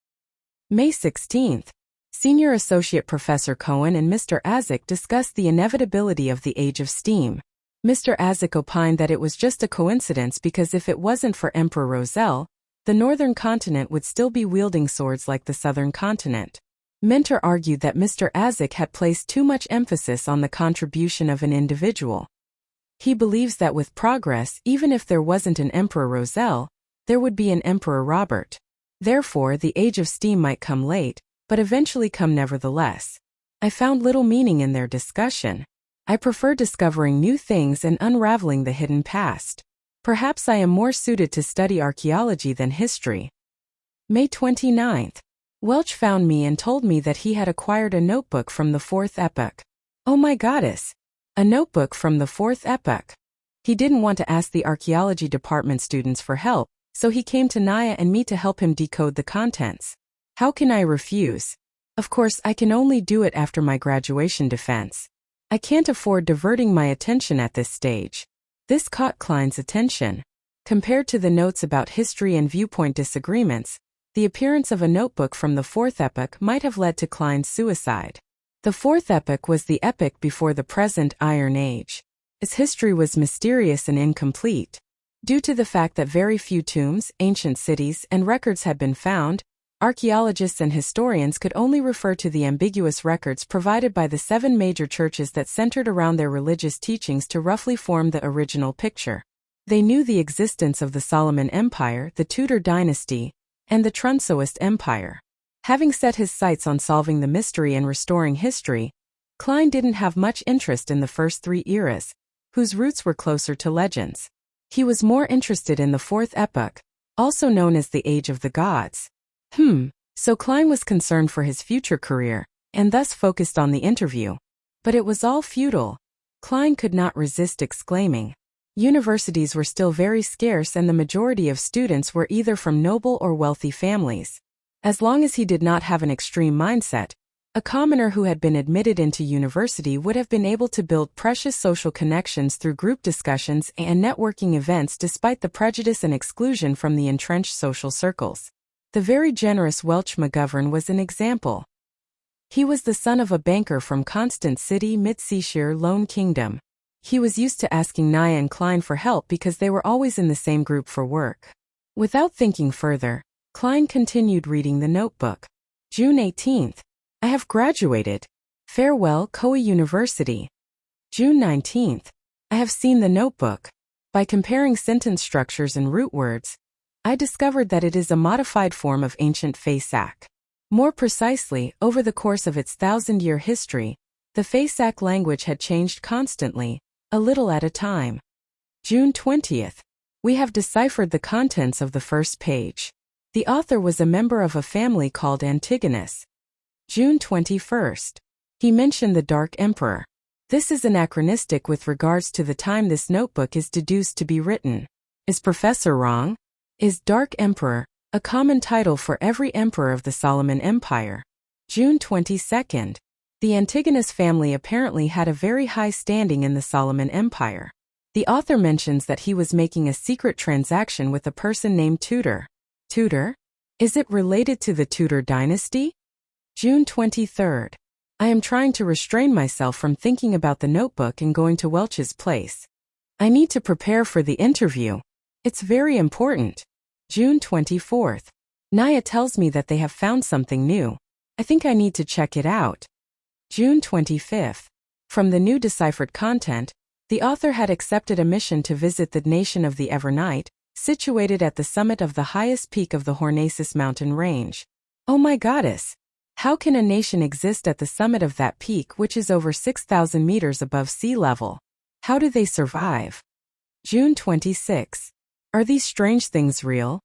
May 16th. Senior Associate Professor Cohen and Mr. Azek discussed the inevitability of the Age of Steam. Mr. Azek opined that it was just a coincidence because if it wasn't for Emperor Roselle, the northern continent would still be wielding swords like the southern continent. Mentor argued that Mr. Azek had placed too much emphasis on the contribution of an individual. He believes that with progress, even if there wasn't an Emperor Roselle, there would be an Emperor Robert. Therefore, the Age of Steam might come late, but eventually come nevertheless. I found little meaning in their discussion. I prefer discovering new things and unraveling the hidden past. Perhaps I am more suited to study archaeology than history. May 29th. Welch found me and told me that he had acquired a notebook from the 4th epoch. Oh my goddess! A notebook from the 4th epoch. He didn't want to ask the archaeology department students for help, so he came to Naya and me to help him decode the contents. How can I refuse? Of course, I can only do it after my graduation defense. I can't afford diverting my attention at this stage. This caught Klein's attention. Compared to the notes about history and viewpoint disagreements, the appearance of a notebook from the 4th epoch might have led to Klein's suicide. The 4th epoch was the epoch before the present Iron Age. Its history was mysterious and incomplete. Due to the fact that very few tombs, ancient cities, and records had been found, archaeologists and historians could only refer to the ambiguous records provided by the 7 major churches that centered around their religious teachings to roughly form the original picture. They knew the existence of the Solomon Empire, the Tudor dynasty, and the Trunsoist Empire. Having set his sights on solving the mystery and restoring history, Klein didn't have much interest in the first 3 eras, whose roots were closer to legends. He was more interested in the 4th epoch, also known as the Age of the Gods. So Klein was concerned for his future career, and thus focused on the interview. But it was all futile. Klein could not resist exclaiming. Universities were still very scarce and the majority of students were either from noble or wealthy families. As long as he did not have an extreme mindset, a commoner who had been admitted into university would have been able to build precious social connections through group discussions and networking events despite the prejudice and exclusion from the entrenched social circles. The very generous Welch McGovern was an example. He was the son of a banker from Constant City, Mid-Seashire, Lone Kingdom. He was used to asking Nia and Klein for help because they were always in the same group for work. Without thinking further, Klein continued reading the notebook. June 18th. I have graduated. Farewell, Koei University. June 19th. I have seen the notebook. By comparing sentence structures and root words, I discovered that it is a modified form of ancient Feisak. More precisely, over the course of its 1,000-year history, the Feisak language had changed constantly, a little at a time. June 20th. We have deciphered the contents of the first page. The author was a member of a family called Antigonus. June 21st. He mentioned the Dark Emperor. This is anachronistic with regards to the time this notebook is deduced to be written. Is Professor wrong? Is Dark Emperor a common title for every emperor of the Solomon Empire? June 22nd. The Antigonus family apparently had a very high standing in the Solomon Empire. The author mentions that he was making a secret transaction with a person named Tudor. Tudor? Is it related to the Tudor dynasty? June 23rd. I am trying to restrain myself from thinking about the notebook and going to Welch's place. I need to prepare for the interview. It's very important. June 24th. Nia tells me that they have found something new. I think I need to check it out. June 25th. From the new deciphered content, the author had accepted a mission to visit the nation of the Evernight, situated at the summit of the highest peak of the Hornacis mountain range. Oh my goddess! How can a nation exist at the summit of that peak, which is over 6,000 meters above sea level? How do they survive? June 26. Are these strange things real?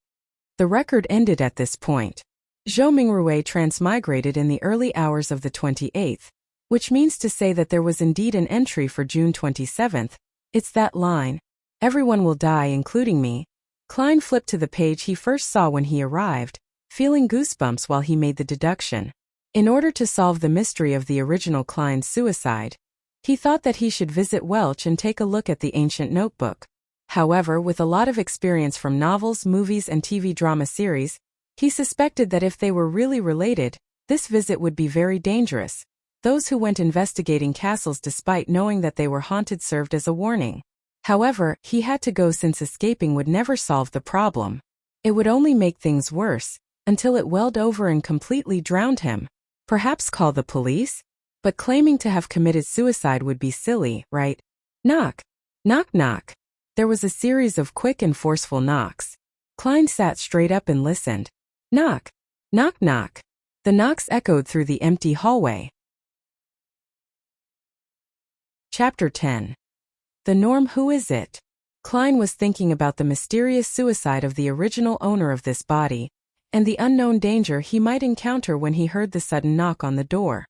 The record ended at this point. Zhou Mingrui transmigrated in the early hours of the 28th, which means to say that there was indeed an entry for June 27th. It's that line. Everyone will die, including me. Klein flipped to the page he first saw when he arrived, feeling goosebumps while he made the deduction. In order to solve the mystery of the original Klein's suicide, he thought that he should visit Welch and take a look at the ancient notebook. However, with a lot of experience from novels, movies, and TV drama series, he suspected that if they were really related, this visit would be very dangerous. Those who went investigating castles despite knowing that they were haunted served as a warning. However, he had to go since escaping would never solve the problem. It would only make things worse, until it welled over and completely drowned him. Perhaps call the police? But claiming to have committed suicide would be silly, right? Knock. Knock knock. There was a series of quick and forceful knocks. Klein sat straight up and listened. Knock. Knock knock. The knocks echoed through the empty hallway. Chapter 10. The Norm. Who is it? Klein was thinking about the mysterious suicide of the original owner of this body, and the unknown danger he might encounter when he heard the sudden knock on the door.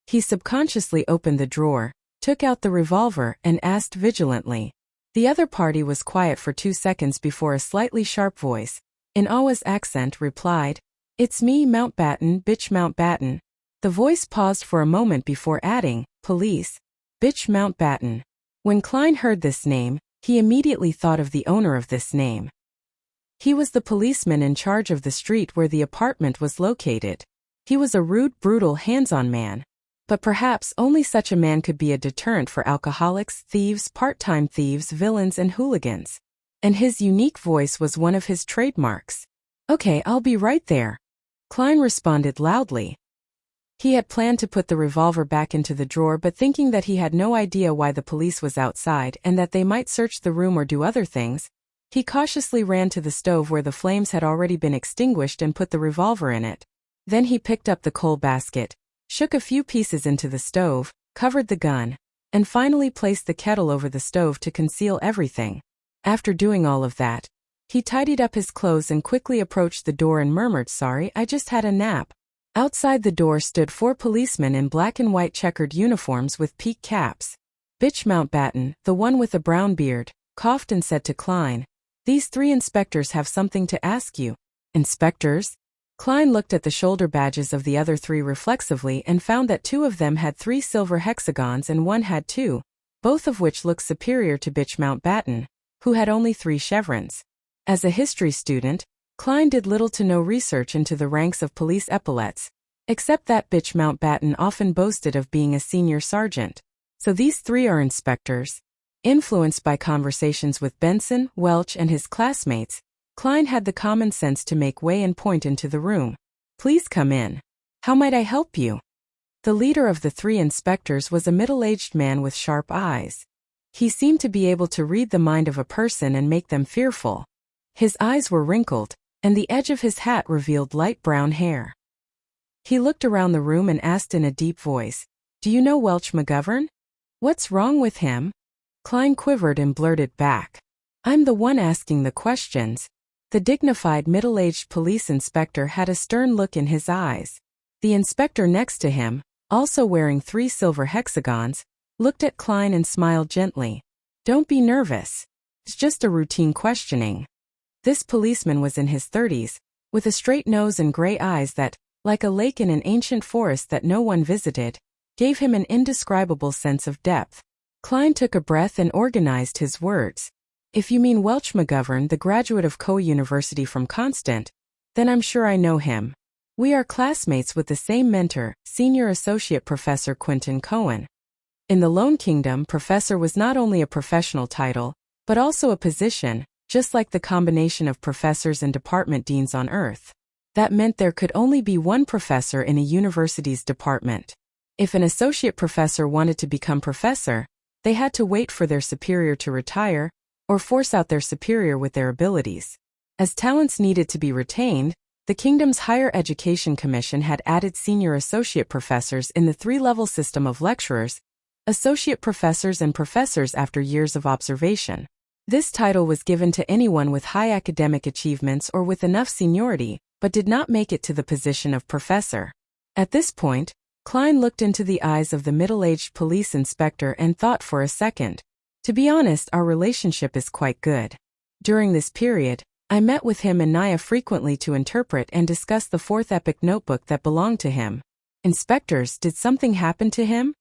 He subconsciously opened the drawer, took out the revolver, and asked vigilantly. The other party was quiet for 2 seconds before a slightly sharp voice, in Awa's accent, replied, "It's me, Mountbatten, bitch Mountbatten." The voice paused for a moment before adding, "Police, bitch Mountbatten." When Klein heard this name, he immediately thought of the owner of this name. He was the policeman in charge of the street where the apartment was located. He was a rude, brutal, hands-on man. But perhaps only such a man could be a deterrent for alcoholics, thieves, part-time thieves, villains, and hooligans. And his unique voice was one of his trademarks. "Okay, I'll be right there," Klein responded loudly. He had planned to put the revolver back into the drawer, but thinking that he had no idea why the police was outside and that they might search the room or do other things, he cautiously ran to the stove where the flames had already been extinguished and put the revolver in it. Then he picked up the coal basket, shook a few pieces into the stove, covered the gun, and finally placed the kettle over the stove to conceal everything. After doing all of that, he tidied up his clothes and quickly approached the door and murmured, "Sorry, I just had a nap." Outside the door stood 4 policemen in black and white checkered uniforms with peak caps. Bitch Mountbatten, the one with a brown beard, coughed and said to Klein, "These 3 inspectors have something to ask you." "Inspectors?" Klein looked at the shoulder badges of the other 3 reflexively and found that 2 of them had 3 silver hexagons and 1 had 2, both of which looked superior to bitch Mountbatten, who had only 3 chevrons. As a history student, Klein did little to no research into the ranks of police epaulets, except that bitch Mountbatten often boasted of being a senior sergeant. So these three are inspectors. Influenced by conversations with Benson, Welch, and his classmates, Klein had the common sense to make way and point into the room. Please come in. How might I help you? The leader of the three inspectors was a middle-aged man with sharp eyes. He seemed to be able to read the mind of a person and make them fearful. His eyes were wrinkled, and the edge of his hat revealed light brown hair. He looked around the room and asked in a deep voice, "Do you know Welch McGovern? What's wrong with him?" Klein quivered and blurted back, "I'm the one asking the questions." The dignified middle-aged police inspector had a stern look in his eyes. The inspector next to him, also wearing 3 silver hexagons, looked at Klein and smiled gently. "Don't be nervous. It's just a routine questioning." This policeman was in his 30s, with a straight nose and gray eyes that, like a lake in an ancient forest that no one visited, gave him an indescribable sense of depth. Klein took a breath and organized his words. "If you mean Welch McGovern, the graduate of Coe University from Constant, then I'm sure I know him. We are classmates with the same mentor, Senior Associate Professor Quentin Cohen." In the Lone Kingdom, professor was not only a professional title, but also a position, just like the combination of professors and department deans on Earth. That meant there could only be one professor in a university's department. If an associate professor wanted to become professor, they had to wait for their superior to retire, or force out their superior with their abilities. As talents needed to be retained, the kingdom's Higher Education Commission had added senior associate professors in the 3-level system of lecturers, associate professors and professors after years of observation. This title was given to anyone with high academic achievements or with enough seniority, but did not make it to the position of professor. At this point, Klein looked into the eyes of the middle-aged police inspector and thought for a second. "To be honest, our relationship is quite good. During this period, I met with him and Naya frequently to interpret and discuss the 4th epic notebook that belonged to him." "Inspectors, did something happen to him?"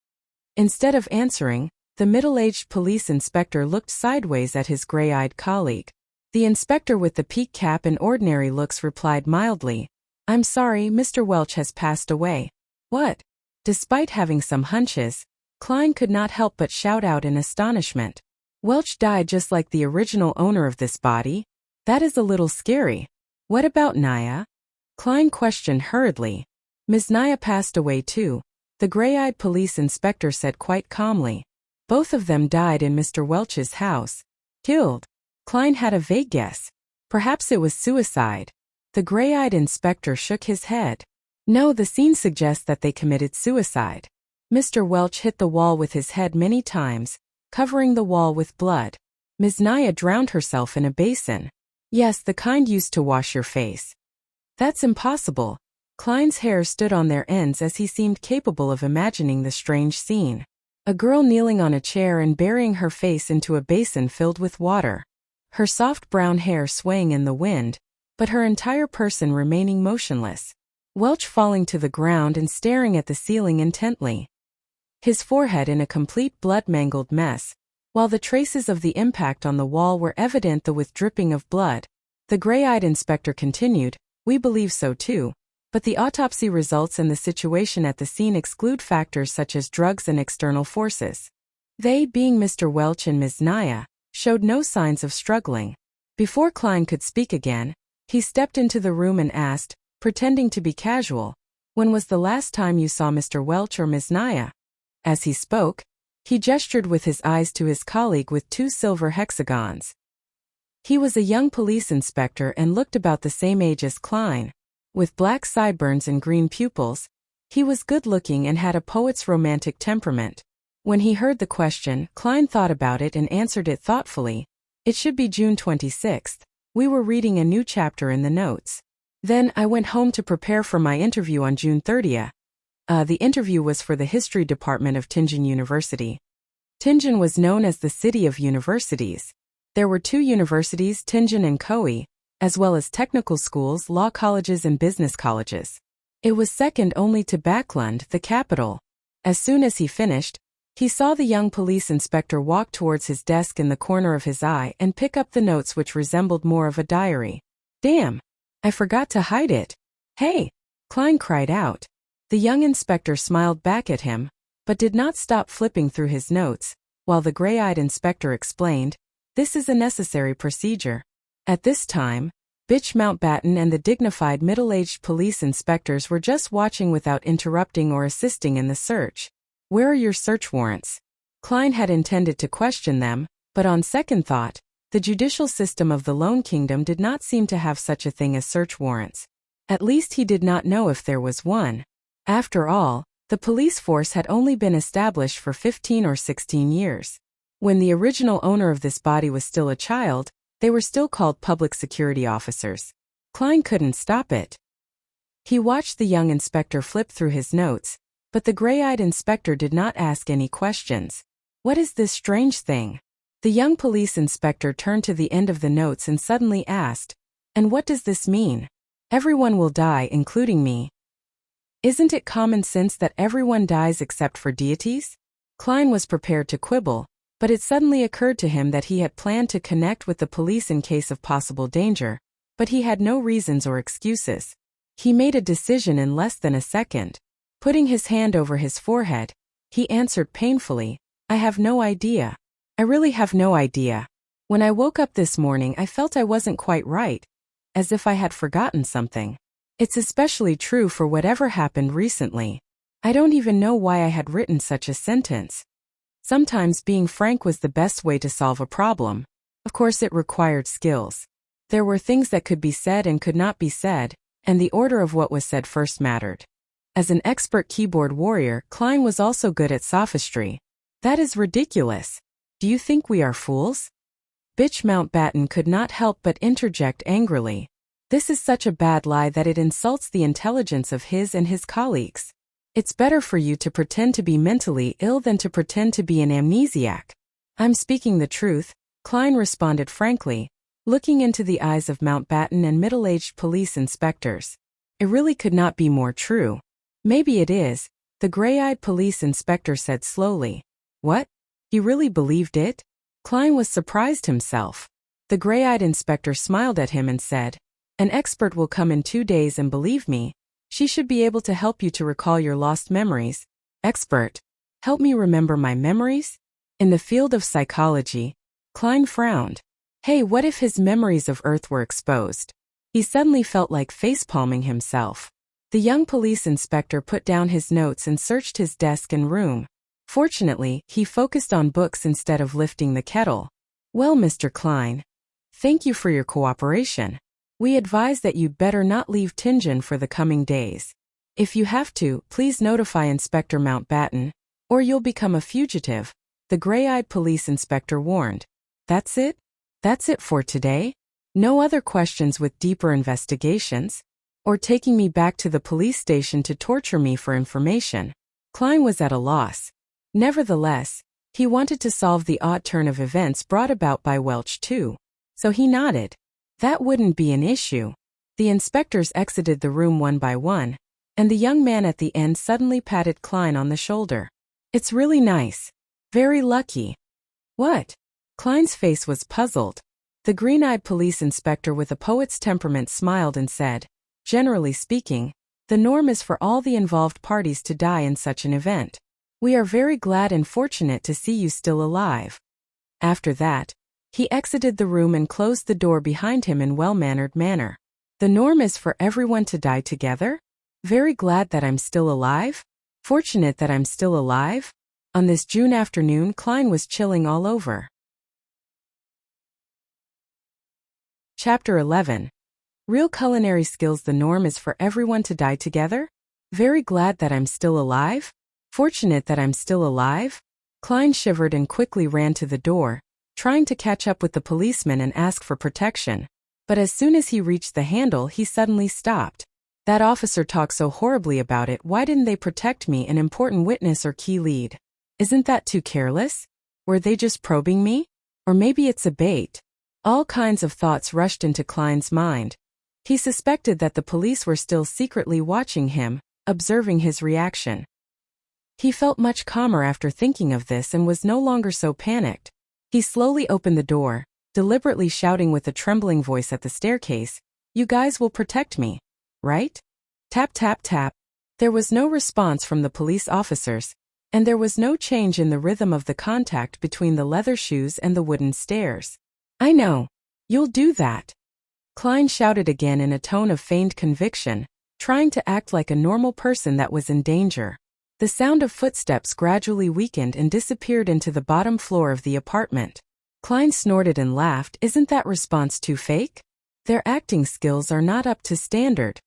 Instead of answering, the middle-aged police inspector looked sideways at his gray-eyed colleague. The inspector with the peak cap and ordinary looks replied mildly, "I'm sorry, Mr. Welch has passed away." "What?" Despite having some hunches, Klein could not help but shout out in astonishment. "Welch died just like the original owner of this body? That is a little scary. What about Naya?" Klein questioned hurriedly. "Ms. Naya passed away too," the gray-eyed police inspector said quite calmly. "Both of them died in Mr. Welch's house." "Killed?" Klein had a vague guess. Perhaps it was suicide. The gray-eyed inspector shook his head. "No, the scene suggests that they committed suicide. Mr. Welch hit the wall with his head many times, covering the wall with blood. Ms. Naya drowned herself in a basin. Yes, the kind used to wash your face." "That's impossible." Klein's hair stood on their ends as he seemed capable of imagining the strange scene. A girl kneeling on a chair and burying her face into a basin filled with water. Her soft brown hair swaying in the wind, but her entire person remaining motionless. Welch falling to the ground and staring at the ceiling intently. His forehead in a complete blood-mangled mess, while the traces of the impact on the wall were evident though with dripping of blood. The gray-eyed inspector continued, "We believe so too, but the autopsy results and the situation at the scene exclude factors such as drugs and external forces." They, being Mr. Welch and Ms. Naya, showed no signs of struggling. Before Klein could speak again, he stepped into the room and asked, pretending to be casual, "When was the last time you saw Mr. Welch or Ms. Naya?" As he spoke, he gestured with his eyes to his colleague with 2 silver hexagons. He was a young police inspector and looked about the same age as Klein. With black sideburns and green pupils, he was good-looking and had a poet's romantic temperament. When he heard the question, Klein thought about it and answered it thoughtfully. "It should be June 26th. We were reading a new chapter in the notes. Then I went home to prepare for my interview on June 30th. The interview was for the history department of Tianjin University." Tianjin was known as the city of universities. There were 2 universities, Tianjin and Koei, as well as technical schools, law colleges and business colleges. It was second only to Backlund, the capital. As soon as he finished, he saw the young police inspector walk towards his desk in the corner of his eye and pick up the notes which resembled more of a diary. "Damn, I forgot to hide it. Hey! Klein cried out. The young inspector smiled back at him, but did not stop flipping through his notes, while the gray-eyed inspector explained, "This is a necessary procedure." At this time, Bitch Mountbatten and the dignified middle-aged police inspectors were just watching without interrupting or assisting in the search. "Where are your search warrants?" Klein had intended to question them, but on second thought, the judicial system of the Lone Kingdom did not seem to have such a thing as search warrants. At least he did not know if there was one. After all, the police force had only been established for 15 or 16 years. When the original owner of this body was still a child, they were still called public security officers. Klein couldn't stop it. He watched the young inspector flip through his notes, but the gray-eyed inspector did not ask any questions. "What is this strange thing?" The young police inspector turned to the end of the notes and suddenly asked, "And what does this mean? Everyone will die, including me. Isn't it common sense that everyone dies except for deities?" Klein was prepared to quibble, but it suddenly occurred to him that he had planned to connect with the police in case of possible danger, but he had no reasons or excuses. He made a decision in less than a second. Putting his hand over his forehead, he answered painfully, "I have no idea. I really have no idea. When I woke up this morning, I felt I wasn't quite right, as if I had forgotten something. It's especially true for whatever happened recently. I don't even know why I had written such a sentence. Sometimes being frank was the best way to solve a problem. Of course, it required skills. There were things that could be said and could not be said, and the order of what was said first mattered. As an expert keyboard warrior, Klein was also good at sophistry. That is ridiculous. Do you think we are fools?" Bitch Mountbatten could not help but interject angrily. "This is such a bad lie that it insults the intelligence of his and his colleagues. It's better for you to pretend to be mentally ill than to pretend to be an amnesiac." "I'm speaking the truth," Klein responded frankly, looking into the eyes of Mountbatten and middle-aged police inspectors. "It really could not be more true." "Maybe it is," the gray-eyed police inspector said slowly. "What? You really believed it?" Klein was surprised himself. The gray-eyed inspector smiled at him and said, "An expert will come in 2 days and believe me, she should be able to help you to recall your lost memories." "Expert? Help me remember my memories?" In the field of psychology, Klein frowned. Hey, what if his memories of Earth were exposed? He suddenly felt like facepalming himself. The young police inspector put down his notes and searched his desk and room. Fortunately, he focused on books instead of lifting the kettle. "Well, Mr. Klein, thank you for your cooperation. We advise that you better not leave Tingen for the coming days. If you have to, please notify Inspector Mountbatten, or you'll become a fugitive," the gray-eyed police inspector warned. "That's it? That's it for today? No other questions with deeper investigations? Or taking me back to the police station to torture me for information?" Klein was at a loss. Nevertheless, he wanted to solve the odd turn of events brought about by Welch too. So he nodded. That wouldn't be an issue. The inspectors exited the room one by one, and the young man at the end suddenly patted Klein on the shoulder. "It's really nice. Very lucky." "What?" Klein's face was puzzled. The green-eyed police inspector with a poet's temperament smiled and said, "Generally speaking, the norm is for all the involved parties to die in such an event. We are very glad and fortunate to see you still alive." After that, he exited the room and closed the door behind him in well-mannered manner. "The norm is for everyone to die together? Very glad that I'm still alive? Fortunate that I'm still alive?" On this June afternoon, Klein was chilling all over. Chapter 11. Real culinary skills. The norm is for everyone to die together? Very glad that I'm still alive? Fortunate that I'm still alive? Klein shivered and quickly ran to the door, trying to catch up with the policeman and ask for protection. But as soon as he reached the handle, he suddenly stopped. That officer talked so horribly about it. Why didn't they protect me, an important witness or key lead? Isn't that too careless? Were they just probing me? Or maybe it's a bait. All kinds of thoughts rushed into Klein's mind. He suspected that the police were still secretly watching him, observing his reaction. He felt much calmer after thinking of this and was no longer so panicked. He slowly opened the door, deliberately shouting with a trembling voice at the staircase, You guys will protect me, right? Tap tap tap. There was no response from the police officers, and there was no change in the rhythm of the contact between the leather shoes and the wooden stairs. I know. You'll do that. Klein shouted again in a tone of feigned conviction, trying to act like a normal person that was in danger. The sound of footsteps gradually weakened and disappeared into the bottom floor of the apartment. Klein snorted and laughed. Isn't that response too fake? Their acting skills are not up to standard.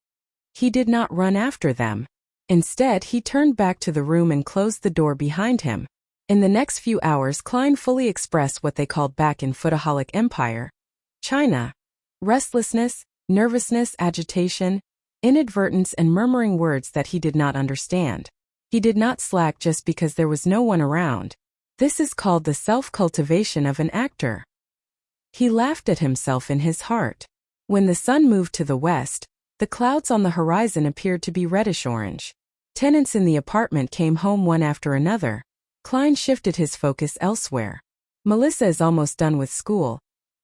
He did not run after them. Instead, he turned back to the room and closed the door behind him. In the next few hours, Klein fully expressed what they called back in Foodaholic Empire, China. Restlessness, nervousness, agitation, inadvertence, and murmuring words that he did not understand. He did not slack just because there was no one around. This is called the self-cultivation of an actor. He laughed at himself in his heart. When the sun moved to the west, the clouds on the horizon appeared to be reddish-orange. Tenants in the apartment came home one after another. Klein shifted his focus elsewhere. Melissa is almost done with school.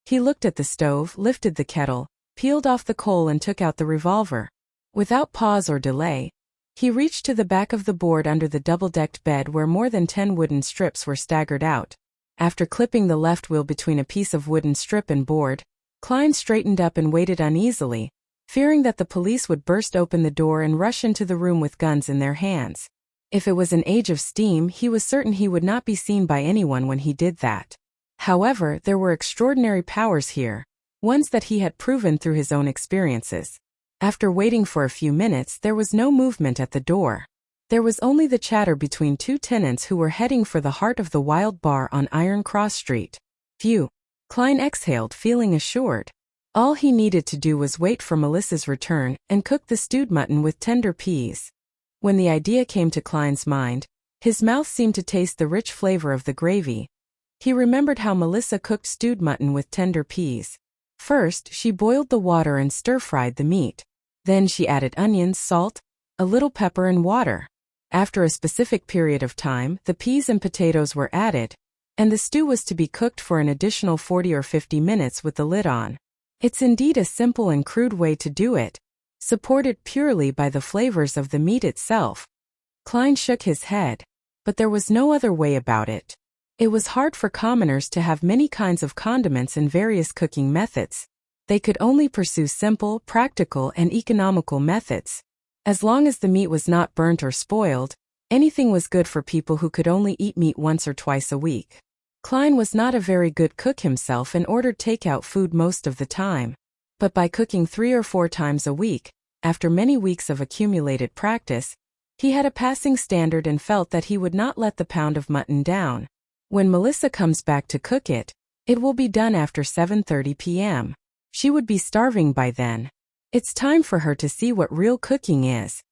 He looked at the stove, lifted the kettle, peeled off the coal and took out the revolver. Without pause or delay, he reached to the back of the board under the double-decked bed where more than 10 wooden strips were staggered out. After clipping the left wheel between a piece of wooden strip and board, Klein straightened up and waited uneasily, fearing that the police would burst open the door and rush into the room with guns in their hands. If it was an age of steam, he was certain he would not be seen by anyone when he did that. However, there were extraordinary powers here, ones that he had proven through his own experiences. After waiting for a few minutes, there was no movement at the door. There was only the chatter between two tenants who were heading for the heart of the Wild Bar on Iron Cross Street. Phew. Klein exhaled, feeling assured. All he needed to do was wait for Melissa's return and cook the stewed mutton with tender peas. When the idea came to Klein's mind, his mouth seemed to taste the rich flavor of the gravy. He remembered how Melissa cooked stewed mutton with tender peas. First, she boiled the water and stir-fried the meat. Then she added onions, salt, a little pepper and water. After a specific period of time, the peas and potatoes were added, and the stew was to be cooked for an additional 40 or 50 minutes with the lid on. It's indeed a simple and crude way to do it, supported purely by the flavors of the meat itself. Klein shook his head, but there was no other way about it. It was hard for commoners to have many kinds of condiments and various cooking methods. They could only pursue simple, practical, and economical methods. As long as the meat was not burnt or spoiled, anything was good for people who could only eat meat once or twice a week. Klein was not a very good cook himself and ordered takeout food most of the time. But by cooking 3 or 4 times a week, after many weeks of accumulated practice, he had a passing standard and felt that he would not let the pound of mutton down. When Melissa comes back to cook it, it will be done after 7:30 p.m. She would be starving by then. It's time for her to see what real cooking is.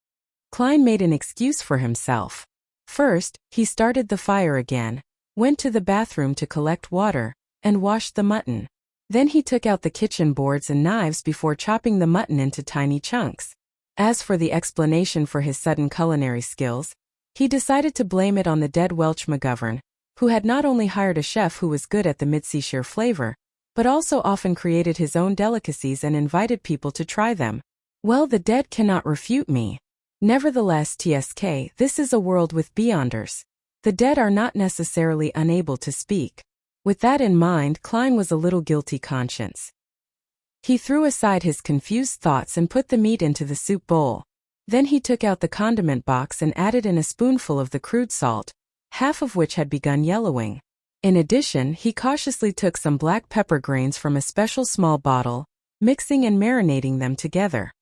Klein made an excuse for himself. First, he started the fire again, went to the bathroom to collect water, and washed the mutton. Then he took out the kitchen boards and knives before chopping the mutton into tiny chunks. As for the explanation for his sudden culinary skills, he decided to blame it on the dead Welsh McGovern, who had not only hired a chef who was good at the mid-seashire flavor, but also often created his own delicacies and invited people to try them. Well, the dead cannot refute me. Nevertheless, TSK, this is a world with beyonders. The dead are not necessarily unable to speak. With that in mind, Klein was a little guilty conscience. He threw aside his confused thoughts and put the meat into the soup bowl. Then he took out the condiment box and added in a spoonful of the crude salt, half of which had begun yellowing. In addition, he cautiously took some black pepper grains from a special small bottle, mixing and marinating them together.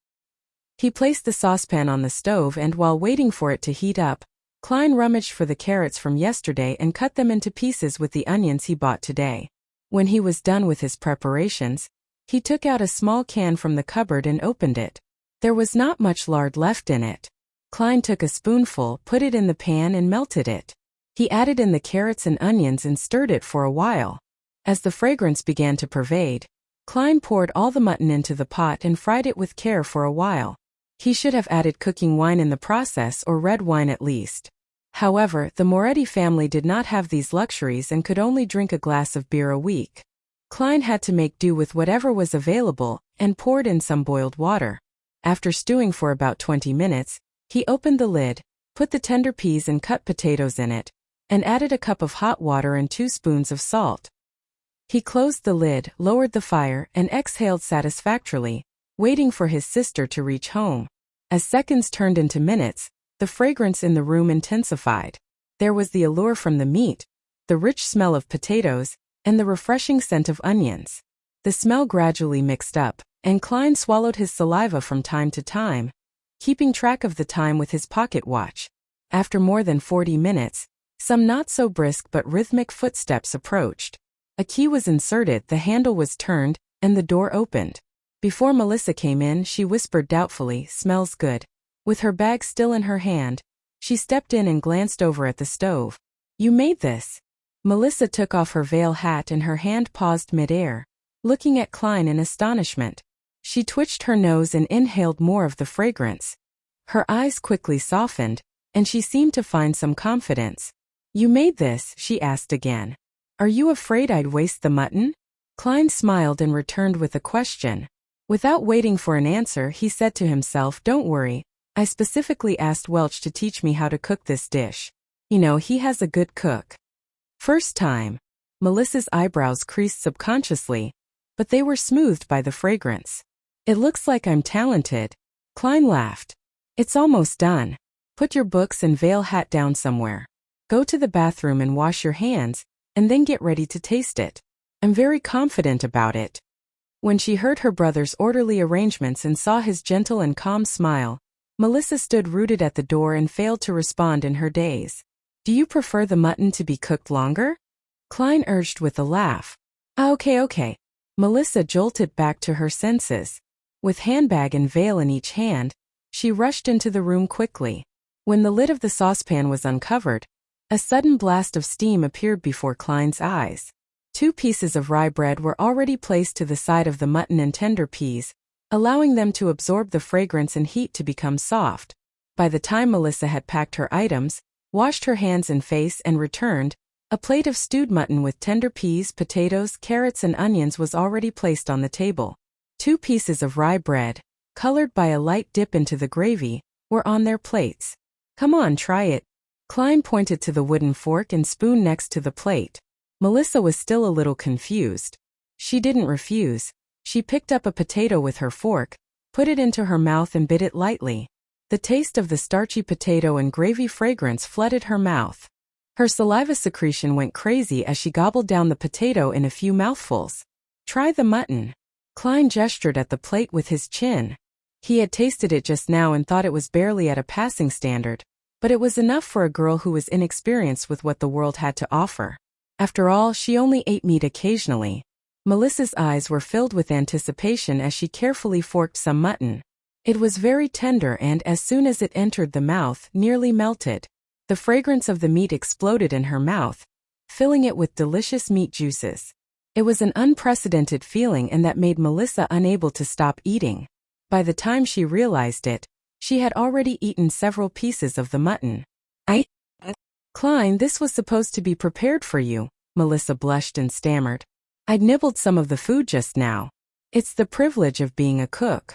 He placed the saucepan on the stove and while waiting for it to heat up, Klein rummaged for the carrots from yesterday and cut them into pieces with the onions he bought today. When he was done with his preparations, he took out a small can from the cupboard and opened it. There was not much lard left in it. Klein took a spoonful, put it in the pan and melted it. He added in the carrots and onions and stirred it for a while. As the fragrance began to pervade, Klein poured all the mutton into the pot and fried it with care for a while. He should have added cooking wine in the process, or red wine at least. However, the Moretti family did not have these luxuries and could only drink a glass of beer a week. Klein had to make do with whatever was available and poured in some boiled water. After stewing for about 20 minutes, he opened the lid, put the tender peas and cut potatoes in it, and added a cup of hot water and 2 spoons of salt. He closed the lid, lowered the fire, and exhaled satisfactorily, waiting for his sister to reach home. As seconds turned into minutes, the fragrance in the room intensified. There was the allure from the meat, the rich smell of potatoes, and the refreshing scent of onions. The smell gradually mixed up, and Klein swallowed his saliva from time to time, keeping track of the time with his pocket watch. After more than 40 minutes, some not-so-brisk but rhythmic footsteps approached. A key was inserted, the handle was turned, and the door opened. Before Melissa came in, she whispered doubtfully, "Smells good." With her bag still in her hand, she stepped in and glanced over at the stove. "You made this?" Melissa took off her veil hat and her hand paused mid-air, looking at Klein in astonishment. She twitched her nose and inhaled more of the fragrance. Her eyes quickly softened, and she seemed to find some confidence. "You made this?" she asked again. "Are you afraid I'd waste the mutton?" Klein smiled and returned with a question. Without waiting for an answer, he said to himself, "Don't worry, I specifically asked Welch to teach me how to cook this dish. You know, he has a good cook." First time. Melissa's eyebrows creased subconsciously, but they were smoothed by the fragrance. "It looks like I'm talented." Klein laughed. "It's almost done. Put your books and veil hat down somewhere. Go to the bathroom and wash your hands, and then get ready to taste it. I'm very confident about it." When she heard her brother's orderly arrangements and saw his gentle and calm smile, Melissa stood rooted at the door and failed to respond in her daze. "Do you prefer the mutton to be cooked longer?" Klein urged with a laugh. Okay. Melissa jolted back to her senses. With handbag and veil in each hand, she rushed into the room quickly. When the lid of the saucepan was uncovered, a sudden blast of steam appeared before Klein's eyes. 2 pieces of rye bread were already placed to the side of the mutton and tender peas, allowing them to absorb the fragrance and heat to become soft. By the time Melissa had packed her items, washed her hands and face and returned, a plate of stewed mutton with tender peas, potatoes, carrots and onions was already placed on the table. 2 pieces of rye bread, colored by a light dip into the gravy, were on their plates. "Come on, try it." Klein pointed to the wooden fork and spoon next to the plate. Melissa was still a little confused. She didn't refuse. She picked up a potato with her fork, put it into her mouth and bit it lightly. The taste of the starchy potato and gravy fragrance flooded her mouth. Her saliva secretion went crazy as she gobbled down the potato in a few mouthfuls. "Try the mutton." Klein gestured at the plate with his chin. He had tasted it just now and thought it was barely at a passing standard, but it was enough for a girl who was inexperienced with what the world had to offer. After all, she only ate meat occasionally. Melissa's eyes were filled with anticipation as she carefully forked some mutton. It was very tender and, as soon as it entered the mouth, nearly melted. The fragrance of the meat exploded in her mouth, filling it with delicious meat juices. It was an unprecedented feeling and that made Melissa unable to stop eating. By the time she realized it, she had already eaten several pieces of the mutton. "Klein, this was supposed to be prepared for you," Melissa blushed and stammered. "I'd nibbled some of the food just now. It's the privilege of being a cook."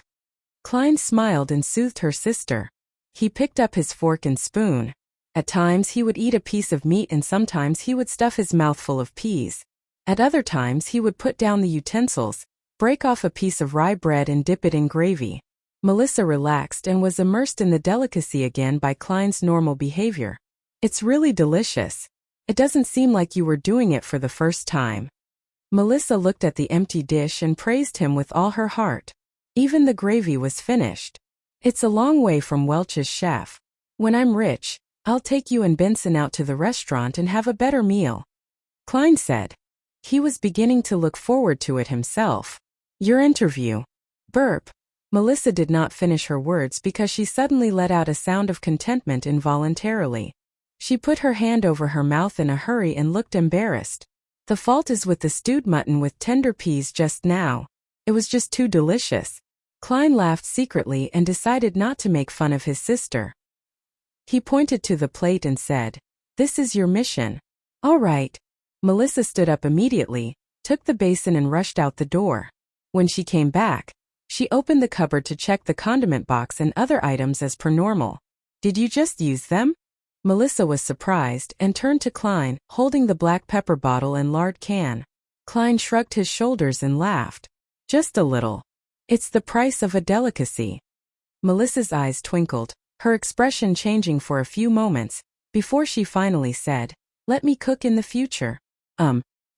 Klein smiled and soothed her sister. He picked up his fork and spoon. At times he would eat a piece of meat and sometimes he would stuff his mouth full of peas. At other times he would put down the utensils, break off a piece of rye bread and dip it in gravy. Melissa relaxed and was immersed in the delicacy again by Klein's normal behavior. "It's really delicious. It doesn't seem like you were doing it for the first time." Melissa looked at the empty dish and praised him with all her heart. Even the gravy was finished. "It's a long way from Welch's chef. When I'm rich, I'll take you and Benson out to the restaurant and have a better meal," Klein said. He was beginning to look forward to it himself. "Your interview." Burp. Melissa did not finish her words because she suddenly let out a sound of contentment involuntarily. She put her hand over her mouth in a hurry and looked embarrassed. "The fault is with the stewed mutton with tender peas just now. It was just too delicious." Klein laughed secretly and decided not to make fun of his sister. He pointed to the plate and said, "This is your mission." "All right." Melissa stood up immediately, took the basin and rushed out the door. When she came back, she opened the cupboard to check the condiment box and other items as per normal. "Did you just use them?" Melissa was surprised and turned to Klein, holding the black pepper bottle and lard can. Klein shrugged his shoulders and laughed. "Just a little. It's the price of a delicacy." Melissa's eyes twinkled, her expression changing for a few moments, before she finally said, "Let me cook in the future."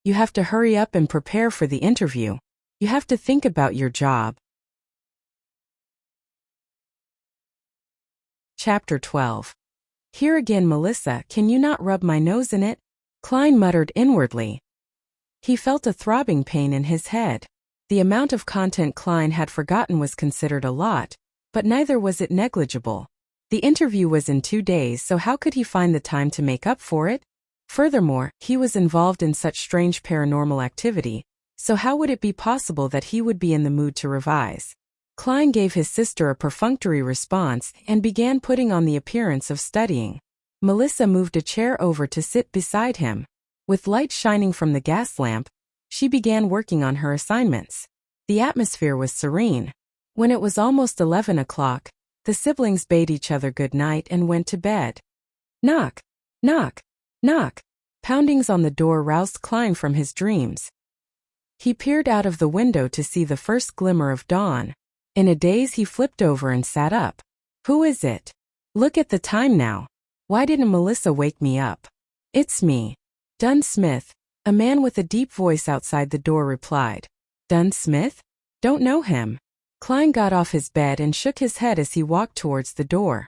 You have to hurry up and prepare for the interview. You have to think about your job." Chapter 12. "Here again, Melissa, can you not rub my nose in it?" Klein muttered inwardly. He felt a throbbing pain in his head. The amount of content Klein had forgotten was considered a lot, but neither was it negligible. The interview was in 2 days, so how could he find the time to make up for it? Furthermore, he was involved in such strange paranormal activity, so how would it be possible that he would be in the mood to revise? Klein gave his sister a perfunctory response and began putting on the appearance of studying. Melissa moved a chair over to sit beside him. With light shining from the gas lamp, she began working on her assignments. The atmosphere was serene. When it was almost 11 o'clock, the siblings bade each other good night and went to bed. Knock, knock, knock. Poundings on the door roused Klein from his dreams. He peered out of the window to see the first glimmer of dawn. In a daze, he flipped over and sat up. "Who is it? Look at the time now. Why didn't Melissa wake me up?" "It's me. Dunn Smith," a man with a deep voice outside the door replied. "Dunn Smith? Don't know him." Klein got off his bed and shook his head as he walked towards the door.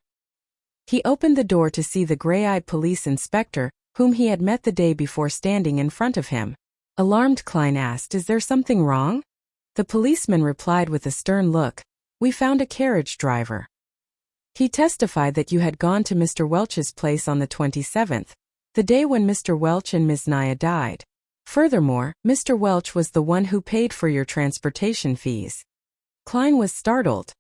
He opened the door to see the gray-eyed police inspector, whom he had met the day before, standing in front of him. Alarmed, Klein asked, "Is there something wrong?" The policeman replied with a stern look, "We found a carriage driver. He testified that you had gone to Mr. Welch's place on the 27th, the day when Mr. Welch and Ms. Naya died. Furthermore, Mr. Welch was the one who paid for your transportation fees." Klein was startled.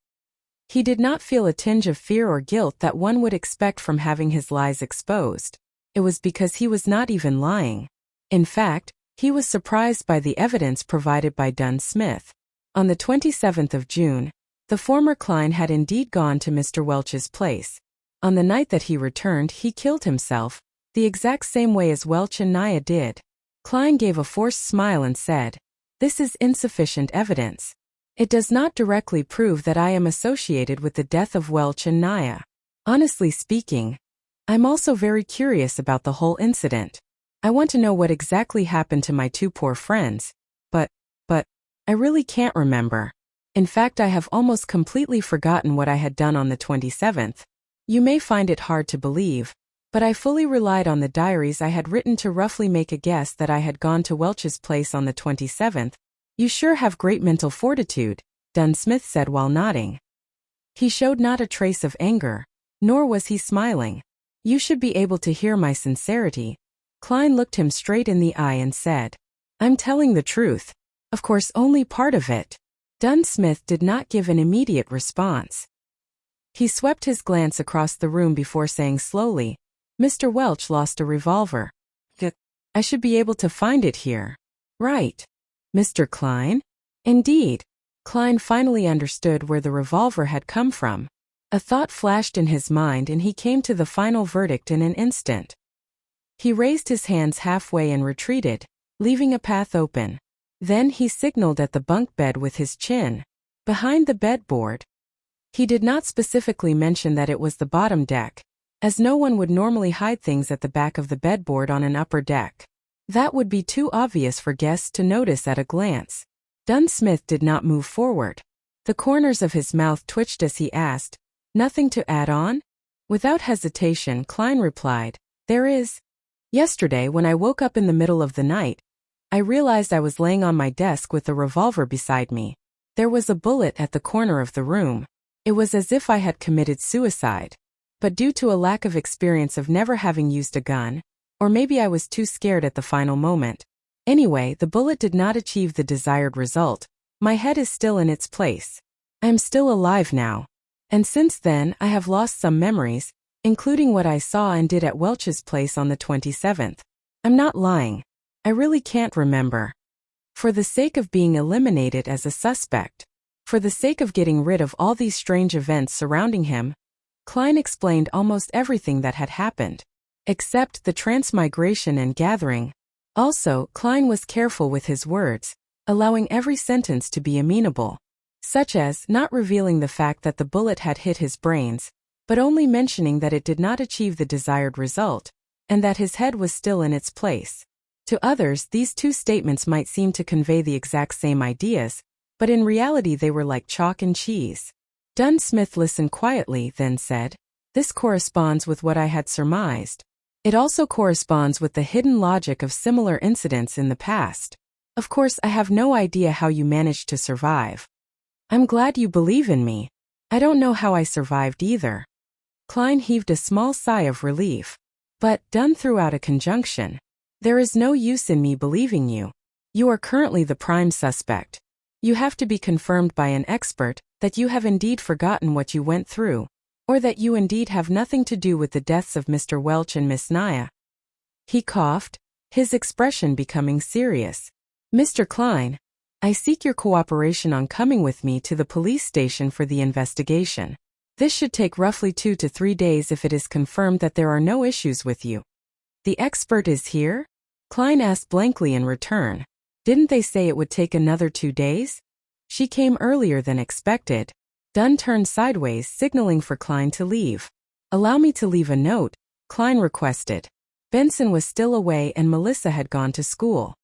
He did not feel a tinge of fear or guilt that one would expect from having his lies exposed. It was because he was not even lying. In fact, he was surprised by the evidence provided by Dunn Smith. On the 27th of June, the former Klein had indeed gone to Mr. Welch's place. On the night that he returned, he killed himself, the exact same way as Welch and Naya did. Klein gave a forced smile and said, "This is insufficient evidence. It does not directly prove that I am associated with the death of Welch and Naya. Honestly speaking, I'm also very curious about the whole incident. I want to know what exactly happened to my 2 poor friends, but I really can't remember. In fact, I have almost completely forgotten what I had done on the 27th. You may find it hard to believe, but I fully relied on the diaries I had written to roughly make a guess that I had gone to Welch's place on the 27th. You sure have great mental fortitude," Dunn Smith said while nodding. He showed not a trace of anger, nor was he smiling. "You should be able to hear my sincerity." Klein looked him straight in the eye and said, "I'm telling the truth. Of course, only part of it." Dunn Smith did not give an immediate response. He swept his glance across the room before saying slowly, "Mr. Welch lost a revolver. I should be able to find it here." "Right. Mr. Klein?" "Indeed." Klein finally understood where the revolver had come from. A thought flashed in his mind and he came to the final verdict in an instant. He raised his hands halfway and retreated, leaving a path open. Then he signaled at the bunk bed with his chin. Behind the bedboard. He did not specifically mention that it was the bottom deck, as no one would normally hide things at the back of the bedboard on an upper deck. That would be too obvious for guests to notice at a glance. Dunn Smith did not move forward. The corners of his mouth twitched as he asked, "Nothing to add on?" Without hesitation, Klein replied, "There is. Yesterday, when I woke up in the middle of the night, I realized I was laying on my desk with a revolver beside me. There was a bullet at the corner of the room. It was as if I had committed suicide. But due to a lack of experience of never having used a gun, or maybe I was too scared at the final moment. Anyway, the bullet did not achieve the desired result. My head is still in its place. I am still alive now. And since then, I have lost some memories, including what I saw and did at Welch's place on the 27th. I'm not lying. I really can't remember." For the sake of being eliminated as a suspect. For the sake of getting rid of all these strange events surrounding him. Klein explained almost everything that had happened. Except the transmigration and gathering. Also, Klein was careful with his words, allowing every sentence to be amenable. Such as not revealing the fact that the bullet had hit his brains, but only mentioning that it did not achieve the desired result, and that his head was still in its place. To others, these two statements might seem to convey the exact same ideas, but in reality they were like chalk and cheese. Dunsmith listened quietly, then said, "This corresponds with what I had surmised. It also corresponds with the hidden logic of similar incidents in the past. Of course, I have no idea how you managed to survive. I'm glad you believe in me. I don't know how I survived either." Klein heaved a small sigh of relief. "But," Dunn threw out a conjunction, "there is no use in me believing you. You are currently the prime suspect. You have to be confirmed by an expert that you have indeed forgotten what you went through, or that you indeed have nothing to do with the deaths of Mr. Welch and Miss Naya." He coughed, his expression becoming serious. "Mr. Klein, I seek your cooperation on coming with me to the police station for the investigation. This should take roughly 2 to 3 days if it is confirmed that there are no issues with you." "The expert is here?" Klein asked blankly in return. "Didn't they say it would take another 2 days? She came earlier than expected." Dunn turned sideways, signaling for Klein to leave. "Allow me to leave a note," Klein requested. Benson was still away and Melissa had gone to school.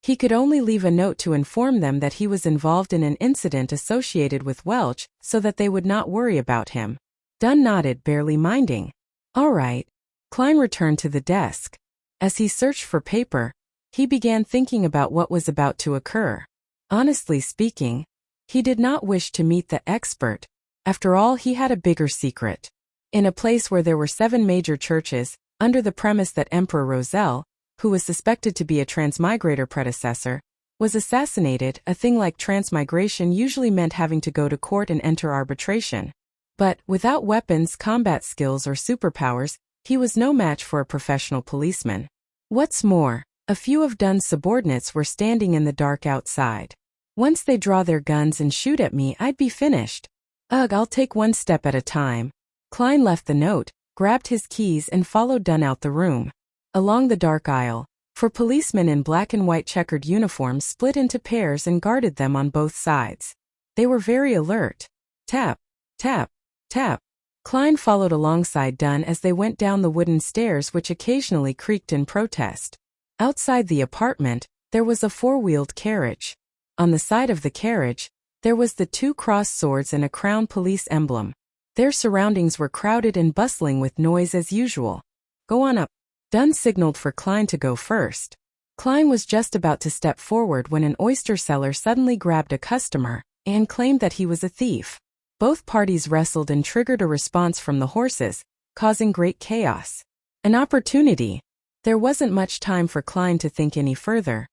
He could only leave a note to inform them that he was involved in an incident associated with Welch so that they would not worry about him. Dunn nodded, barely minding. "All right." Klein returned to the desk. As he searched for paper, he began thinking about what was about to occur. Honestly speaking, he did not wish to meet the expert. After all, he had a bigger secret. In a place where there were 7 major churches, under the premise that Emperor Roselle, who was suspected to be a transmigrator predecessor, was assassinated, a thing like transmigration usually meant having to go to court and enter arbitration. But, without weapons, combat skills, or superpowers, he was no match for a professional policeman. What's more, a few of Dunn's subordinates were standing in the dark outside. "Once they draw their guns and shoot at me, I'd be finished. Ugh, I'll take one step at a time." Klein left the note, grabbed his keys and followed Dunn out the room. Along the dark aisle, 4 policemen in black and white checkered uniforms split into pairs and guarded them on both sides. They were very alert. Tap, tap, tap. Klein followed alongside Dunn as they went down the wooden stairs which occasionally creaked in protest. Outside the apartment, there was a 4-wheeled carriage. On the side of the carriage, there was the 2 crossed swords and a crown police emblem. Their surroundings were crowded and bustling with noise as usual. "Go on up." Dunn signaled for Klein to go first. Klein was just about to step forward when an oyster seller suddenly grabbed a customer and claimed that he was a thief. Both parties wrestled and triggered a response from the horses, causing great chaos. An opportunity. There wasn't much time for Klein to think any further.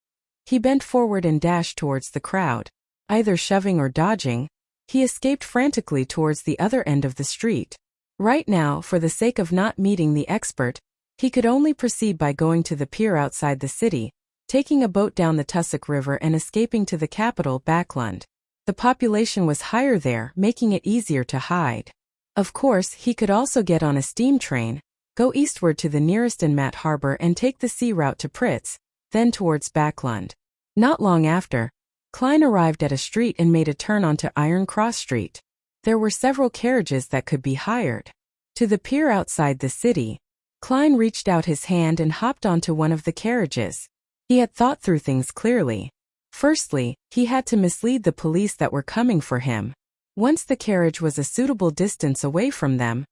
He bent forward and dashed towards the crowd. Either shoving or dodging, he escaped frantically towards the other end of the street. Right now, for the sake of not meeting the expert, he could only proceed by going to the pier outside the city, taking a boat down the Tussock River and escaping to the capital, Backlund. The population was higher there, making it easier to hide. Of course, he could also get on a steam train, go eastward to the nearest Inmat harbor and take the sea route to Pritz, then towards Backlund. Not long after, Klein arrived at a street and made a turn onto Iron Cross Street. There were several carriages that could be hired. To the pier outside the city, Klein reached out his hand and hopped onto one of the carriages. He had thought through things clearly. Firstly, he had to mislead the police that were coming for him. Once the carriage was a suitable distance away from them,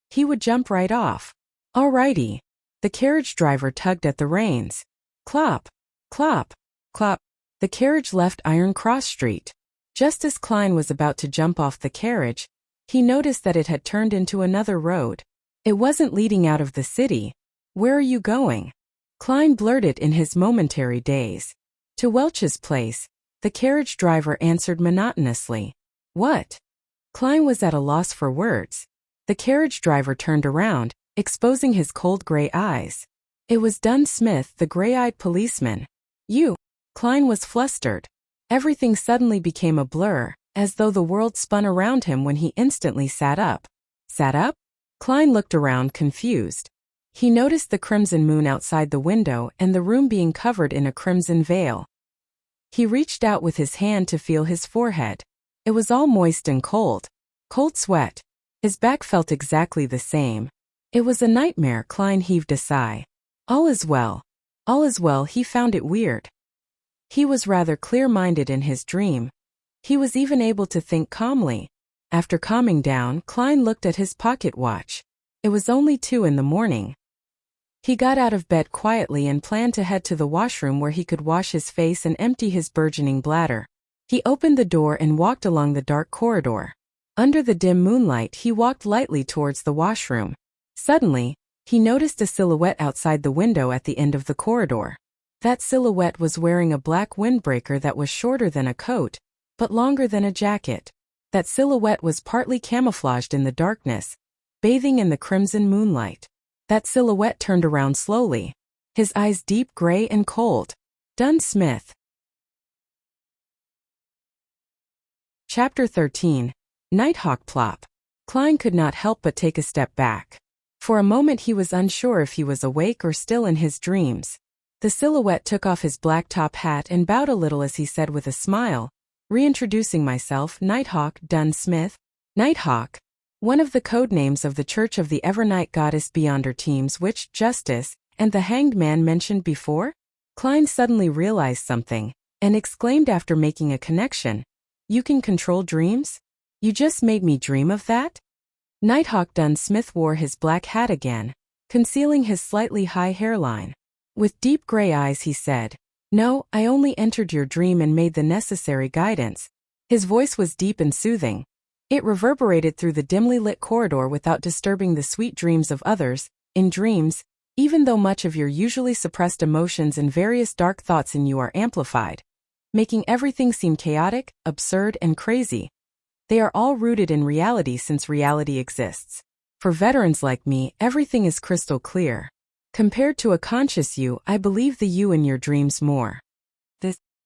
he would jump right off. Alrighty. The carriage driver tugged at the reins. Clop, clop, clop. The carriage left Iron Cross Street. Just as Klein was about to jump off the carriage, he noticed that it had turned into another road. It wasn't leading out of the city. "Where are you going?" Klein blurted in his momentary daze. "To Welch's place," the carriage driver answered monotonously. "What?" Klein was at a loss for words. The carriage driver turned around, exposing his cold gray eyes. It was Dunn Smith, the gray-eyed policeman. "You." Klein was flustered. Everything suddenly became a blur, as though the world spun around him when he instantly sat up. Sat up? Klein looked around, confused. He noticed the crimson moon outside the window and the room being covered in a crimson veil. He reached out with his hand to feel his forehead. It was all moist and cold. Cold sweat. His back felt exactly the same. It was a nightmare. Klein heaved a sigh. All is well. All is well. He found it weird. He was rather clear-minded in his dream. He was even able to think calmly. After calming down, Klein looked at his pocket watch. It was only 2 in the morning. He got out of bed quietly and planned to head to the washroom where he could wash his face and empty his burgeoning bladder. He opened the door and walked along the dark corridor. Under the dim moonlight, he walked lightly towards the washroom. Suddenly, he noticed a silhouette outside the window at the end of the corridor. That silhouette was wearing a black windbreaker that was shorter than a coat, but longer than a jacket. That silhouette was partly camouflaged in the darkness, bathing in the crimson moonlight. That silhouette turned around slowly, his eyes deep gray and cold. Dunn Smith. Chapter 13. Nighthawk Plop. Klein could not help but take a step back. For a moment he was unsure if he was awake or still in his dreams. The silhouette took off his black top hat and bowed a little as he said with a smile, reintroducing myself, Nighthawk, Dunn Smith. Nighthawk, one of the code names of the Church of the Evernight Goddess Beyonder teams which Justice and the Hanged Man mentioned before? Klein suddenly realized something, and exclaimed after making a connection. You can control dreams? You just made me dream of that? Nighthawk Dunn Smith wore his black hat again, concealing his slightly high hairline. With deep gray eyes he said, No, I only entered your dream and made the necessary guidance. His voice was deep and soothing. It reverberated through the dimly lit corridor without disturbing the sweet dreams of others. In dreams, even though much of your usually suppressed emotions and various dark thoughts in you are amplified, making everything seem chaotic, absurd, and crazy, they are all rooted in reality since reality exists. For veterans like me, everything is crystal clear. Compared to a conscious you, I believe the you in your dreams more.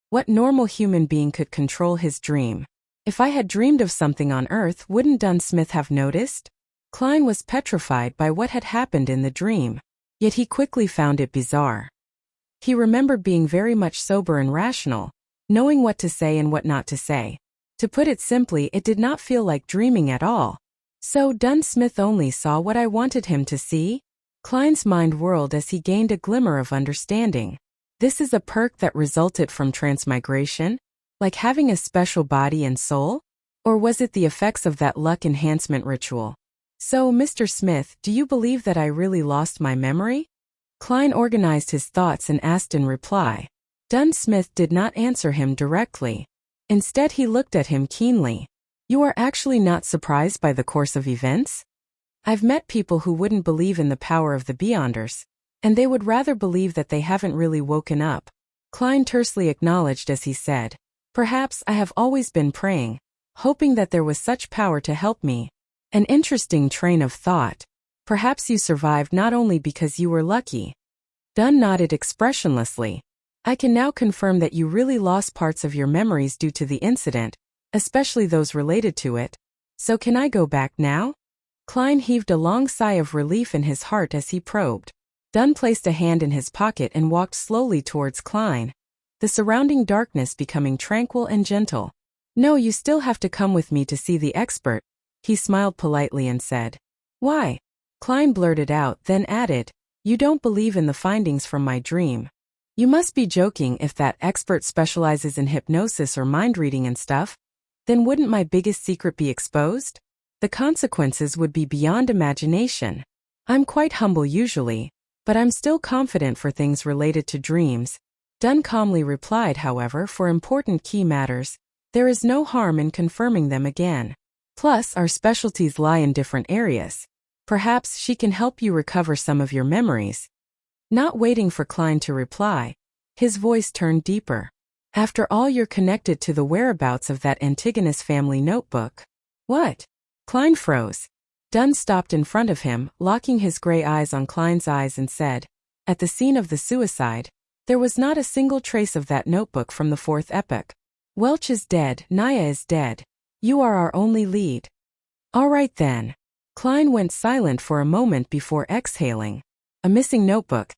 What normal human being could control his dream? If I had dreamed of something on Earth, wouldn't Dunn Smith have noticed? Klein was petrified by what had happened in the dream, yet he quickly found it bizarre. He remembered being very much sober and rational, knowing what to say and what not to say. To put it simply, it did not feel like dreaming at all. So Dunn Smith only saw what I wanted him to see? Klein's mind whirled as he gained a glimmer of understanding. This is a perk that resulted from transmigration? Like having a special body and soul? Or was it the effects of that luck enhancement ritual? So, Mr. Smith, do you believe that I really lost my memory? Klein organized his thoughts and asked in reply. Dunn Smith did not answer him directly. Instead, he looked at him keenly. You are actually not surprised by the course of events? I've met people who wouldn't believe in the power of the Beyonders, and they would rather believe that they haven't really woken up. Klein tersely acknowledged as he said, Perhaps I have always been praying, hoping that there was such power to help me. An interesting train of thought. Perhaps you survived not only because you were lucky. Dunn nodded expressionlessly. I can now confirm that you really lost parts of your memories due to the incident, especially those related to it. So can I go back now? Klein heaved a long sigh of relief in his heart as he probed. Dunn placed a hand in his pocket and walked slowly towards Klein, the surrounding darkness becoming tranquil and gentle. No, you still have to come with me to see the expert. He smiled politely and said. Why? Klein blurted out, then added, You don't believe in the findings from my dream. You must be joking. If that expert specializes in hypnosis or mind reading and stuff, then wouldn't my biggest secret be exposed? The consequences would be beyond imagination. I'm quite humble usually, but I'm still confident for things related to dreams. Dunn calmly replied, however, for important key matters, there is no harm in confirming them again. Plus, our specialties lie in different areas. Perhaps she can help you recover some of your memories. Not waiting for Klein to reply, his voice turned deeper. After all, you're connected to the whereabouts of that Antigonus family notebook. What? Klein froze. Dunn stopped in front of him, locking his gray eyes on Klein's eyes and said, At the scene of the suicide, There was not a single trace of that notebook from the fourth epoch. Welch is dead, Naya is dead. You are our only lead. All right then. Klein went silent for a moment before exhaling. A missing notebook.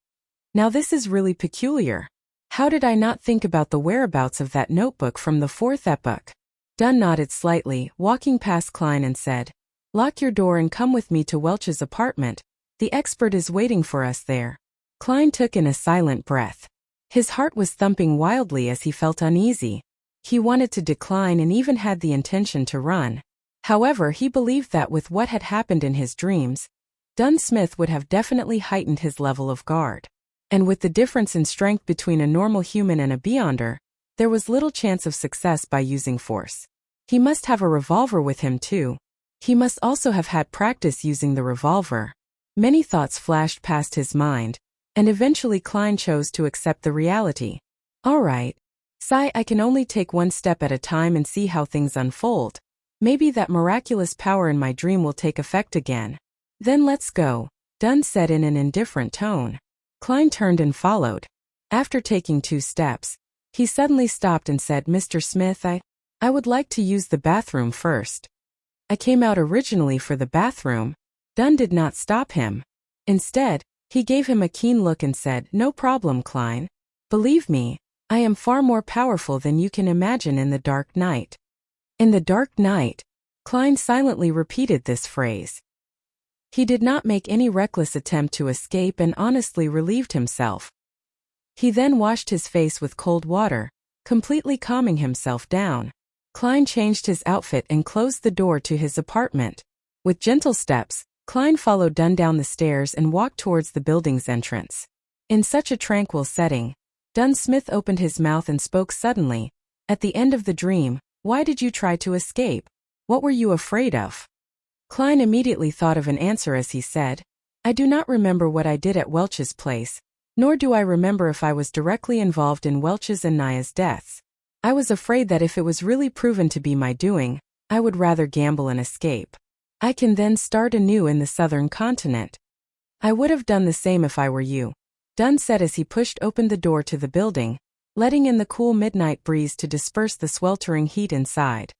Now this is really peculiar. How did I not think about the whereabouts of that notebook from the fourth epoch? Dunn nodded slightly, walking past Klein and said, "Lock your door and come with me to Welch's apartment. The expert is waiting for us there." Klein took in a silent breath. His heart was thumping wildly as he felt uneasy. He wanted to decline and even had the intention to run. However, he believed that with what had happened in his dreams, Dunn Smith would have definitely heightened his level of guard. And with the difference in strength between a normal human and a beyonder, there was little chance of success by using force. He must have a revolver with him too. He must also have had practice using the revolver. Many thoughts flashed past his mind, and eventually Klein chose to accept the reality. All right. I can only take one step at a time and see how things unfold. Maybe that miraculous power in my dream will take effect again. Then let's go, Dunn said in an indifferent tone. Klein turned and followed. After taking 2 steps, he suddenly stopped and said, "Mr. Smith, I would like to use the bathroom first." "I came out originally for the bathroom." Dunn did not stop him. Instead, he gave him a keen look and said, "No problem, Klein. Believe me, I am far more powerful than you can imagine in the dark night." In the dark night, Klein silently repeated this phrase. He did not make any reckless attempt to escape and honestly relieved himself. He then washed his face with cold water, completely calming himself down. Klein changed his outfit and closed the door to his apartment. With gentle steps, Klein followed Dunn down the stairs and walked towards the building's entrance. In such a tranquil setting, Dunn Smith opened his mouth and spoke suddenly. "At the end of the dream, why did you try to escape? What were you afraid of?" Klein immediately thought of an answer as he said, "I do not remember what I did at Welch's place, nor do I remember if I was directly involved in Welch's and Naya's deaths. I was afraid that if it was really proven to be my doing, I would rather gamble and escape. I can then start anew in the southern continent. I would have done the same if I were you," Dunn said as he pushed open the door to the building, letting in the cool midnight breeze to disperse the sweltering heat inside.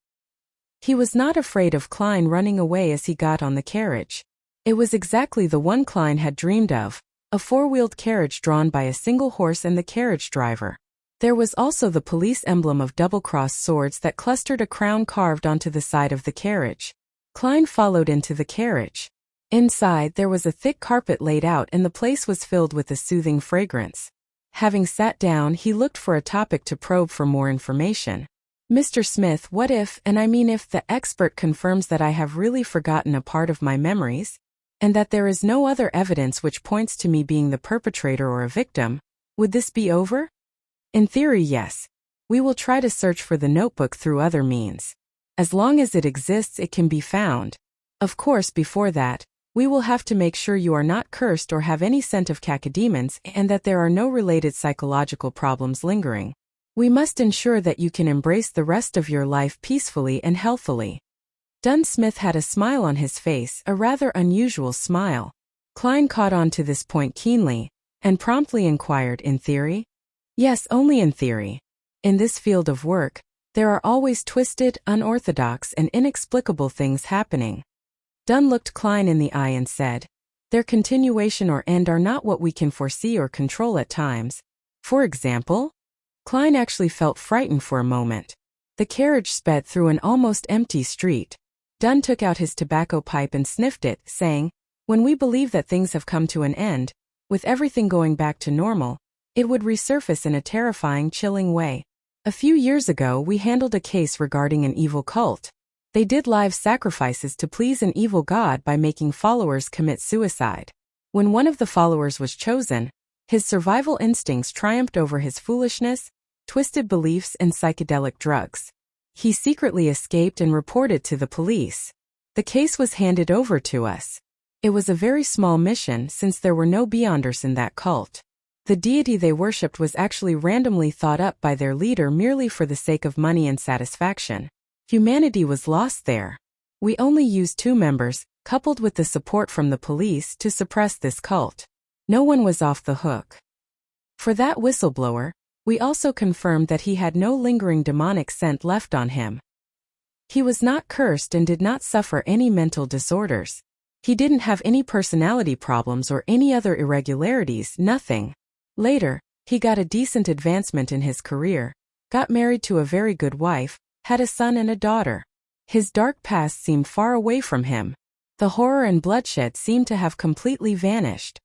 He was not afraid of Klein running away as he got on the carriage. It was exactly the one Klein had dreamed of, a 4-wheeled carriage drawn by a single horse and the carriage driver. There was also the police emblem of double-crossed swords that clustered a crown carved onto the side of the carriage. Klein followed into the carriage. Inside there was a thick carpet laid out and the place was filled with a soothing fragrance. Having sat down, he looked for a topic to probe for more information. "Mr. Smith, what if, and I mean if the expert confirms that I have really forgotten a part of my memories, and that there is no other evidence which points to me being the perpetrator or a victim, would this be over?" "In theory, yes. We will try to search for the notebook through other means. As long as it exists, it can be found. Of course, before that, we will have to make sure you are not cursed or have any scent of cacodemons and that there are no related psychological problems lingering. We must ensure that you can embrace the rest of your life peacefully and healthily." Dunn Smith had a smile on his face, a rather unusual smile. Klein caught on to this point keenly, and promptly inquired, "In theory?" "Yes, only in theory. In this field of work, there are always twisted, unorthodox, and inexplicable things happening." Dunn looked Klein in the eye and said, "Their continuation or end are not what we can foresee or control at times. For example?" Klein actually felt frightened for a moment. The carriage sped through an almost empty street. Dunn took out his tobacco pipe and sniffed it, saying, "When we believe that things have come to an end, with everything going back to normal, it would resurface in a terrifying, chilling way. A few years ago, we handled a case regarding an evil cult. They did live sacrifices to please an evil god by making followers commit suicide. When one of the followers was chosen, his survival instincts triumphed over his foolishness, twisted beliefs, and psychedelic drugs. He secretly escaped and reported to the police. The case was handed over to us. It was a very small mission since there were no beyonders in that cult. The deity they worshipped was actually randomly thought up by their leader merely for the sake of money and satisfaction. Humanity was lost there. We only used 2 members, coupled with the support from the police, to suppress this cult. No one was off the hook. For that whistleblower, we also confirmed that he had no lingering demonic scent left on him. He was not cursed and did not suffer any mental disorders. He didn't have any personality problems or any other irregularities, nothing. Later, he got a decent advancement in his career, got married to a very good wife, had a son and a daughter. His dark past seemed far away from him. The horror and bloodshed seemed to have completely vanished.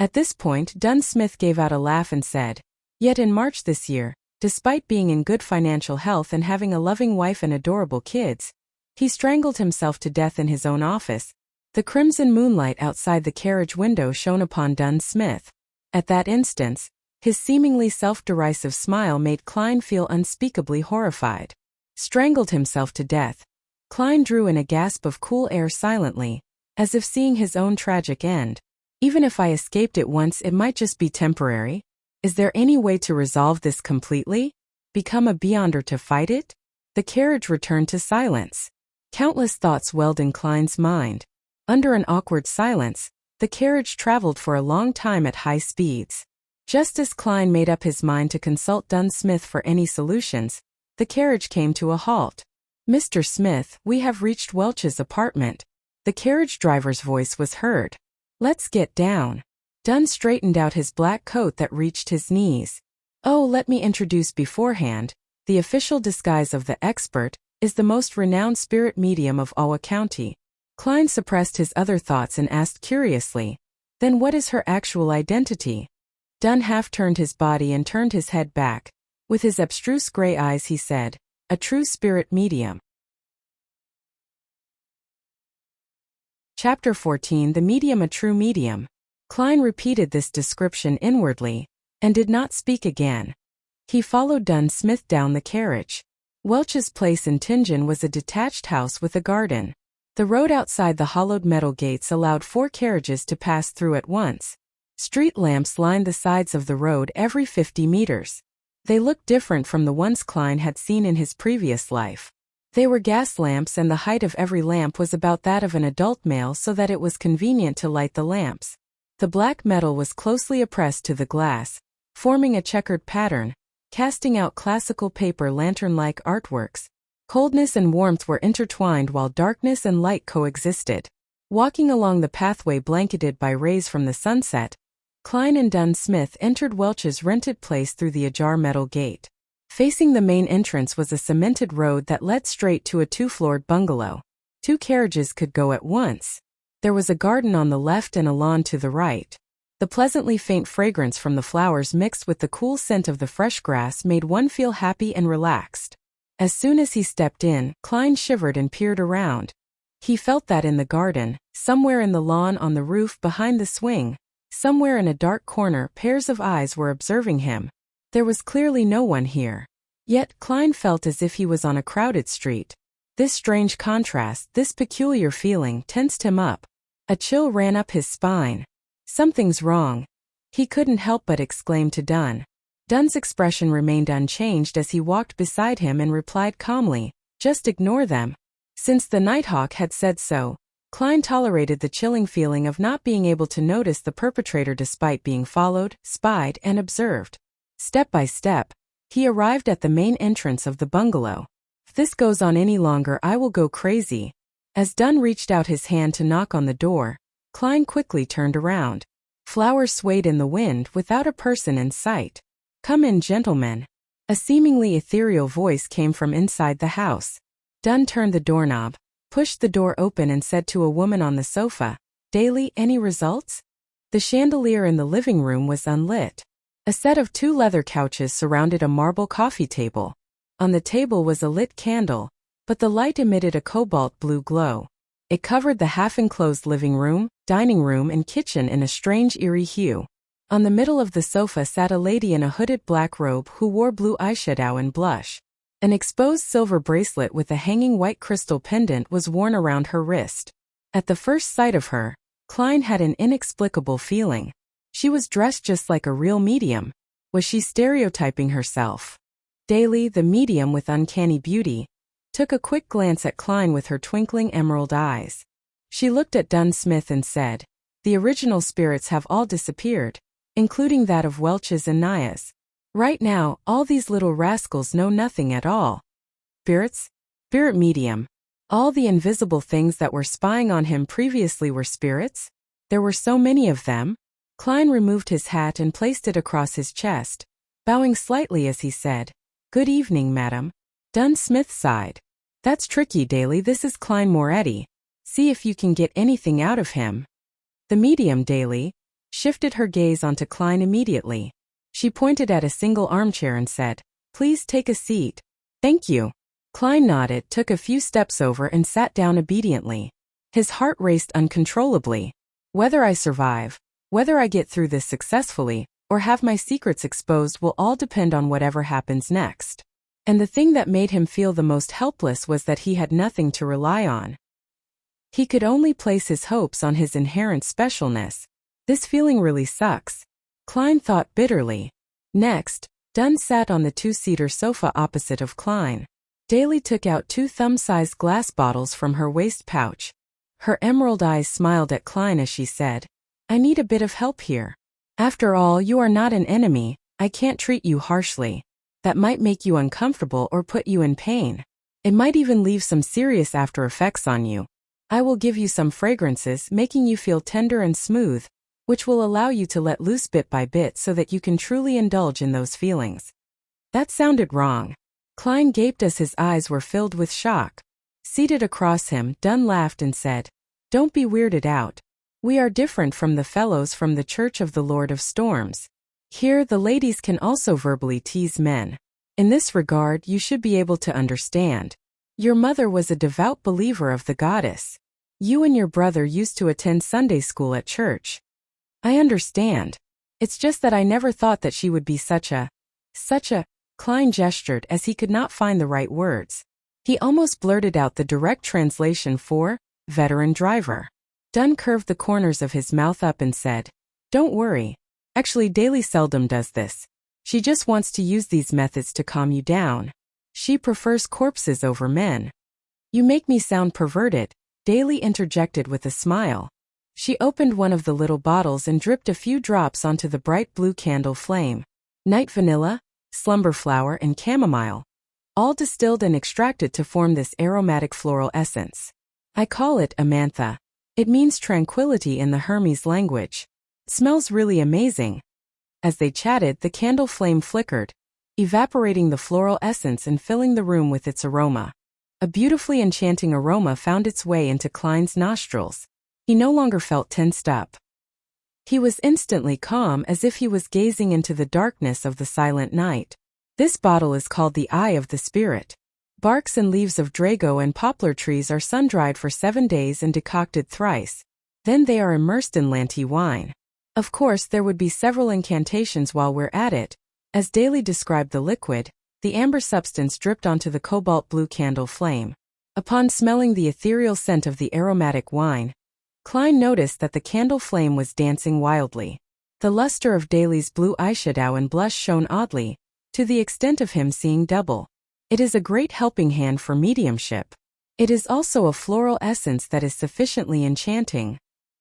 At this point, Dunn Smith gave out a laugh and said, "Yet in March this year, despite being in good financial health and having a loving wife and adorable kids, he strangled himself to death in his own office." The crimson moonlight outside the carriage window shone upon Dunn Smith. At that instant, his seemingly self-derisive smile made Klein feel unspeakably horrified. Strangled himself to death. Klein drew in a gasp of cool air silently, as if seeing his own tragic end. Even if I escaped it once, it might just be temporary. Is there any way to resolve this completely? Become a beyonder to fight it? The carriage returned to silence. Countless thoughts welled in Klein's mind. Under an awkward silence, the carriage traveled for a long time at high speeds. Just as Klein made up his mind to consult Dunn Smith for any solutions, the carriage came to a halt. "Mr. Smith, we have reached Welch's apartment." The carriage driver's voice was heard. "Let's get down." Dunn straightened out his black coat that reached his knees. "Oh, let me introduce beforehand, the official disguise of the expert is the most renowned spirit medium of Owa County." Klein suppressed his other thoughts and asked curiously, "Then what is her actual identity?" Dunn half turned his body and turned his head back. With his abstruse gray eyes he said, "A true spirit medium." Chapter 14 The Medium, a True Medium. Klein repeated this description inwardly, and did not speak again. He followed Dunn Smith down the carriage. Welch's place in Tingen was a detached house with a garden. The road outside the hollowed metal gates allowed 4 carriages to pass through at once. Street lamps lined the sides of the road every 50 meters. They looked different from the ones Klein had seen in his previous life. They were gas lamps, and the height of every lamp was about that of an adult male, so that it was convenient to light the lamps. The black metal was closely pressed to the glass, forming a checkered pattern, casting out classical paper lantern-like artworks. Coldness and warmth were intertwined while darkness and light coexisted. Walking along the pathway blanketed by rays from the sunset, Klein and Dunn Smith entered Welch's rented place through the ajar metal gate. Facing the main entrance was a cemented road that led straight to a 2-floored bungalow. 2 carriages could go at once. There was a garden on the left and a lawn to the right. The pleasantly faint fragrance from the flowers mixed with the cool scent of the fresh grass made one feel happy and relaxed. As soon as he stepped in, Klein shivered and peered around. He felt that in the garden, somewhere in the lawn, on the roof behind the swing, somewhere in a dark corner, pairs of eyes were observing him. There was clearly no one here. Yet Klein felt as if he was on a crowded street. This strange contrast, this peculiar feeling, tensed him up. A chill ran up his spine. "Something's wrong." He couldn't help but exclaim to Dunn. Dunn's expression remained unchanged as he walked beside him and replied calmly, "Just ignore them." Since the Nighthawk had said so, Klein tolerated the chilling feeling of not being able to notice the perpetrator despite being followed, spied, and observed. Step by step, he arrived at the main entrance of the bungalow. "If this goes on any longer, I will go crazy." As Dunn reached out his hand to knock on the door, Klein quickly turned around. Flowers swayed in the wind without a person in sight. "Come in, gentlemen." A seemingly ethereal voice came from inside the house. Dunn turned the doorknob, pushed the door open and said to a woman on the sofa, "Daly, any results?" The chandelier in the living room was unlit. A set of 2 leather couches surrounded a marble coffee table. On the table was a lit candle, but the light emitted a cobalt blue glow. It covered the half-enclosed living room, dining room, and kitchen in a strange eerie hue. On the middle of the sofa sat a lady in a hooded black robe who wore blue eyeshadow and blush. An exposed silver bracelet with a hanging white crystal pendant was worn around her wrist. At the first sight of her, Klein had an inexplicable feeling. She was dressed just like a real medium. Was she stereotyping herself? Daly, the medium with uncanny beauty, took a quick glance at Klein with her twinkling emerald eyes. She looked at Dunn Smith and said, "The original spirits have all disappeared. including that of Welch's and Naya's. Right now, all these little rascals know nothing at all. Spirits? Spirit medium. All the invisible things that were spying on him previously were spirits? There were so many of them. Klein removed his hat and placed it across his chest, bowing slightly as he said, "Good evening, madam." Dunn Smith sighed. "That's tricky, Daly. This is Klein Moretti. See if you can get anything out of him." The medium, Daly, shifted her gaze onto Klein immediately. She pointed at a single armchair and said, "Please take a seat." "Thank you." Klein nodded, took a few steps over and sat down obediently. His heart raced uncontrollably. Whether I survive, whether I get through this successfully, or have my secrets exposed will all depend on whatever happens next. And the thing that made him feel the most helpless was that he had nothing to rely on. He could only place his hopes on his inherent specialness. This feeling really sucks, Klein thought bitterly. Next, Dunn sat on the two-seater sofa opposite of Klein. Daly took out 2 thumb-sized glass bottles from her waist pouch. Her emerald eyes smiled at Klein as she said, "I need a bit of help here. After all, you are not an enemy. I can't treat you harshly. That might make you uncomfortable or put you in pain. It might even leave some serious after effects on you. I will give you some fragrances, making you feel tender and smooth, which will allow you to let loose bit by bit so that you can truly indulge in those feelings." That sounded wrong. Klein gaped as his eyes were filled with shock. Seated across him, Dunn laughed and said, "Don't be weirded out. We are different from the fellows from the Church of the Lord of Storms. Here, the ladies can also verbally tease men. In this regard, you should be able to understand. Your mother was a devout believer of the goddess. You and your brother used to attend Sunday school at church. I understand. It's just that I never thought that she would be such a... Klein gestured as he could not find the right words. He almost blurted out the direct translation for veteran driver. Dunn curved the corners of his mouth up and said, "Don't worry. Actually, Daly seldom does this. She just wants to use these methods to calm you down. She prefers corpses over men." "You make me sound perverted," Daly interjected with a smile. She opened one of the little bottles and dripped a few drops onto the bright blue candle flame. Night vanilla, slumber flower and chamomile, all distilled and extracted to form this aromatic floral essence. I call it amantha. It means tranquility in the Hermes language. It smells really amazing. As they chatted, the candle flame flickered, evaporating the floral essence and filling the room with its aroma. A beautifully enchanting aroma found its way into Klein's nostrils. He no longer felt tensed up. He was instantly calm, as if he was gazing into the darkness of the silent night. This bottle is called the Eye of the Spirit. Barks and leaves of drago and poplar trees are sun-dried for 7 days and decocted thrice. Then they are immersed in Lanti wine. Of course, there would be several incantations while we're at it. As Daly described the liquid, the amber substance dripped onto the cobalt blue candle flame. Upon smelling the ethereal scent of the aromatic wine, Klein noticed that the candle flame was dancing wildly. The luster of Daly's blue eyeshadow and blush shone oddly, to the extent of him seeing double. It is a great helping hand for mediumship. It is also a floral essence that is sufficiently enchanting.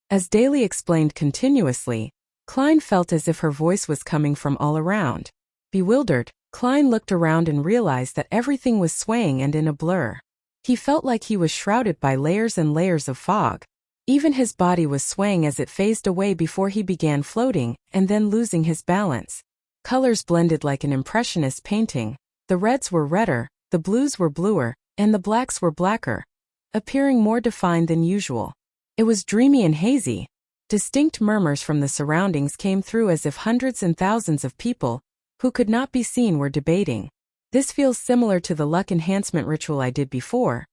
As Daly explained continuously, Klein felt as if her voice was coming from all around. Bewildered, Klein looked around and realized that everything was swaying and in a blur. He felt like he was shrouded by layers and layers of fog. Even his body was swaying as it phased away before he began floating, and then losing his balance. Colors blended like an impressionist painting. The reds were redder, the blues were bluer, and the blacks were blacker, appearing more defined than usual. It was dreamy and hazy. Distinct murmurs from the surroundings came through as if hundreds and thousands of people, who could not be seen, were debating. This feels similar to the luck enhancement ritual I did before,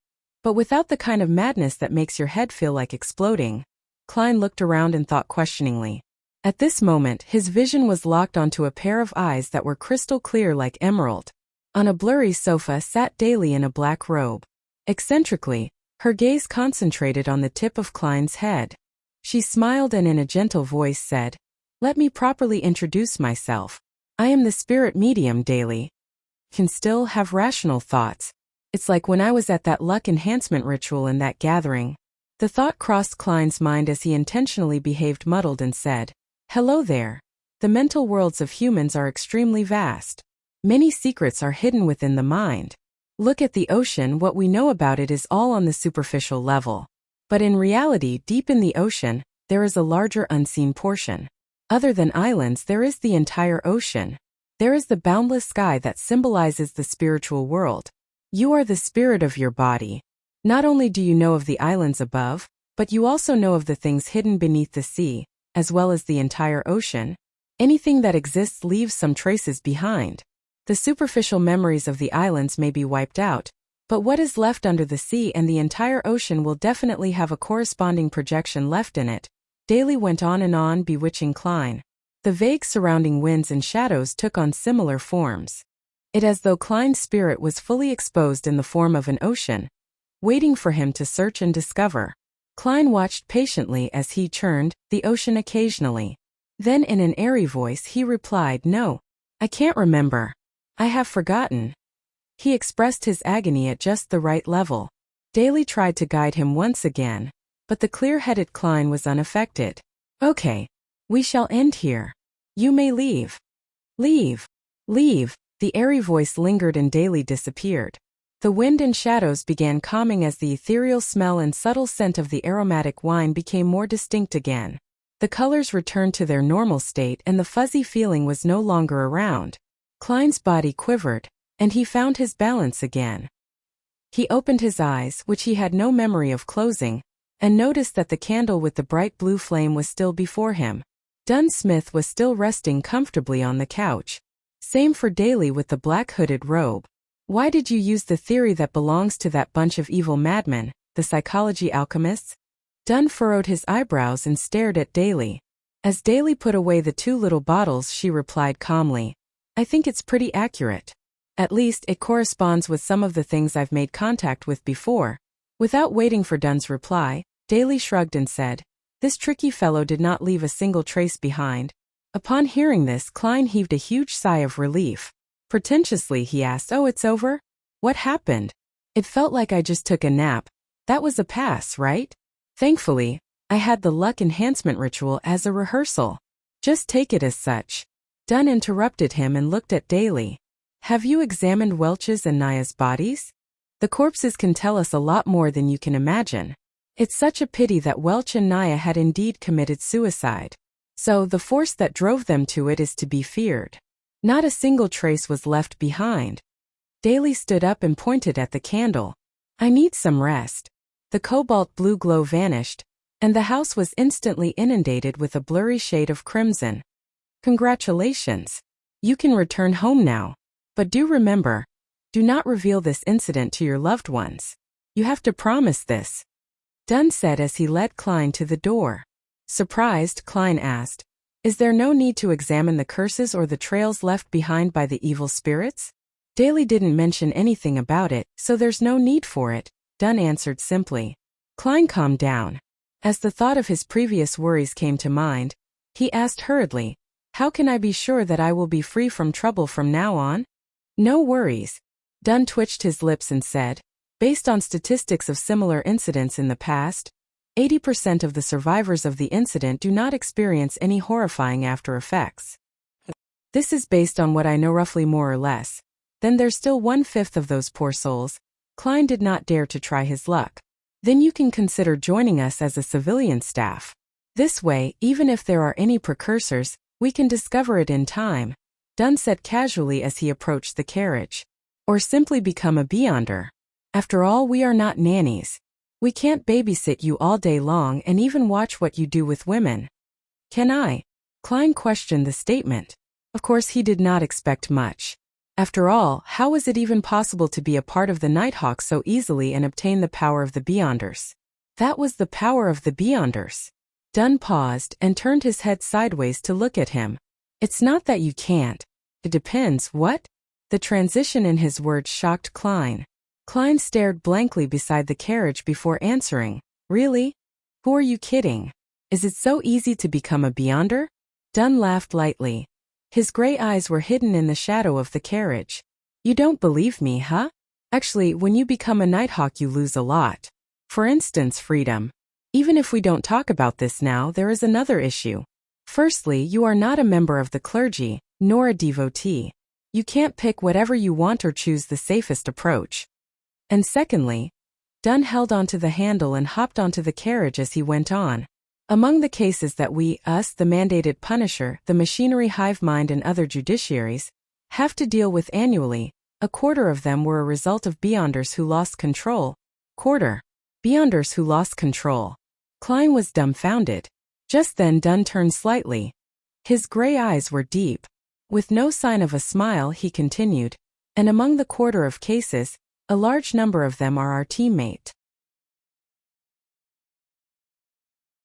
but without the kind of madness that makes your head feel like exploding. Klein looked around and thought questioningly. At this moment, his vision was locked onto a pair of eyes that were crystal clear like emerald. On a blurry sofa sat Daly in a black robe. Eccentrically, her gaze concentrated on the tip of Klein's head. She smiled and in a gentle voice said, "Let me properly introduce myself. I am the spirit medium, Daly. Can still have rational thoughts. It's like when I was at that luck enhancement ritual in that gathering." The thought crossed Klein's mind as he intentionally behaved muddled and said, "Hello there." the mental worlds of humans are extremely vast. Many secrets are hidden within the mind. Look at the ocean, what we know about it is all on the superficial level. But in reality, deep in the ocean, there is a larger unseen portion. Other than islands, there is the entire ocean. There is the boundless sky that symbolizes the spiritual world. You are the spirit of your body. Not only do you know of the islands above, but you also know of the things hidden beneath the sea, as well as the entire ocean. Anything that exists leaves some traces behind. The superficial memories of the islands may be wiped out, but what is left under the sea and the entire ocean will definitely have a corresponding projection left in it. Daly went on, bewitching Klein. The vague surrounding winds and shadows took on similar forms. It as though Klein's spirit was fully exposed in the form of an ocean, waiting for him to search and discover. Klein watched patiently as he churned the ocean occasionally. Then in an airy voice he replied, "No, I can't remember. I have forgotten." He expressed his agony at just the right level. Daly tried to guide him once again, but the clear-headed Klein was unaffected. "Okay. We shall end here. You may leave." "Leave. Leave." The airy voice lingered and Daly disappeared. The wind and shadows began calming as the ethereal smell and subtle scent of the aromatic wine became more distinct again. The colors returned to their normal state and the fuzzy feeling was no longer around. Klein's body quivered, and he found his balance again. He opened his eyes, which he had no memory of closing, and noticed that the candle with the bright blue flame was still before him. Dunn Smith was still resting comfortably on the couch. Same for Daly with the black hooded robe. "Why did you use the theory that belongs to that bunch of evil madmen, the psychology alchemists?" Dunn furrowed his eyebrows and stared at Daly. As Daly put away the 2 little bottles, she replied calmly, "I think it's pretty accurate. At least, it corresponds with some of the things I've made contact with before." Without waiting for Dunn's reply, Daly shrugged and said, "This tricky fellow did not leave a single trace behind." Upon hearing this, Klein heaved a huge sigh of relief. Pretentiously he asked, "Oh, it's over? What happened?" "It felt like I just took a nap. That was a pass, right? Thankfully, I had the luck enhancement ritual as a rehearsal. Just take it as such." Dunn interrupted him and looked at Daly. "Have you examined Welch's and Naya's bodies? The corpses can tell us a lot more than you can imagine. It's such a pity that Welch and Naya had indeed committed suicide. So the force that drove them to it is to be feared. Not a single trace was left behind." Daly stood up and pointed at the candle. "I need some rest." The cobalt blue glow vanished, and the house was instantly inundated with a blurry shade of crimson. "Congratulations. You can return home now. But do remember, do not reveal this incident to your loved ones. You have to promise this," Dunn said as he led Klein to the door. Surprised, Klein asked, "Is there no need to examine the curses or the trails left behind by the evil spirits?" Daly didn't mention anything about it, so there's no need for it, Dunn answered simply. Klein calmed down. As the thought of his previous worries came to mind, he asked hurriedly, "How can I be sure that I will be free from trouble from now on?" "No worries." Dunn twitched his lips and said, "Based on statistics of similar incidents in the past, 80% of the survivors of the incident do not experience any horrifying after effects. This is based on what I know roughly more or less. Then there's still 1/5 of those poor souls." Klein did not dare to try his luck. "Then you can consider joining us as a civilian staff. This way, even if there are any precursors, we can discover it in time," Dunn said casually as he approached the carriage. "Or simply become a beyonder. After all, we are not nannies. We can't babysit you all day long and even watch what you do with women." "Can I?" Klein questioned the statement. Of course he did not expect much. After all, how was it even possible to be a part of the Nighthawks so easily and obtain the power of the Beyonders? That was the power of the Beyonders. Dunn paused and turned his head sideways to look at him. "It's not that you can't. It depends, what?" The transition in his words shocked Klein. Klein stared blankly beside the carriage before answering, "Really? Who are you kidding? Is it so easy to become a Beyonder?" Dunn laughed lightly. His gray eyes were hidden in the shadow of the carriage. "You don't believe me, huh? Actually, when you become a Nighthawk you lose a lot. For instance, freedom. Even if we don't talk about this now, there is another issue. Firstly, you are not a member of the clergy, nor a devotee. You can't pick whatever you want or choose the safest approach. And secondly, Dunn held onto the handle and hopped onto the carriage as he went on. Among the cases that us, the mandated punisher, the machinery hive mind and other judiciaries, have to deal with annually, a quarter of them were a result of beyonders who lost control. Beyonders who lost control. Klein was dumbfounded. Just then Dunn turned slightly. His gray eyes were deep. With no sign of a smile, he continued, and among the quarter of cases, a large number of them are our teammate.